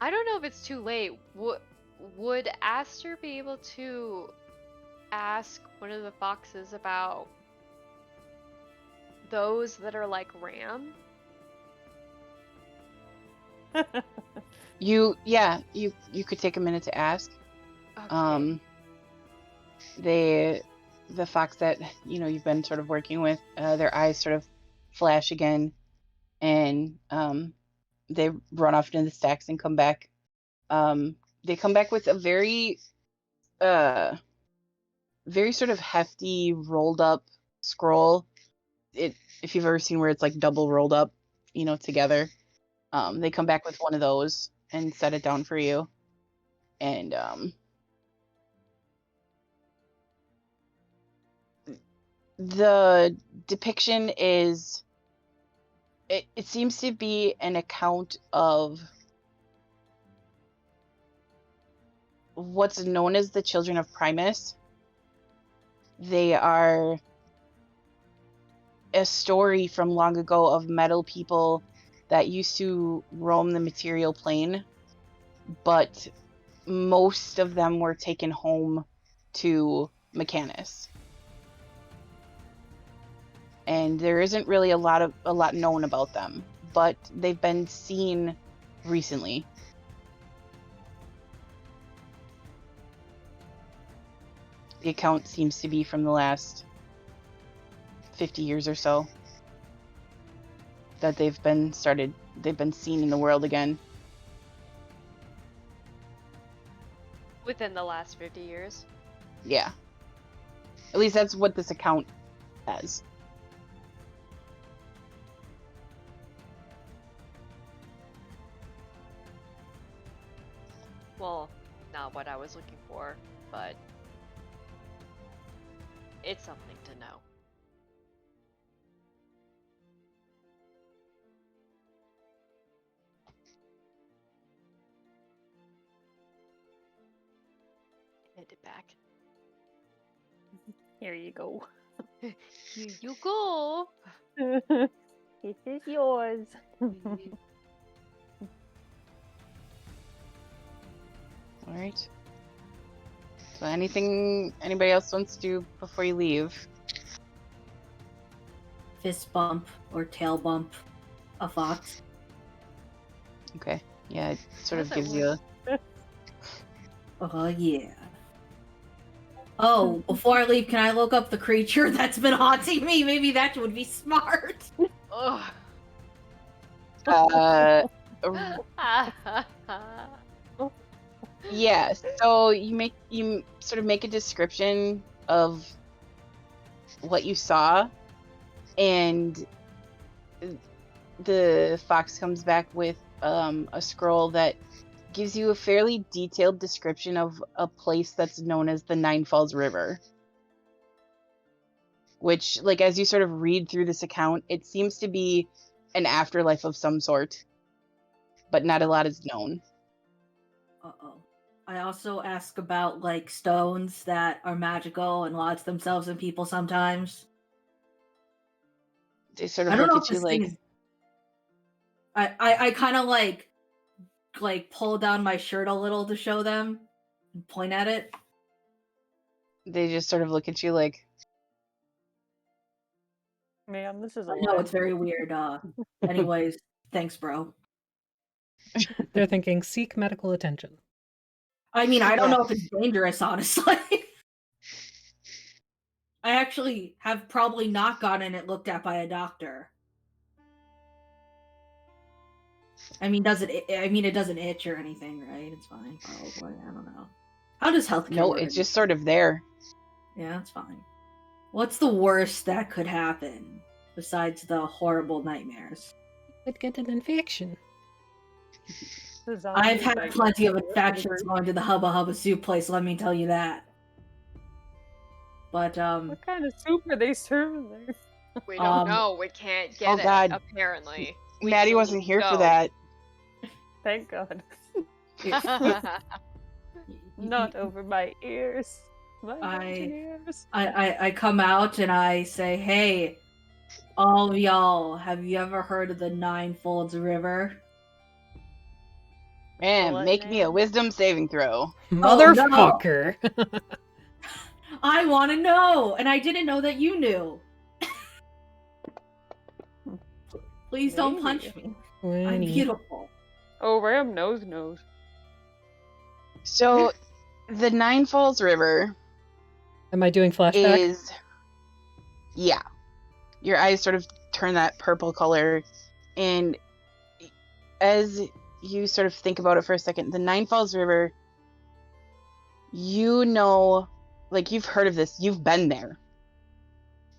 I don't know if it's too late. Would Aster be able to ask one of the foxes about those that are like Ram? You could take a minute to ask. Okay. The fox that you've been sort of working with, their eyes sort of flash again, and they run off into the stacks and come back. They come back with a very sort of hefty rolled up scroll. If you've ever seen where it's like double rolled up, together. They come back with one of those and set it down for you. And the depiction is, it seems to be an account of what's known as the Children of Primus. They are a story from long ago of metal people that used to roam the material plane, but most of them were taken home to Mechanus. And there isn't really a lot known about them, but they've been seen recently. The account seems to be from the last 50 years or so that they've been seen in the world again. Within the last 50 years. Yeah. At least that's what this account says. Well, not what I was looking for, but it's something to know. Hand it back. Here you go. Here you go. This is yours. All right. So anything anybody else wants to do before you leave? Fist bump or tail bump a fox. Okay. Yeah, it sort of How's that gives you a... Oh, yeah. Oh, before I leave, can I look up the creature that's been haunting me? Maybe that would be smart. Ugh. Yeah, so you sort of make a description of what you saw, and the fox comes back with a scroll that gives you a fairly detailed description of a place that's known as the Nine Falls River. Which, like, as you sort of read through this account, it seems to be an afterlife of some sort, but not a lot is known. Uh-oh. I also ask about, like, stones that are magical and lodge themselves in people sometimes. They sort of I don't look know at if you this like, thing is... I kind of, like pull down my shirt a little to show them and point at it. they just sort of look at you like, Man, this is a I know, lot. it's very weird. Anyways, thanks, bro. They're thinking, seek medical attention. I mean, I don't Yeah. know if it's dangerous, honestly. I actually have probably not gotten it looked at by a doctor. I mean, it doesn't itch or anything, right? It's fine, probably. I don't know. How does healthcare no, work? it's just sort of there. Yeah, it's fine. What's the worst that could happen besides the horrible nightmares? Could get an infection. I've had plenty of infections going to the Hubba Hubba Soup place, let me tell you that. But, What kind of soup are they serving there? We don't know. We can't get it, God. apparently. Maddie wasn't here for that. Thank God. Not over my ears. My ears. I come out and I say, hey, all of y'all, have you ever heard of the Ninefolds River? Man, What make me a now? wisdom saving throw. Motherfucker! I want to know, and I didn't know that you knew. Please don't punch me. I'm 20. beautiful. Oh, Ram knows. So, the Nine Falls River Am I doing flashback? is... Yeah. Your eyes sort of turn that purple color, and as you sort of think about it for a second, the Nine Falls River, you know, like, you've heard of this, you've been there.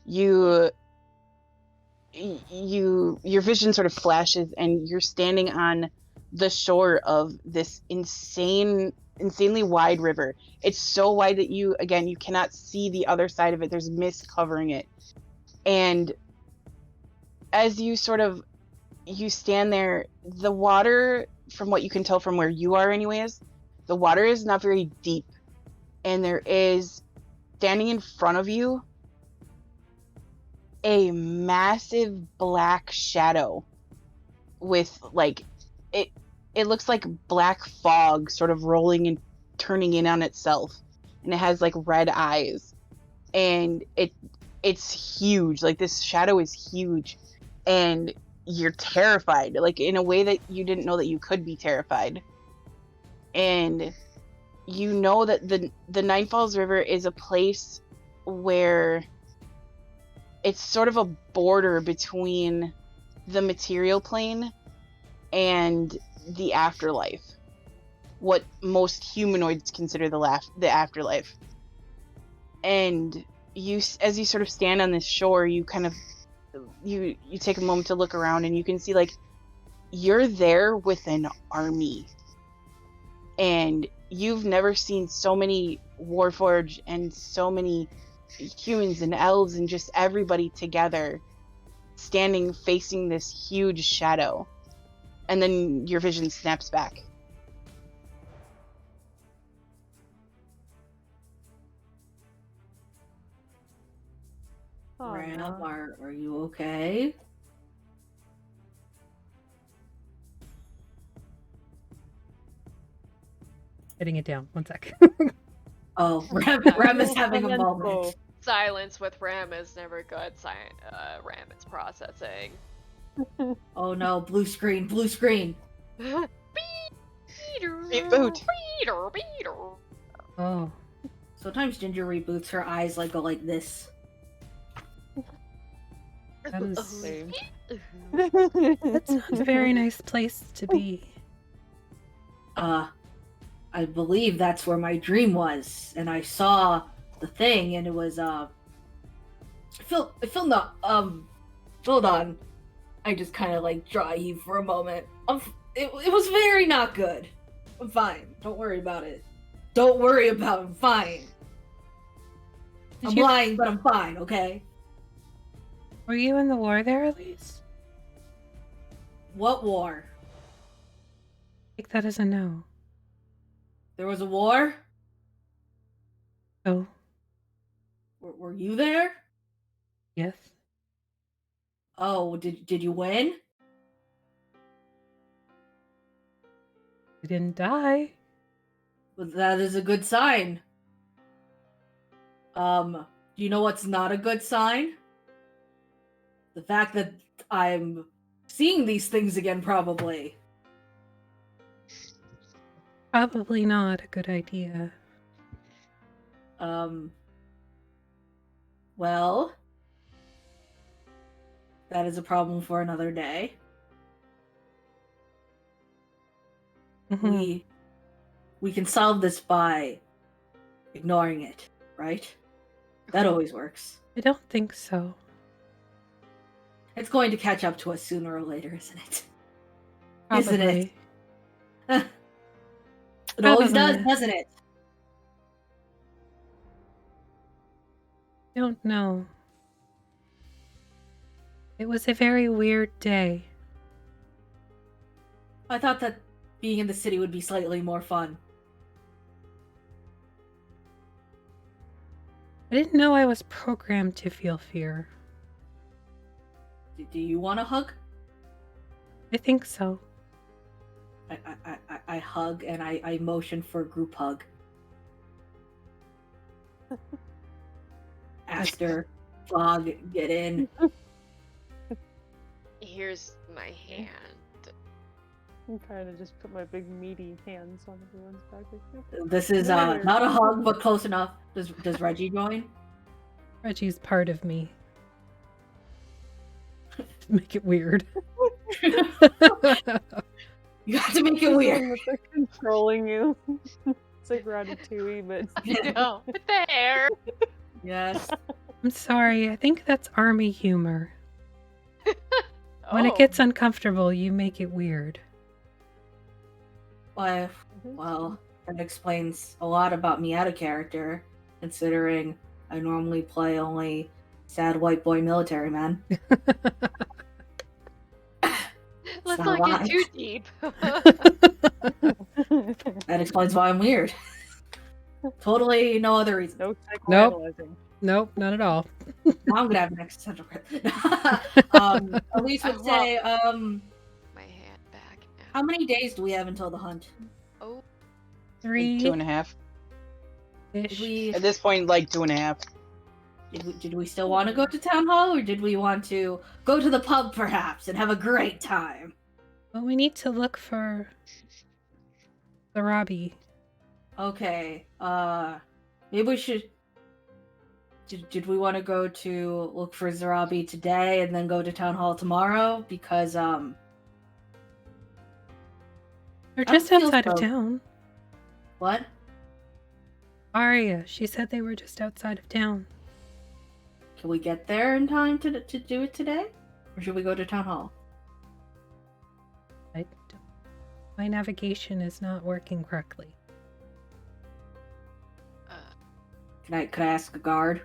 Your vision sort of flashes, and you're standing on the shore of this insanely wide river. It's so wide that you cannot see the other side of it. There's mist covering it. And as you stand there, the water, from what you can tell from where you are anyways, the water is not very deep. And there is, standing in front of you, a massive black shadow with, like, it looks like black fog sort of rolling and turning in on itself. And it has, like, red eyes. And it's huge. Like, this shadow is huge. And you're terrified, like in a way that you didn't know that you could be terrified. And you know that the Nine Falls River is a place where it's sort of a border between the material plane and the afterlife. What most humanoids consider the afterlife. And as you sort of stand on this shore, you kind of you take a moment to look around, and you can see, like, you're there with an army. And you've never seen so many Warforged and so many humans and elves and just everybody together standing facing this huge shadow. And then your vision snaps back. Oh, Ram, no. are you okay? Hitting it down. 1 sec. Oh, Ram is having a moment. Silence with Ram is never good. Ram is processing. Oh no, blue screen, blue screen. Reboot. Oh, Sometimes Ginger reboots, her eyes like go like this. that is Same. that's a very nice place to be. I believe that's where my dream was, and I saw the thing, and it was I feel not hold on. I just kind of like dry heave for a moment. It was very not good. I'm fine. Don't worry about it. Don't worry about it. I'm fine. I'm lying, but I'm fine, okay? Were you in the war there, at least? What war? Take that as a no. There was a war? Oh, Were you there? yes. Oh, did you win? You didn't die. Well, that is a good sign. Do you know what's not a good sign? The fact that I'm seeing these things again, probably. Probably not a good idea. Well, that is a problem for another day. Mhm. We can solve this by ignoring it, right? That always works. I don't think so. It's going to catch up to us sooner or later, isn't it? Probably. Isn't it? It always does, Probably. doesn't it? I don't know. It was a very weird day. I thought that being in the city would be slightly more fun. I didn't know I was programmed to feel fear. Do you want a hug? I think so. I hug and I motion for a group hug. Aster, Fog, get in. Here's my hand. I'm trying to just put my big meaty hands on everyone's back. This is not a hug, but close enough. Does Reggie join? Reggie's part of me. Make it weird. You have to make it weird. They're controlling you. It's like Ratatouille, but No, with the hair. Yes. I'm sorry, I think that's army humor. When it Oh. gets uncomfortable, you make it weird. Well, that explains a lot about me out of character, considering I normally play only sad white boy military man. Let's not not a get too deep. That explains why I'm weird. Totally no other reason. no psychoanalyzing. Nope, not at all. Now I'm gonna have an existential crisis. Elise would say, My hand back now. how many days do we have until the hunt? Oh, 3 2.5. Did ish. we At this point, like 2.5. Did we still want to go to town hall, or did we want to go to the pub perhaps and have a great time? Well, we need to look for the Robbie. Okay. Maybe we should. Did we want to go to look for Zarabi today and then go to town hall tomorrow? Because They're I just don't feel outside of so. town. what? Arya, she said they were just outside of town. Can we get there in time to do it today, or should we go to town hall? My navigation is not working correctly. Can I ask a guard?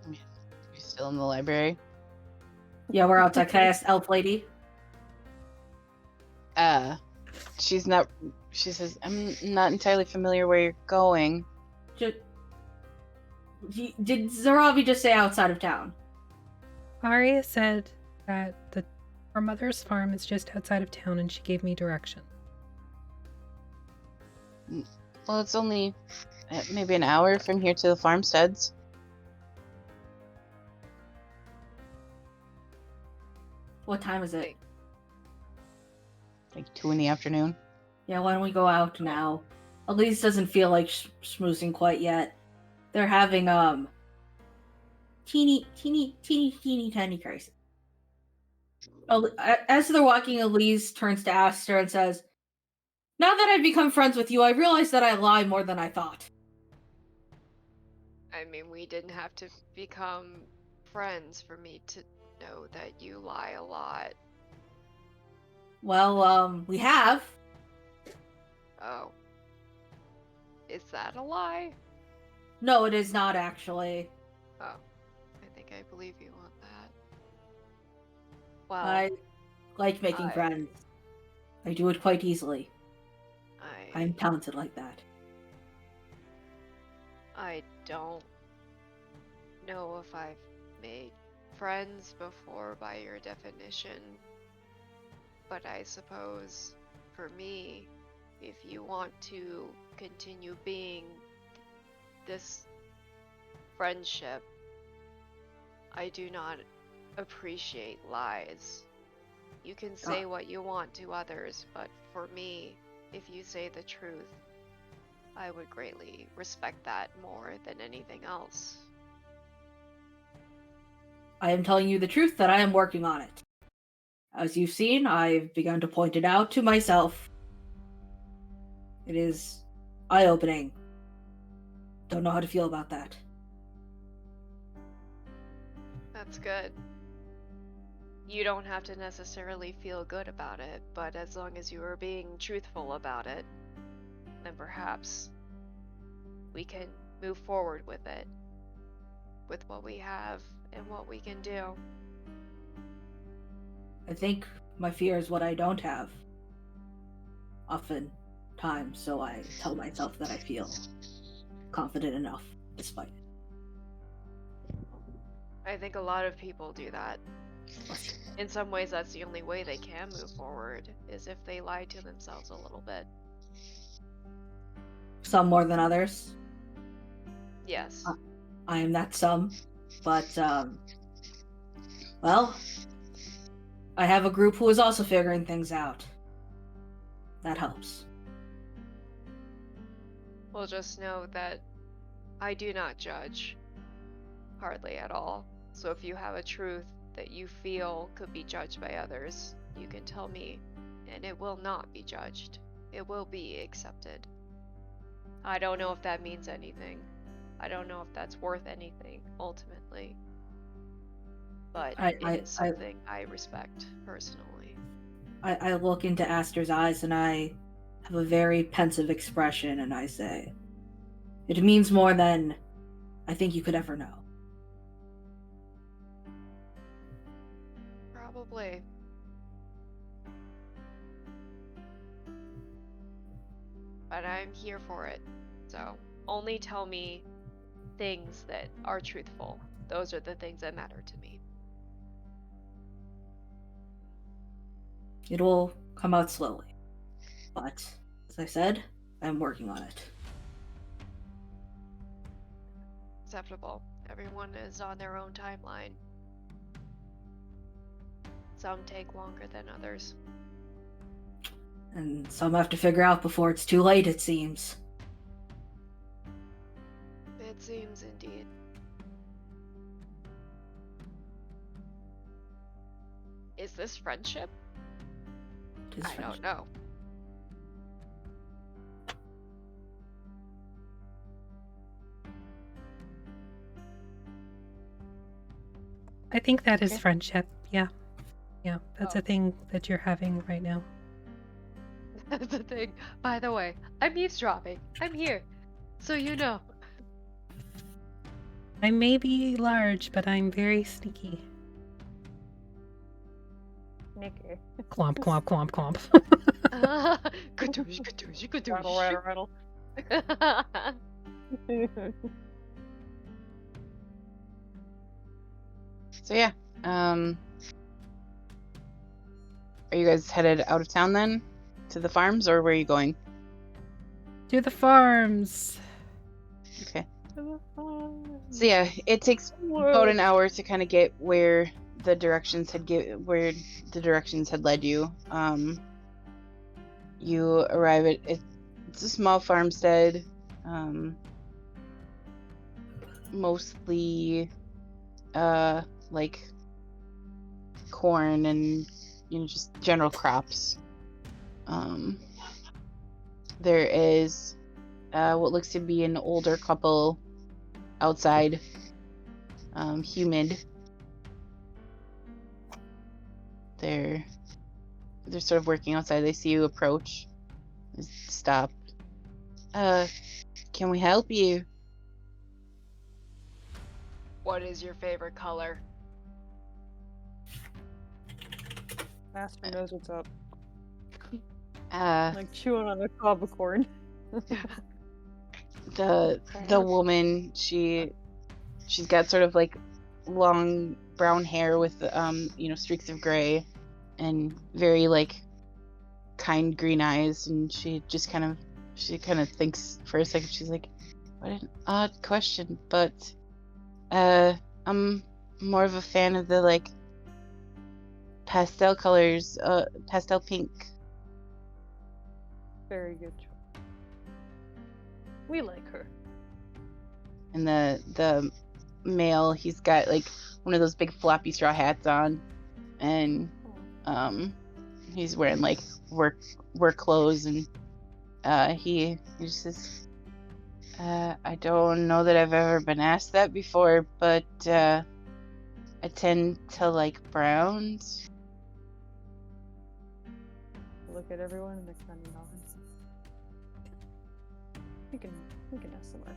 You still in the library? Yeah, we're outside. Can I ask Elf Lady? She's not. She says, "I'm not entirely familiar where you're going." Did Zarabi just say outside of town? Arya said that her mother's farm is just outside of town and she gave me direction. Well, it's only maybe an hour from here to the farmsteads. What time is it? Like 2 in the afternoon. Yeah, why don't we go out now? Elise doesn't feel like schmoozing quite yet. They're having teeny tiny crisis. As they're walking, Elise turns to Aster and says, "Now that I've become friends with you, I realize that I lie more than I thought." I mean, we didn't have to become friends for me to know that you lie a lot. Well, we have. Oh. Is that a lie? No, it is not actually. Oh. I think I believe you on that. Well, I like making friends. I do it quite easily. I'm talented like that. I don't know if I've made friends before by your definition, but I suppose for me, if you want to continue being this friendship, I do not appreciate lies. You can say what you want to others, but for me, if you say the truth, I would greatly respect that more than anything else. I am telling you the truth that I am working on it. As you've seen, I've begun to point it out to myself. It is eye-opening. Don't know how to feel about that. That's good. You don't have to necessarily feel good about it, but as long as you are being truthful about it, then perhaps we can move forward with it, with what we have and what we can do. I think my fear is what I don't have. Oftentimes, so I tell myself that I feel confident enough, despite it. I think a lot of people do that. In some ways, that's the only way they can move forward, is if they lie to themselves a little bit. Some more than others. Yes. I am that some, but, well, I have a group who is also figuring things out. That helps. Well, just know that I do not judge. Hardly at all. So if you have a truth that you feel could be judged by others, you can tell me, and it will not be judged. It will be accepted. I don't know if that means anything. I don't know if that's worth anything, ultimately. But it's something I respect, personally. I look into Aster's eyes and I have a very pensive expression and I say, "It means more than I think you could ever know." Probably. But I'm here for it. So only tell me things that are truthful. Those are the things that matter to me. It will come out slowly. But, as I said, I'm working on it. acceptable. Everyone is on their own timeline. Some take longer than others. And some have to figure out before it's too late, it seems. It seems indeed. Is this friendship? It is I friendship. don't know. I think that is Okay. friendship. Yeah. Yeah, that's Oh. a thing that you're having right now. That's the thing. By the way, I'm eavesdropping. I'm here. So you know. I may be large, but I'm very sneaky. Nicker. Clomp, clomp, clomp, clomp. Kadoosh, kadoosh, Rattle, rattle, kadoosh. rattle. So yeah, are you guys headed out of town then, to the farms, or where are you going? To the farms. Okay. So yeah, it takes about an hour to kind of get where the directions had led you. You arrive at it's a small farmstead, mostly like corn and just general crops. There is what looks to be an older couple outside, humid. They're sort of working outside. They see you approach. They stop. Can we help you? What is your favorite color? Master knows what's up. Uh, Like chewing on a cob of corn. the woman, she's got sort of like long brown hair with streaks of gray, and very like kind green eyes, and she kind of thinks for a second. She's like, what an odd question, but I'm more of a fan of the like pastel colors, pastel pink. Very good choice. We like her. And the male, he's got like one of those big floppy straw hats on, and he's wearing like work clothes, and he just says, I don't know that I've ever been asked that before, but I tend to like browns. Look at everyone and they're kind of nodding. We can ask them our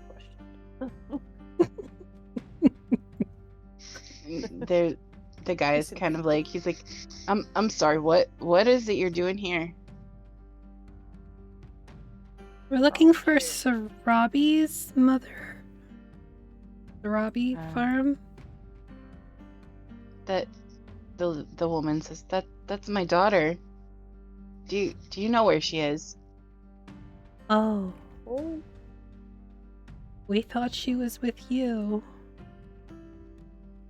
question. The guy is kind of like, he's like, I'm sorry, what is it you're doing here? We're looking for Sarabi's mother. Sarabi farm? That the woman says, that's my daughter. Do you know where she is? Oh, Oh, we thought she was with you.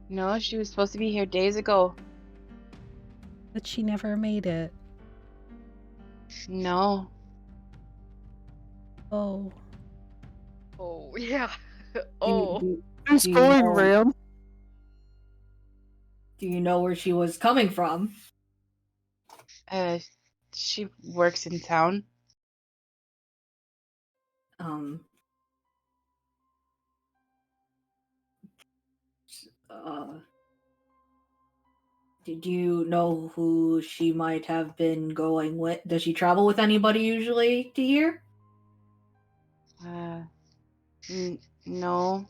No, she was supposed to be here days ago. But she never made it. No. Oh. Oh, yeah. Do Oh. you- it's do you going, know- Ram. Do you know where she was coming from? She works in town. Um. Did you know who she might have been going with? Does she travel with anybody usually to here? No.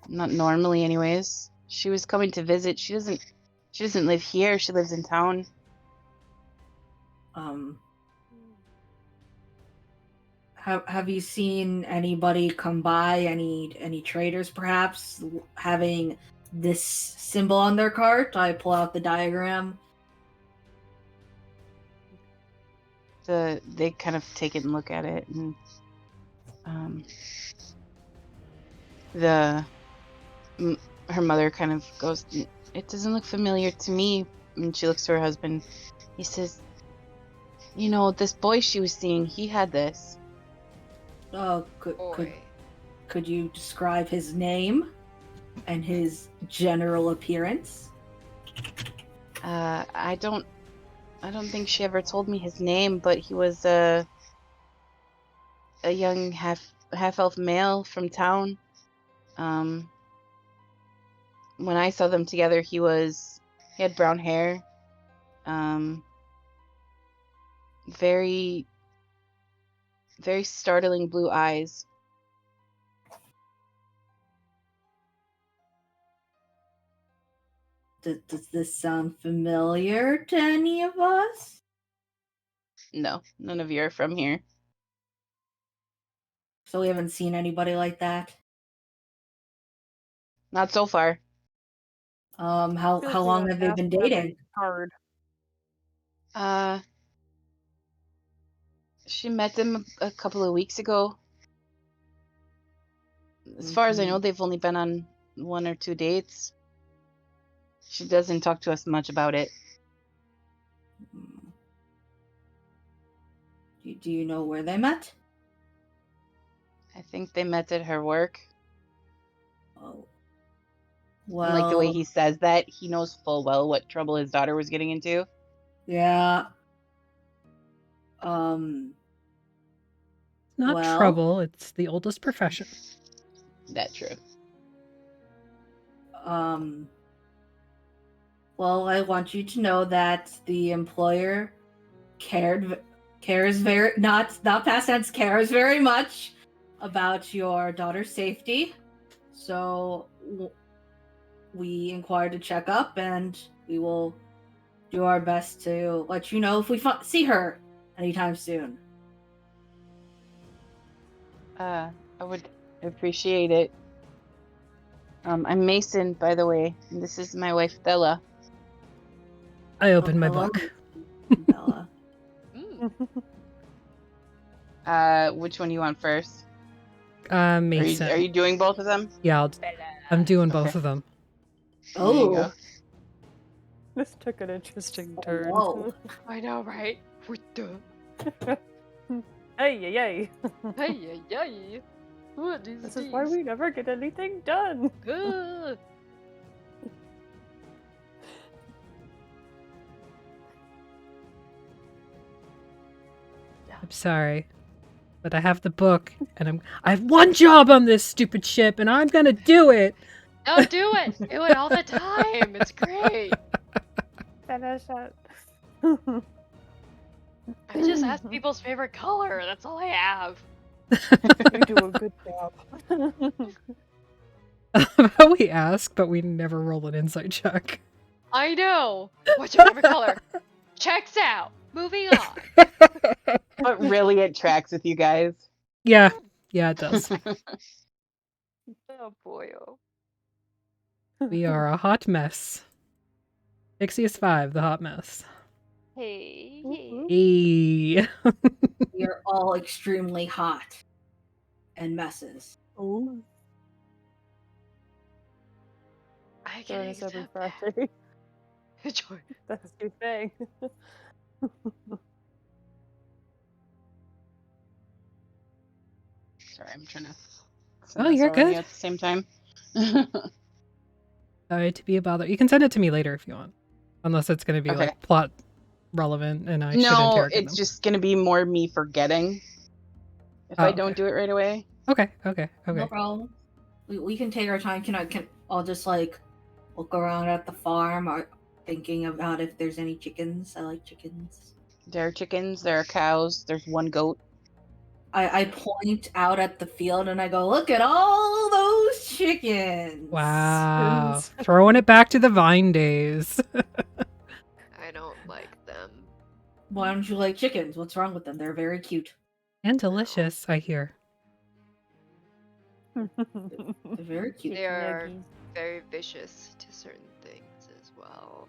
Not normally, anyways. She was coming to visit. She doesn't live here. She lives in town. Have you seen anybody come by? Any traders perhaps having this symbol on their cart? I pull out the diagram. They kind of take it and look at it, and the her mother kind of goes, "It doesn't look familiar to me." And she looks to her husband. He says, "You know, this boy she was seeing, he had this." Oh, Boy. could you describe his name and his general appearance? I don't think she ever told me his name, but he was a young half elf male from town. When I saw them together, he had brown hair, very very startling blue eyes. Does this sound familiar to any of us? No, none of you are from here. So we haven't seen anybody like that. Not so far. How Feel like we long don't have they ask been that dating? Hard. She met them a couple of weeks ago. As far as I know, they've only been on 1 or 2 dates. She doesn't talk to us much about it. Do you know where they met? I think they met at her work. Oh. And like the way Well, he says that, he knows full well what trouble his daughter was getting into. yeah. Not Well, trouble, it's the oldest profession. That's true. Well, I want you to know that the employer cares very not past tense cares very much about your daughter's safety. So we inquired to check up, and we will do our best to let you know if we see her anytime soon. I would appreciate it. I'm Mason, by the way, and this is my wife, Bella. I opened my Hello, book. Bella. Which one do you want first? Mason. Are you doing both of them? Yeah, I'm doing Okay. both of them. There you go. Oh, This took an interesting turn. whoa. I know, right? What the? Hey, yay! Hey, yay, yay. What is This is why we never get anything done. Ugh. I'm sorry, but I have the book, and I have one job on this stupid ship, and I'm gonna do it. No, do it! Do it all the time! It's great! Finish it. I just ask people's favorite color, that's all I have. You do a good job. We ask, but we never roll an insight check. I know! What's your favorite color? Checks out! Moving on! But really, it tracks with you guys. Yeah, it does. Oh boy, oh. We are a hot mess. Phixius 5, the hot mess. Hey, Hey. We are all extremely hot and messes. Ooh, I join can us every accept that. Friday. Join. That's your thing. Sorry, I'm trying to. Oh, you're good. At the same time. Sorry to be a bother. You can send it to me later if you want. Unless it's going to be Okay. like plot relevant and I should No, interrogate it's them. just gonna be more me forgetting if Oh, I don't okay. do it right away. Okay. No problem. We can take our time. I'll just like look around at the farm, or thinking about if there's any chickens. I like chickens. There are chickens, there are cows, there's one goat. I point out at the field and I go, look at all those chickens. Wow. Throwing it back to the Vine days. I don't like them. Why don't you like chickens? What's wrong with them? They're very cute. And delicious, I hear. They're very cute. They are Nuggies, very vicious to certain things as well.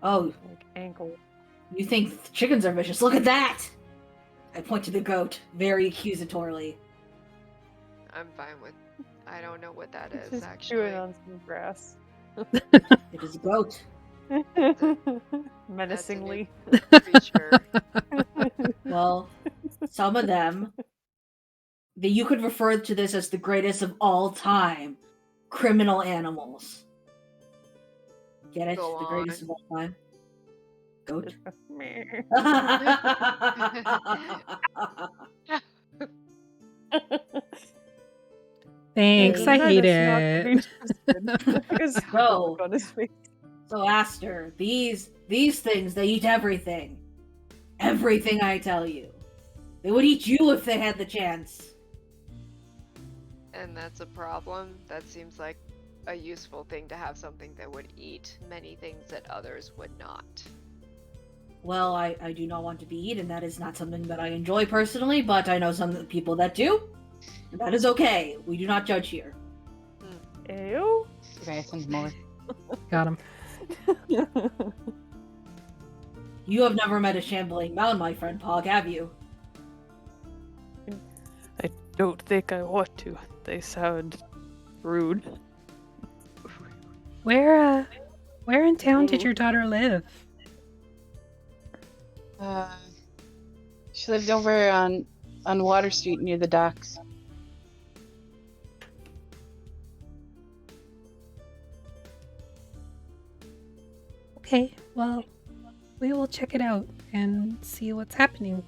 Oh, like ankle. you think chickens are vicious? Look at that! I point to the goat, very accusatorily. I'm fine with I don't know what that is, Just actually. chewing on some grass. It is a goat. Menacingly. Creature. Well, some of them, you could refer to this as the greatest of all time criminal animals. Get it? Go The greatest of all time. Goat. Meh. Thanks, Hey, I That hate is not it. interesting. Because So- on his face. So Aster, these things, they eat everything. Everything I tell you. They would eat you if they had the chance. And that's a problem. That seems like a useful thing to have something that would eat many things that others would not. Well, I do not want to be eaten. That is not something that I enjoy personally, but I know some people that do. And that is okay. We do not judge here. Ew. Okay, I send more. Got him. You have never met a shambling mound, my friend Pog, have you? I don't think I want to. They sound rude. Where in town did your daughter live? She lived over on Water Street near the docks. Okay, well, we will check it out and see what's happening.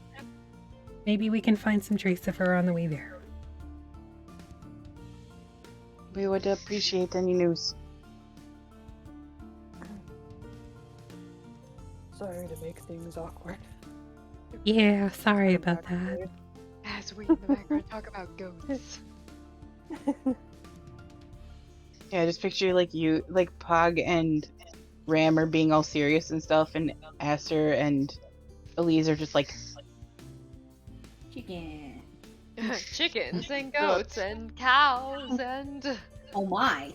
Maybe we can find some trace of her on the way there. We would appreciate any news. Sorry to make things awkward. Yeah, sorry about that. As we in the background talk about goats. Yeah, just picture like you, like Pog and Ram are being all serious and stuff, and Aster and Elise are just like, Chicken. Chickens and goats and cows and Oh my.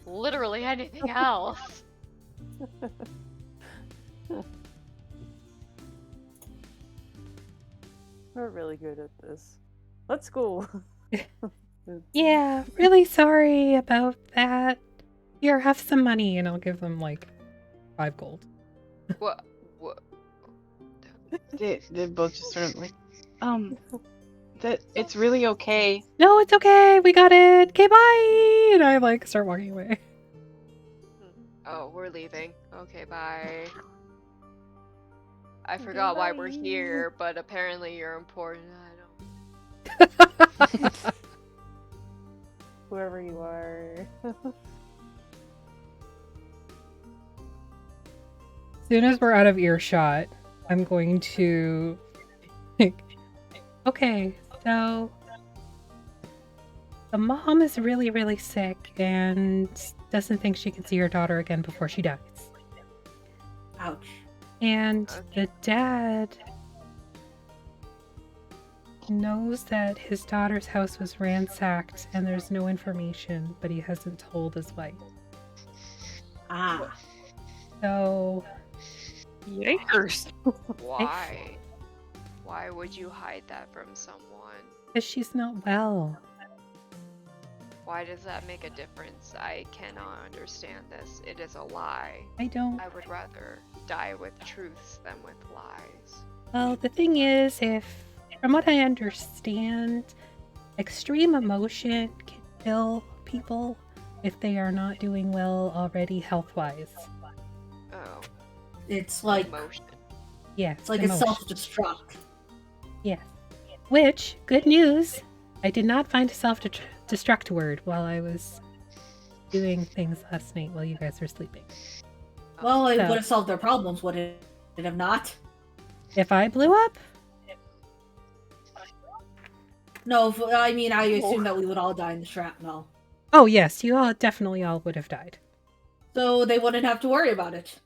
literally anything else. We're really good at this. Let's go. Yeah, really sorry about that. Here, have some money, and I'll give them like 5 gold. What? they're both just sort of like, that it's really okay. No, it's okay. We got it. Okay, bye. And I like start walking away. Oh, we're leaving. Okay, bye. I forgot why we're here, but apparently you're important. I don't. Whoever you are. As soon as we're out of earshot, I'm going to. Okay, so the mom is really, really sick and doesn't think she can see her daughter again before she dies. Ouch. And Okay. the dad knows that his daughter's house was ransacked and there's no information, but he hasn't told his wife. Ah. So, Yikers. Why? Why would you hide that from someone? because she's not well. Why does that make a difference? I cannot understand this. It is a lie. I don't. I would rather die with truths than with lies. Well, the thing is, from what I understand, extreme emotion can kill people if they are not doing well already health-wise. Oh, It's like emotion. Yes, it's like a emotion. self-destruct. Yes. Which, good news, I did not find a self-destruct word while I was doing things last night while you guys were sleeping. Well, it So- would have solved their problems, would it have not? If I blew up? No, I mean, I assume that we would all die in the shrapnel. Oh yes, you all definitely all would have died. So they wouldn't have to worry about it.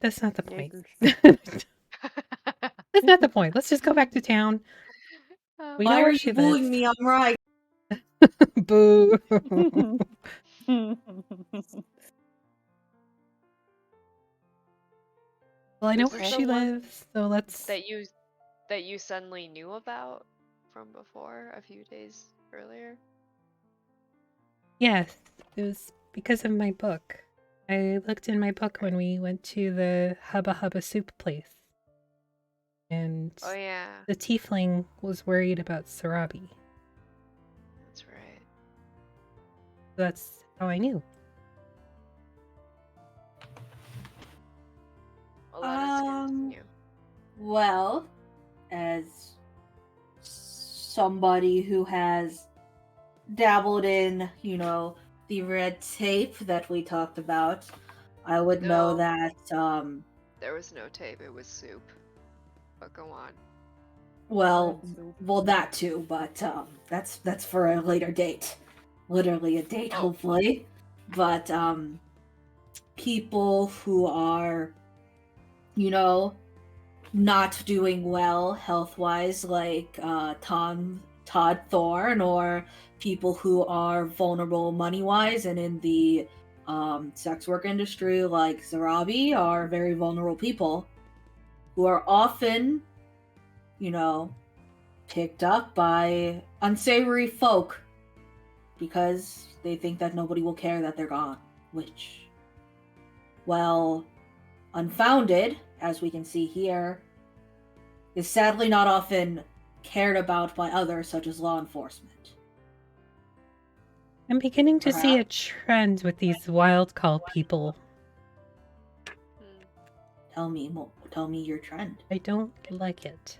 That's not the point. Yikers. That's not the point. Let's just go back to town. We know Why where are she you booing lives. me? I'm right. Boo. Well, I know Is where this she the one lives, so let's. that you that you suddenly knew about from before, a few days earlier? Yes, it was because of my book. I looked in my book when we went to the Hubba Hubba soup place. And Oh yeah, the tiefling was worried about Sarabi. that's right. That's how I knew. Well, let us continue. Well, as somebody who has dabbled in, the red tape that we talked about, I would know No. that, There was no tape, it was soup. But go on. well, Red soup. well, that too, but that's for a later date. Literally a date, Oh. hopefully. But people who are, not doing well health-wise, like Todd Thorne, or people who are vulnerable money-wise and in the sex work industry, like Zarabi, are very vulnerable people who are often, picked up by unsavory folk because they think that nobody will care that they're gone, which, well, unfounded, as we can see here, is sadly not often cared about by others, such as law enforcement. I'm beginning to see a trend with these wild call people. Tell me your trend. I don't like it.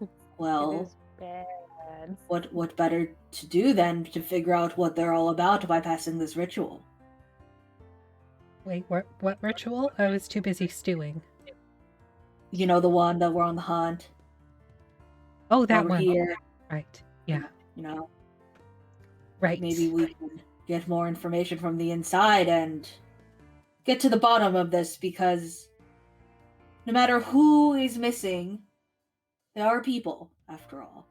It Well, is bad. what better to do than to figure out what they're all about by passing this ritual? Wait, what ritual? I was too busy stewing. You know, the one that we're on the hunt. Oh, that over one. here. Right. Yeah. Right. Maybe we can get more information from the inside and get to the bottom of this, because no matter who is missing, there are people, after all.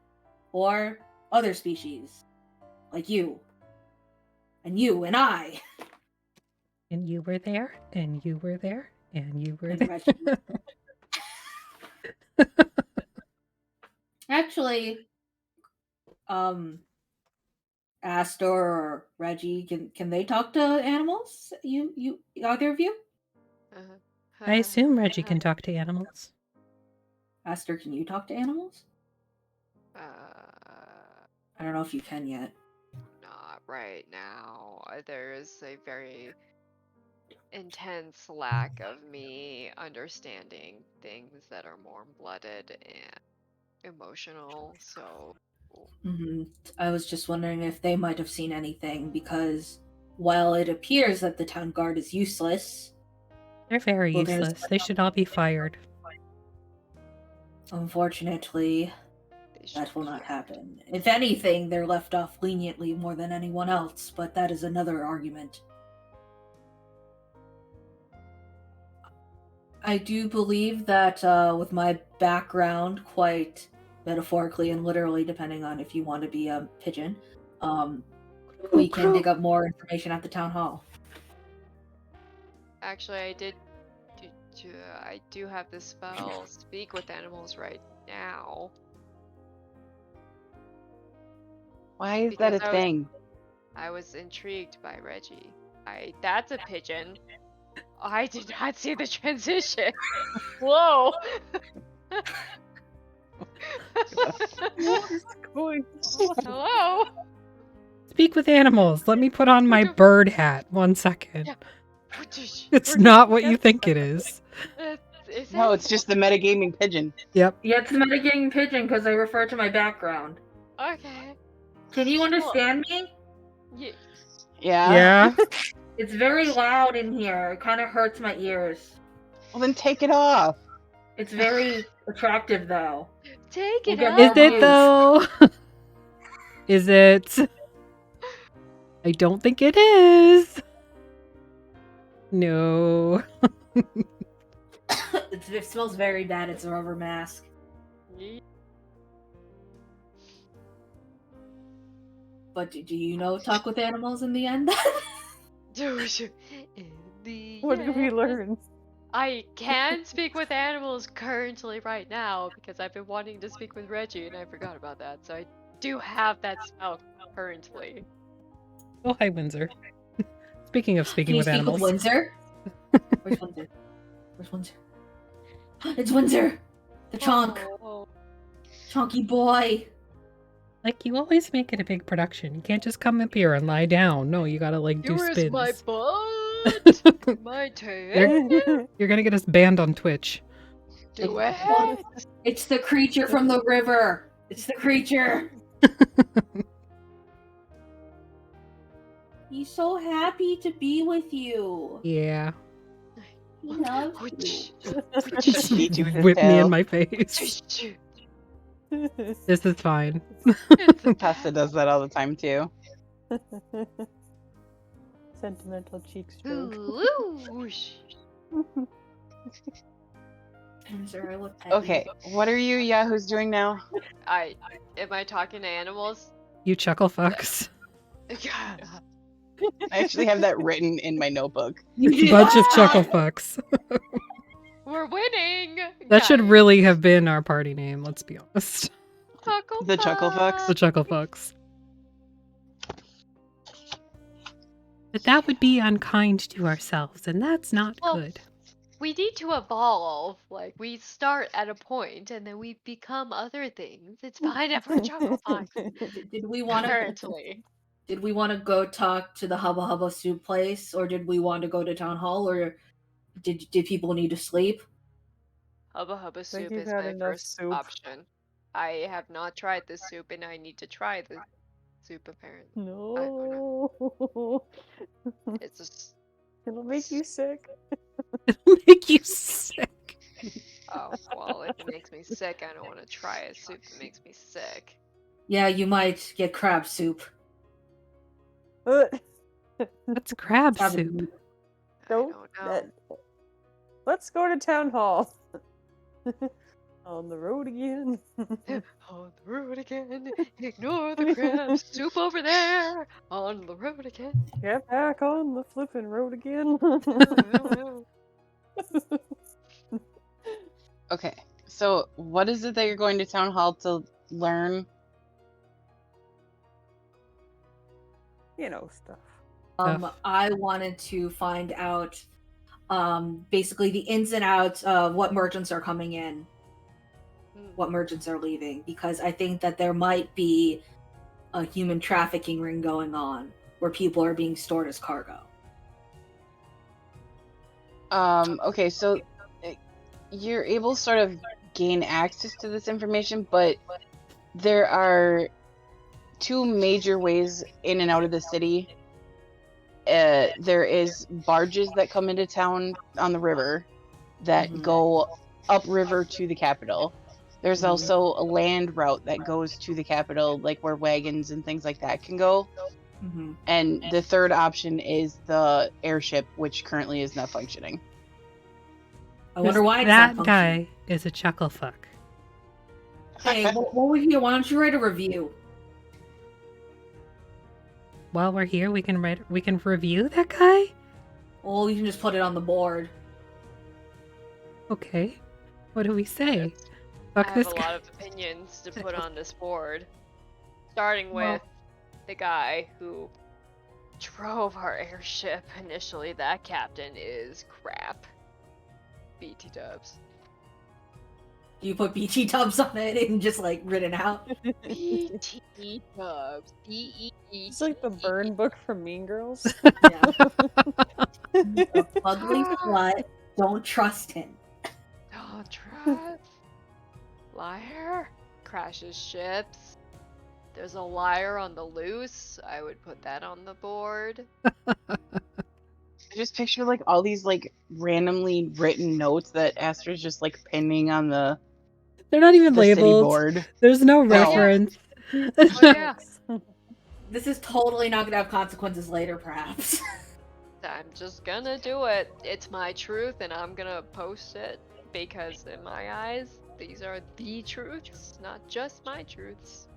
Or other species. Like you. And you and I. And you were there, and you were there, and you were And there. Reggie. Actually, Astor or Reggie, can they talk to animals? You either of you? I assume Reggie can talk to animals. Astor, can you talk to animals? I don't know if you can yet. Not right now. There is a very intense lack of me understanding things that are warm-blooded and emotional, so... I was just wondering if they might have seen anything, because while it appears that the town guard is useless... They're very useless. They should all be fired. Unfortunately, that will not happen. If anything, they're left off leniently more than anyone else, but that is another argument. I do believe that with my background, quite metaphorically and literally, depending on if you want to be a pigeon, we can dig up more information at the town hall. Actually, I do have the spell Speak with Animals right now. Why is that a thing? I was intrigued by Reggie. That's a pigeon. I did not see the transition. Whoa! What is going on? Hello? Speak with animals. Let me put on my bird hat. 1 second. Yeah. It's not what you think it is. No, it's just the metagaming pigeon. Yep. Yeah, it's the metagaming pigeon because I refer to my background. Okay. Can you understand me? Yeah. Yeah. It's very loud in here. It kind of hurts my ears. Well, then take it off. It's very attractive, though. Take it We'll off. Is it though? Is it? I don't think it is. No. It smells very bad. It's a rubber mask. But do you know talk with animals in the end? In the What did we end. learn? I can speak with animals currently right now because I've been wanting to speak with Reggie and I forgot about that. So I do have that spell currently. Oh, hi, Windsor. Speaking of Can speaking you with speak animals. with Windsor? Where's Windsor? Where's Windsor? It's Windsor! The chonk! Oh, Chonky boy! Like, you always make it a big production. You can't just come up here and lie down. No, you gotta, like, do where's my spins. butt? My tail? You're gonna get us banned on Twitch. Do It's- it! It's the creature from the river! It's the creature! He's so happy to be with you. Yeah. He loves you. Which- Just Beat you with his whip me tail. in my face. This is fine. Tessa does that all the time too. Sentimental cheek stroke. Whoosh. Windsor, I look at Okay, what are you Yahoos doing now? Am I talking to animals? You chuckle fucks. God. I actually have that written in my notebook. you. Bunch of chuckle fucks. We're winning! That should guys. really have been our party name, let's be honest. Chuckle The chuckle fucks? The chuckle fucks. But that would be unkind to ourselves, and that's not Well, good. We need to evolve. Like, we start at a point and then we become other things. It's fine if we're chuckle fucks. Did we want to? Currently. Did we want to go talk to the Hubba Hubba soup place, or did we want to go to town hall, or did people need to sleep? Hubba Hubba soup you've is had my enough first soup. option. I have not tried this soup and I need to try the soup apparently. No. It's just It'll make you sick. It'll make you sick. oh well, if it makes me sick, I don't want to try a soup that makes me sick. Yeah, you might get crab soup. That's crab Crab soup. soup. I Nope, don't know. Let's go to town hall. On the road again. On the road again. Ignore the crab soup over there. On the road again. Get back on the flipping road again. Okay, so what is it that you're going to town hall to learn? You know, stuff. I wanted to find out, basically the ins and outs of what merchants are coming in, what merchants are leaving, because I think that there might be a human trafficking ring going on where people are being stored as cargo. Okay, so you're able to sort of gain access to this information, but there are two major ways in and out of the city. There is barges that come into town on the river that Mhm. go upriver to the capital. There's Mhm. also a land route that goes to the capital, like where wagons and things like that can go. Mm-hmm. And the third option is the airship, which currently is not functioning. I wonder why it's that not guy is a chuckle fuck. functioning. Hey, while we're here, why don't you write a review? While we're here, we can review that guy? Well, you can just put it on the board. Okay. What do we say? I Fuck have this a guy. lot of opinions to put on this board. Starting Well- with the guy who drove our airship initially. That captain is crap. BT dubs. Do you put BT tubs on it and just like written out? BT dubs. BEE. It's like the burn book from Mean Girls. Yeah. A ugly slut. Don't trust him. Don't trust. Liar. Crashes ships. There's a liar on the loose. I would put that on the board. I just picture like all these like randomly written notes that Astra's just like pinning on the They're not even city labeled. board. There's no yeah. reference. Oh yeah. This is totally not gonna have consequences later, perhaps. I'm just gonna do it. It's my truth and I'm gonna post it because in my eyes, these are the truths, not just my truths.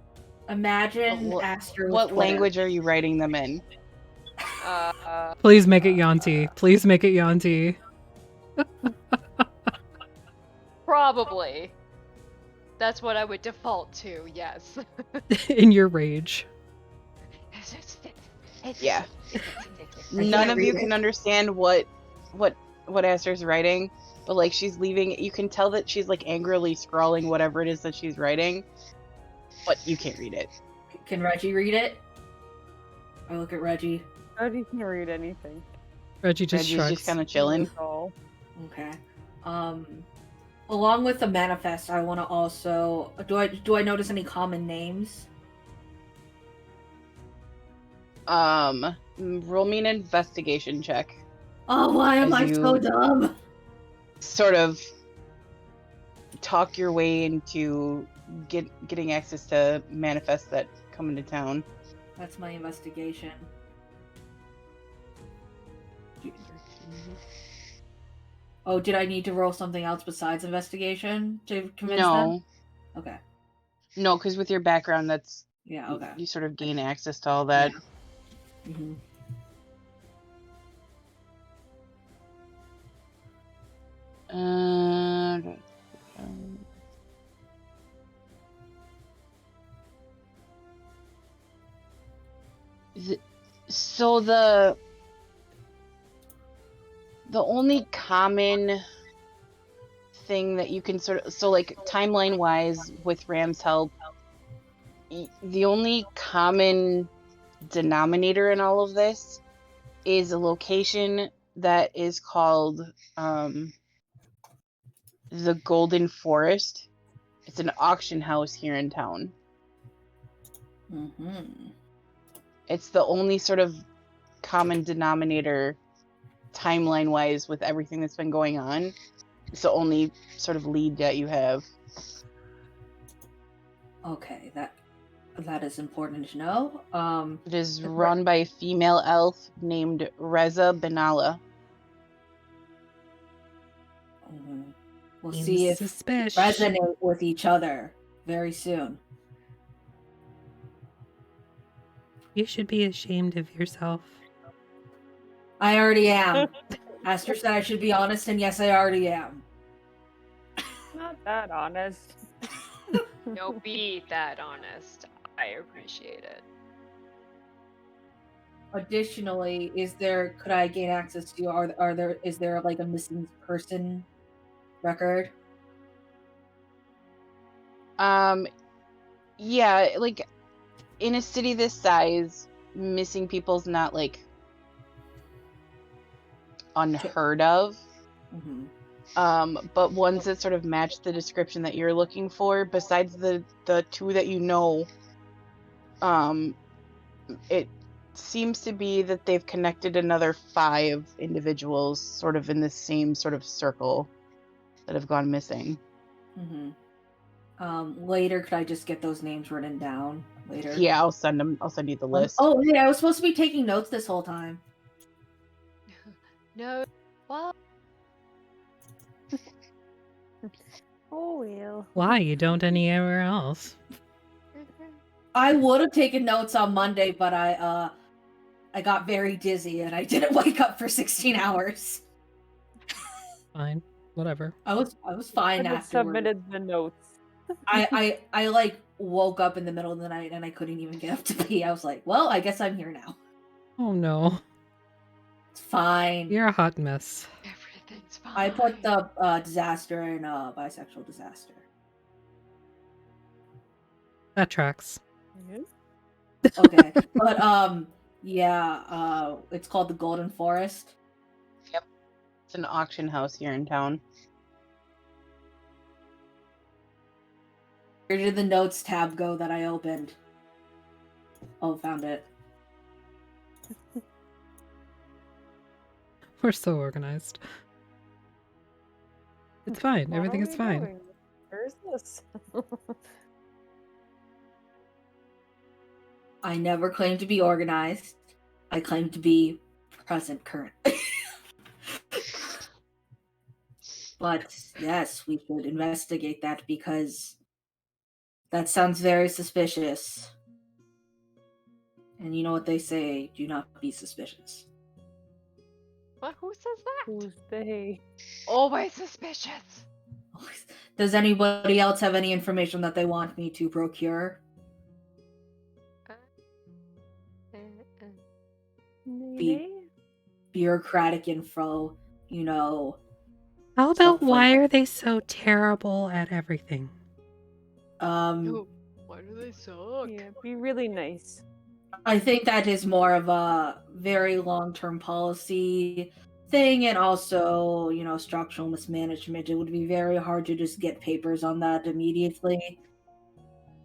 Imagine What- Astra with What Twitter. language are you writing them in? Please make it Yanti. Please make it Yanti. Probably. That's what I would default to, yes. In your rage. Yeah. I None can't of you read can it. understand what Aster's writing, but like she's leaving. You can tell that she's like angrily scrawling whatever it is that she's writing, but you can't read it. Can Reggie read it? I look at Reggie. How do you can read anything? Reggie just Reggie's shrugs. just kind of chilling. That's all. Okay. Along with the manifest, I want to also do I notice any common names? Roll me an investigation check. Oh, why am As I so you- dumb? Sort of talk your way into getting access to manifests that come into town. That's my investigation. Oh, did I need to roll something else besides investigation to convince them? No, Okay. no, because with your background, that's Yeah. Okay. you sort of gain access to all that. Mm-hmm. So the only common thing that you can like timeline wise with Ram's help, the only common denominator in all of this is a location that is called the Golden Forest. It's an auction house here in town. Mm-hmm. It's the only sort of common denominator timeline wise with everything that's been going on. It's the only sort of lead that you have. Okay, that is important to know. It is run by a female elf named Reza Benalla. We'll Seems see if suspicious. resonate with each other very soon. You should be ashamed of yourself. I already am. Aster said I should be honest, and yes, I already am. Not that honest. No, be that honest. I appreciate it. Additionally, could I gain access to is there like a missing person record? Yeah, like in a city this size, missing people's not like unheard of. Mm-hmm. But ones that sort of match the description that you're looking for, besides the two that you know, it seems to be that they've connected another 5 individuals sort of in the same sort of circle that have gone missing. Mm-hmm. Later, could I just get those names written down later? Yeah, I'll send you the list. Oh, yeah, I was supposed to be taking notes this whole time. No. Well, Oh well. Why? You don't anywhere else. I would have taken notes on Monday, but I got very dizzy and I didn't wake up for 16 hours. Fine. Whatever. I was fine I afterwards. submitted the notes. I like woke up in the middle of the night and I couldn't even get up to pee. I was like, well, I guess I'm here now. Oh no. It's fine. You're a hot mess. everything's fine. I put the disaster in bisexual disaster. That tracks. Okay. But yeah, it's called the Golden Forest. Yep. It's an auction house here in town. Where did the notes tab go that I opened? Oh, found it. We're so organized. It's fine. What Everything are is we fine. doing? Where is this? I never claimed to be organized. I claimed to be present current. But yes, we should investigate that because that sounds very suspicious. And you know what they say, do not be suspicious. What? Who says that? Who's they? Always suspicious. Does anybody else have any information that they want me to procure? Maybe? Bureaucratic info, you know. How Stuff about why like- are they so terrible at everything? Who? Why do they suck? Yeah, be really nice. I think that is more of a very long-term policy thing, and also, you know, structural mismanagement. It would be very hard to just get papers on that immediately.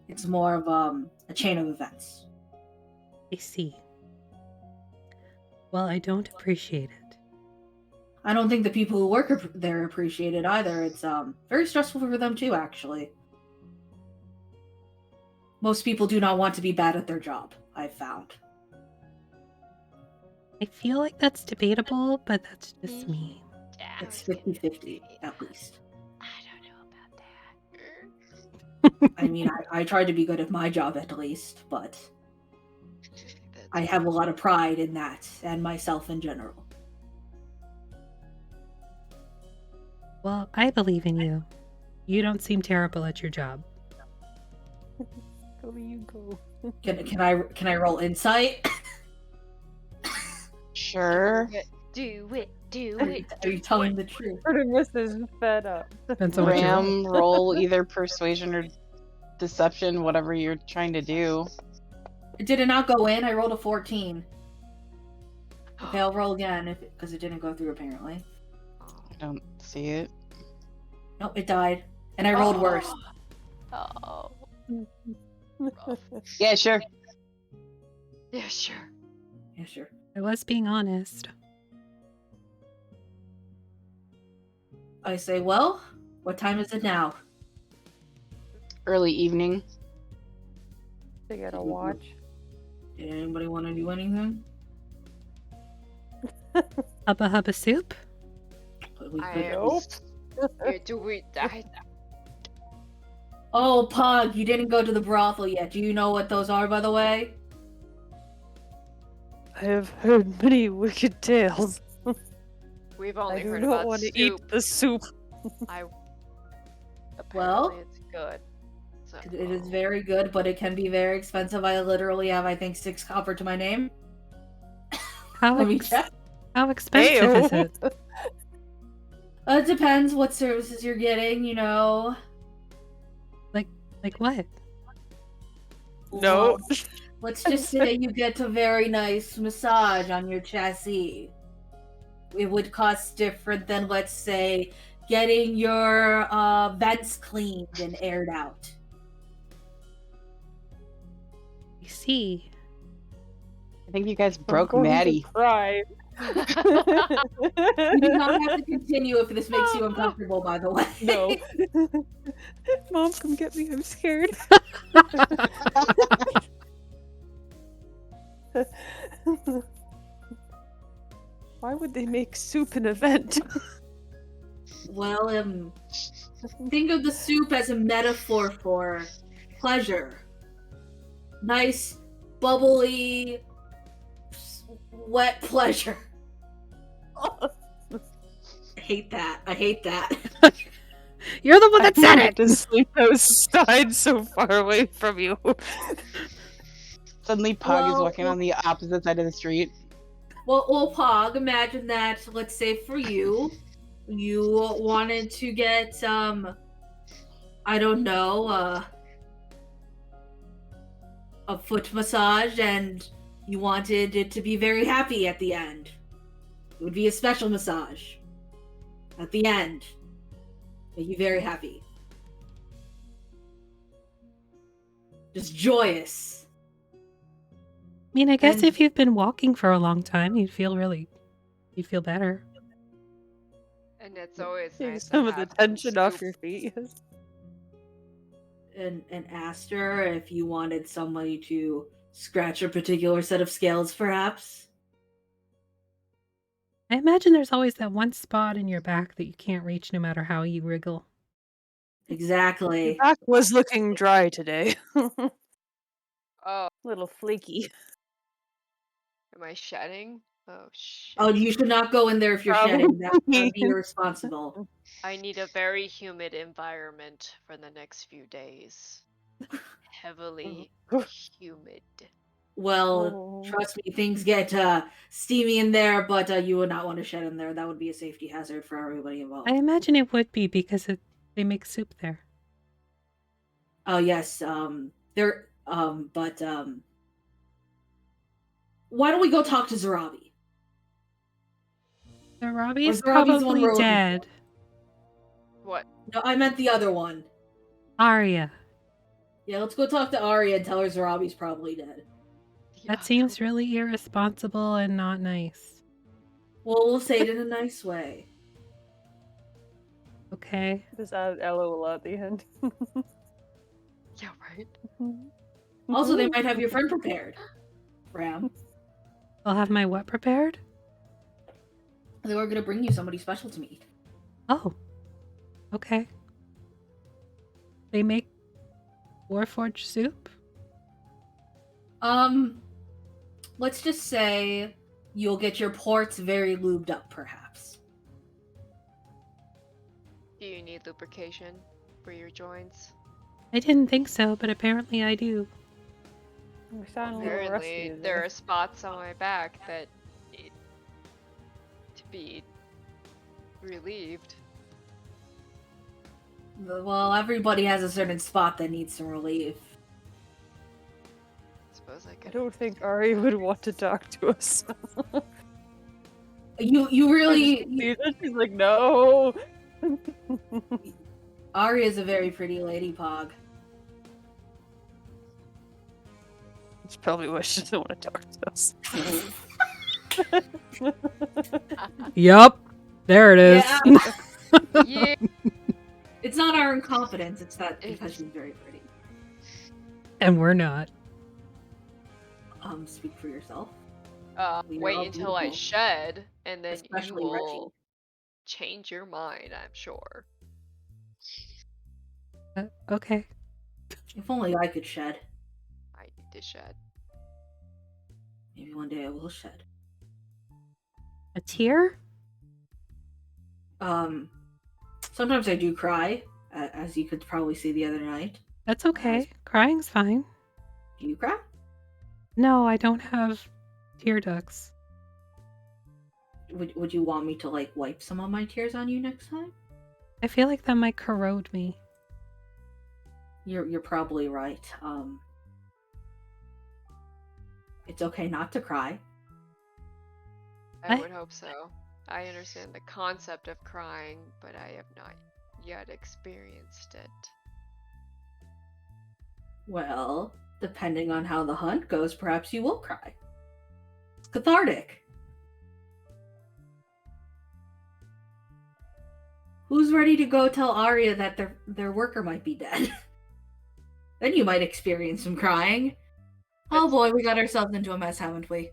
It's more of a chain of events. I see. Well, I don't appreciate it. I don't think the people who work there appreciate it either. It's very stressful for them too, actually. Most people do not want to be bad at their job, I've found. I feel like that's debatable, but that's just me. Yeah, It's I was gonna 50-50, say, at least. I don't know about that. I mean, I try to be good at my job at least, but I have a lot of pride in that, and myself in general. Well, I believe in you. You don't seem terrible at your job. Go you go. Can I roll insight? Sure. Do it. Do it. Are you telling the truth? Artemis is fed up. Depends on what you roll. Ram, roll either persuasion or deception, whatever you're trying to do. Did it not go in? I rolled a 14. Okay, I'll roll again because it didn't go through apparently. I don't see it. Nope, it died, and I rolled worse. Oh. Yeah, sure. Yeah, sure. Yeah, sure. I was being honest. I say, well, what time is it now? Early evening. They gotta watch. Did anybody want to do anything? Hubba Hubba Soup? We I could- am- Nope. Yeah, do it. Oh, Pug, you didn't go to the brothel yet. Do you know what those are, by the way? I have heard many wicked tales. We've I only do heard not about want to soup. eat the soup. Well, Apparently it's good. So, It is very good, but it can be very expensive. I literally have, I think, 6 copper to my name. How, Let me ex- check. how expensive is Ayo. it? It depends what services you're getting, you know. Like what? No. Well, let's just say you get a very nice massage on your chassis. It would cost different than, let's say, getting your vents cleaned and aired out. I see. I think you guys I'm broke going to Maddie. cry. You do not have to continue if this makes you uncomfortable, by the way. No. Mom, come get me. I'm scared. Why would they make soup an event? Well, think of the soup as a metaphor for pleasure. Nice, bubbly, wet pleasure. I hate that. I hate that. You're the one that said I it! wanted to sleep outside so far away from you. Suddenly, Pog is Well, walking on the opposite side of the street. Well, Pog, imagine that, let's say for you, you wanted to get, I don't know, a foot massage, and you wanted it to be very happy at the end. It would be a special massage. At the end. Make you very happy. Just joyous. I mean, I guess And- if you've been walking for a long time, you'd feel better. And it's always Take nice to some of the have some tension off soup. your feet. And asked her if you wanted somebody to scratch a particular set of scales, perhaps. I imagine there's always that one spot in your back that you can't reach no matter how you wriggle. Exactly. Back was looking dry today. Oh, Little flaky. am I shedding? Oh shit. Oh, you should not go in there if you're shedding. That would be irresponsible. I need a very humid environment for the next few days. Heavily humid. Well, trust me, things get steamy in there, but you would not want to shed in there. That would be a safety hazard for everybody involved. I imagine it would be because they make soup there. Oh yes, why don't we go talk to Zarabi? The Robbie's Zarabi's the one probably we're looking dead. What? No, I meant the other one. Arya. Yeah, let's go talk to Arya and tell her Zarabi's probably dead. That seems really irresponsible and not nice. Well, we'll say it in a nice way. Okay. Just add LOL at the end. Yeah, right. Also, they might have your friend prepared. Ram. I'll have my what prepared? They were gonna bring you somebody special to meet. Oh. Okay. They make Warforged soup? Let's just say you'll get your ports very lubed up, perhaps. Do you need lubrication for your joints? I didn't think so, but apparently I do. We sound a little rusty. Apparently, there are spots on my back that need to be relieved. Well, everybody has a certain spot that needs some relief. Suppose I I could. don't think Ari would want to talk to us. You really... See that? She's like, no. Arya is a very pretty lady, Pog. That's probably why she doesn't want to talk to us. Yup. There it is. Yeah. Yeah. It's not our incompetence, it's that because she's very pretty. And we're not. Speak for yourself. We are Wait all until I beautiful. shed, and then Especially you will Reggie. change your mind, I'm sure. Okay. If only I could shed. I need to shed. Maybe one day I will shed. A tear? Sometimes I do cry, as you could probably see the other night. That's okay. Crying's fine. Do you cry? No, I don't have tear ducts. Would you want me to, like, wipe some of my tears on you next time? I feel like that might corrode me. You're probably right. It's okay not to cry. I I- would hope so. I understand the concept of crying, but I have not yet experienced it. Well, depending on how the hunt goes, perhaps you will cry. It's cathartic. Who's ready to go tell Arya that their worker might be dead? Then you might experience some crying. Oh boy, we got ourselves into a mess, haven't we?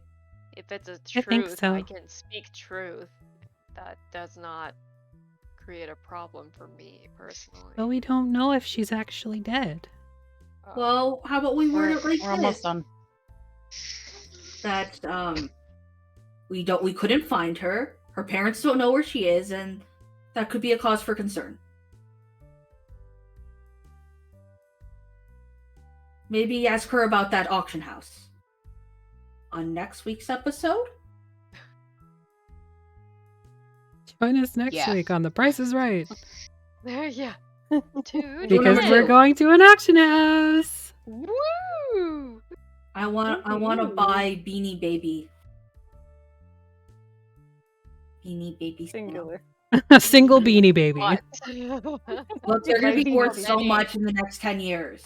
If it's a I think truth, so. I can speak truth. That does not create a problem for me personally. But we don't know if she's actually dead. Well, how about we word it like We're this? almost done. That we couldn't find her. Her parents don't know where she is, and that could be a cause for concern. Maybe ask her about that auction house. On next week's episode? Join us next Yeah. week on The Price is Right. Yeah. Dude. Because Woo! we're going to an auction house. Woo! I want to buy Beanie Baby. Beanie Baby snail. Singular. A single beanie baby. What? Look, they're going to be Beanie worth Baby. so much in the next 10 years.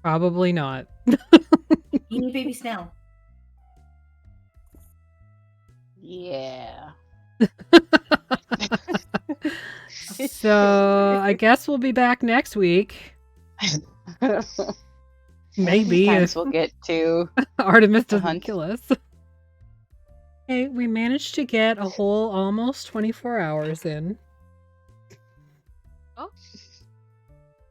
Probably not. Beanie Baby snail. Yeah. So I guess we'll be back next week. Maybe Times if we'll get to. Artemis doesn't hunt. kill us. Okay, we managed to get a whole almost 24 hours in. Oh.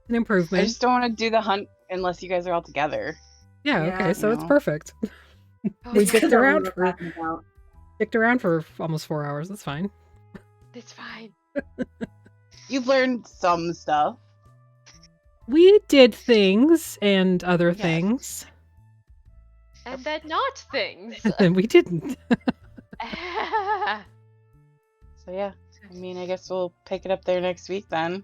An I improvement. just don't want to do the hunt unless you guys are all together. Yeah, Yeah, okay, so it's no. perfect. Oh, We yeah. sticked That's what we around were for talking about. almost 4 hours. That's fine. It's fine. You've learned some stuff. We did things and other Yes. things, And then not things. and we didn't. So yeah, I mean, I guess we'll pick it up there next week then.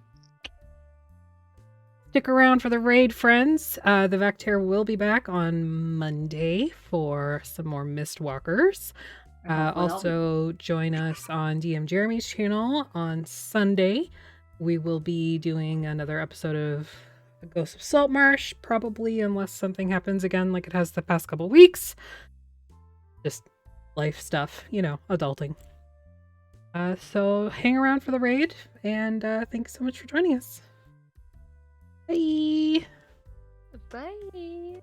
Stick around for the raid, friends. The Vectair will be back on Monday for some more Mistwalkers. Also, join us on DM Jeremy's channel on Sunday. We will be doing another episode of The Ghost of Saltmarsh, probably, unless something happens again like it has the past couple weeks. Just life stuff, adulting. So hang around for the raid, and thanks so much for joining us. Bye! Bye.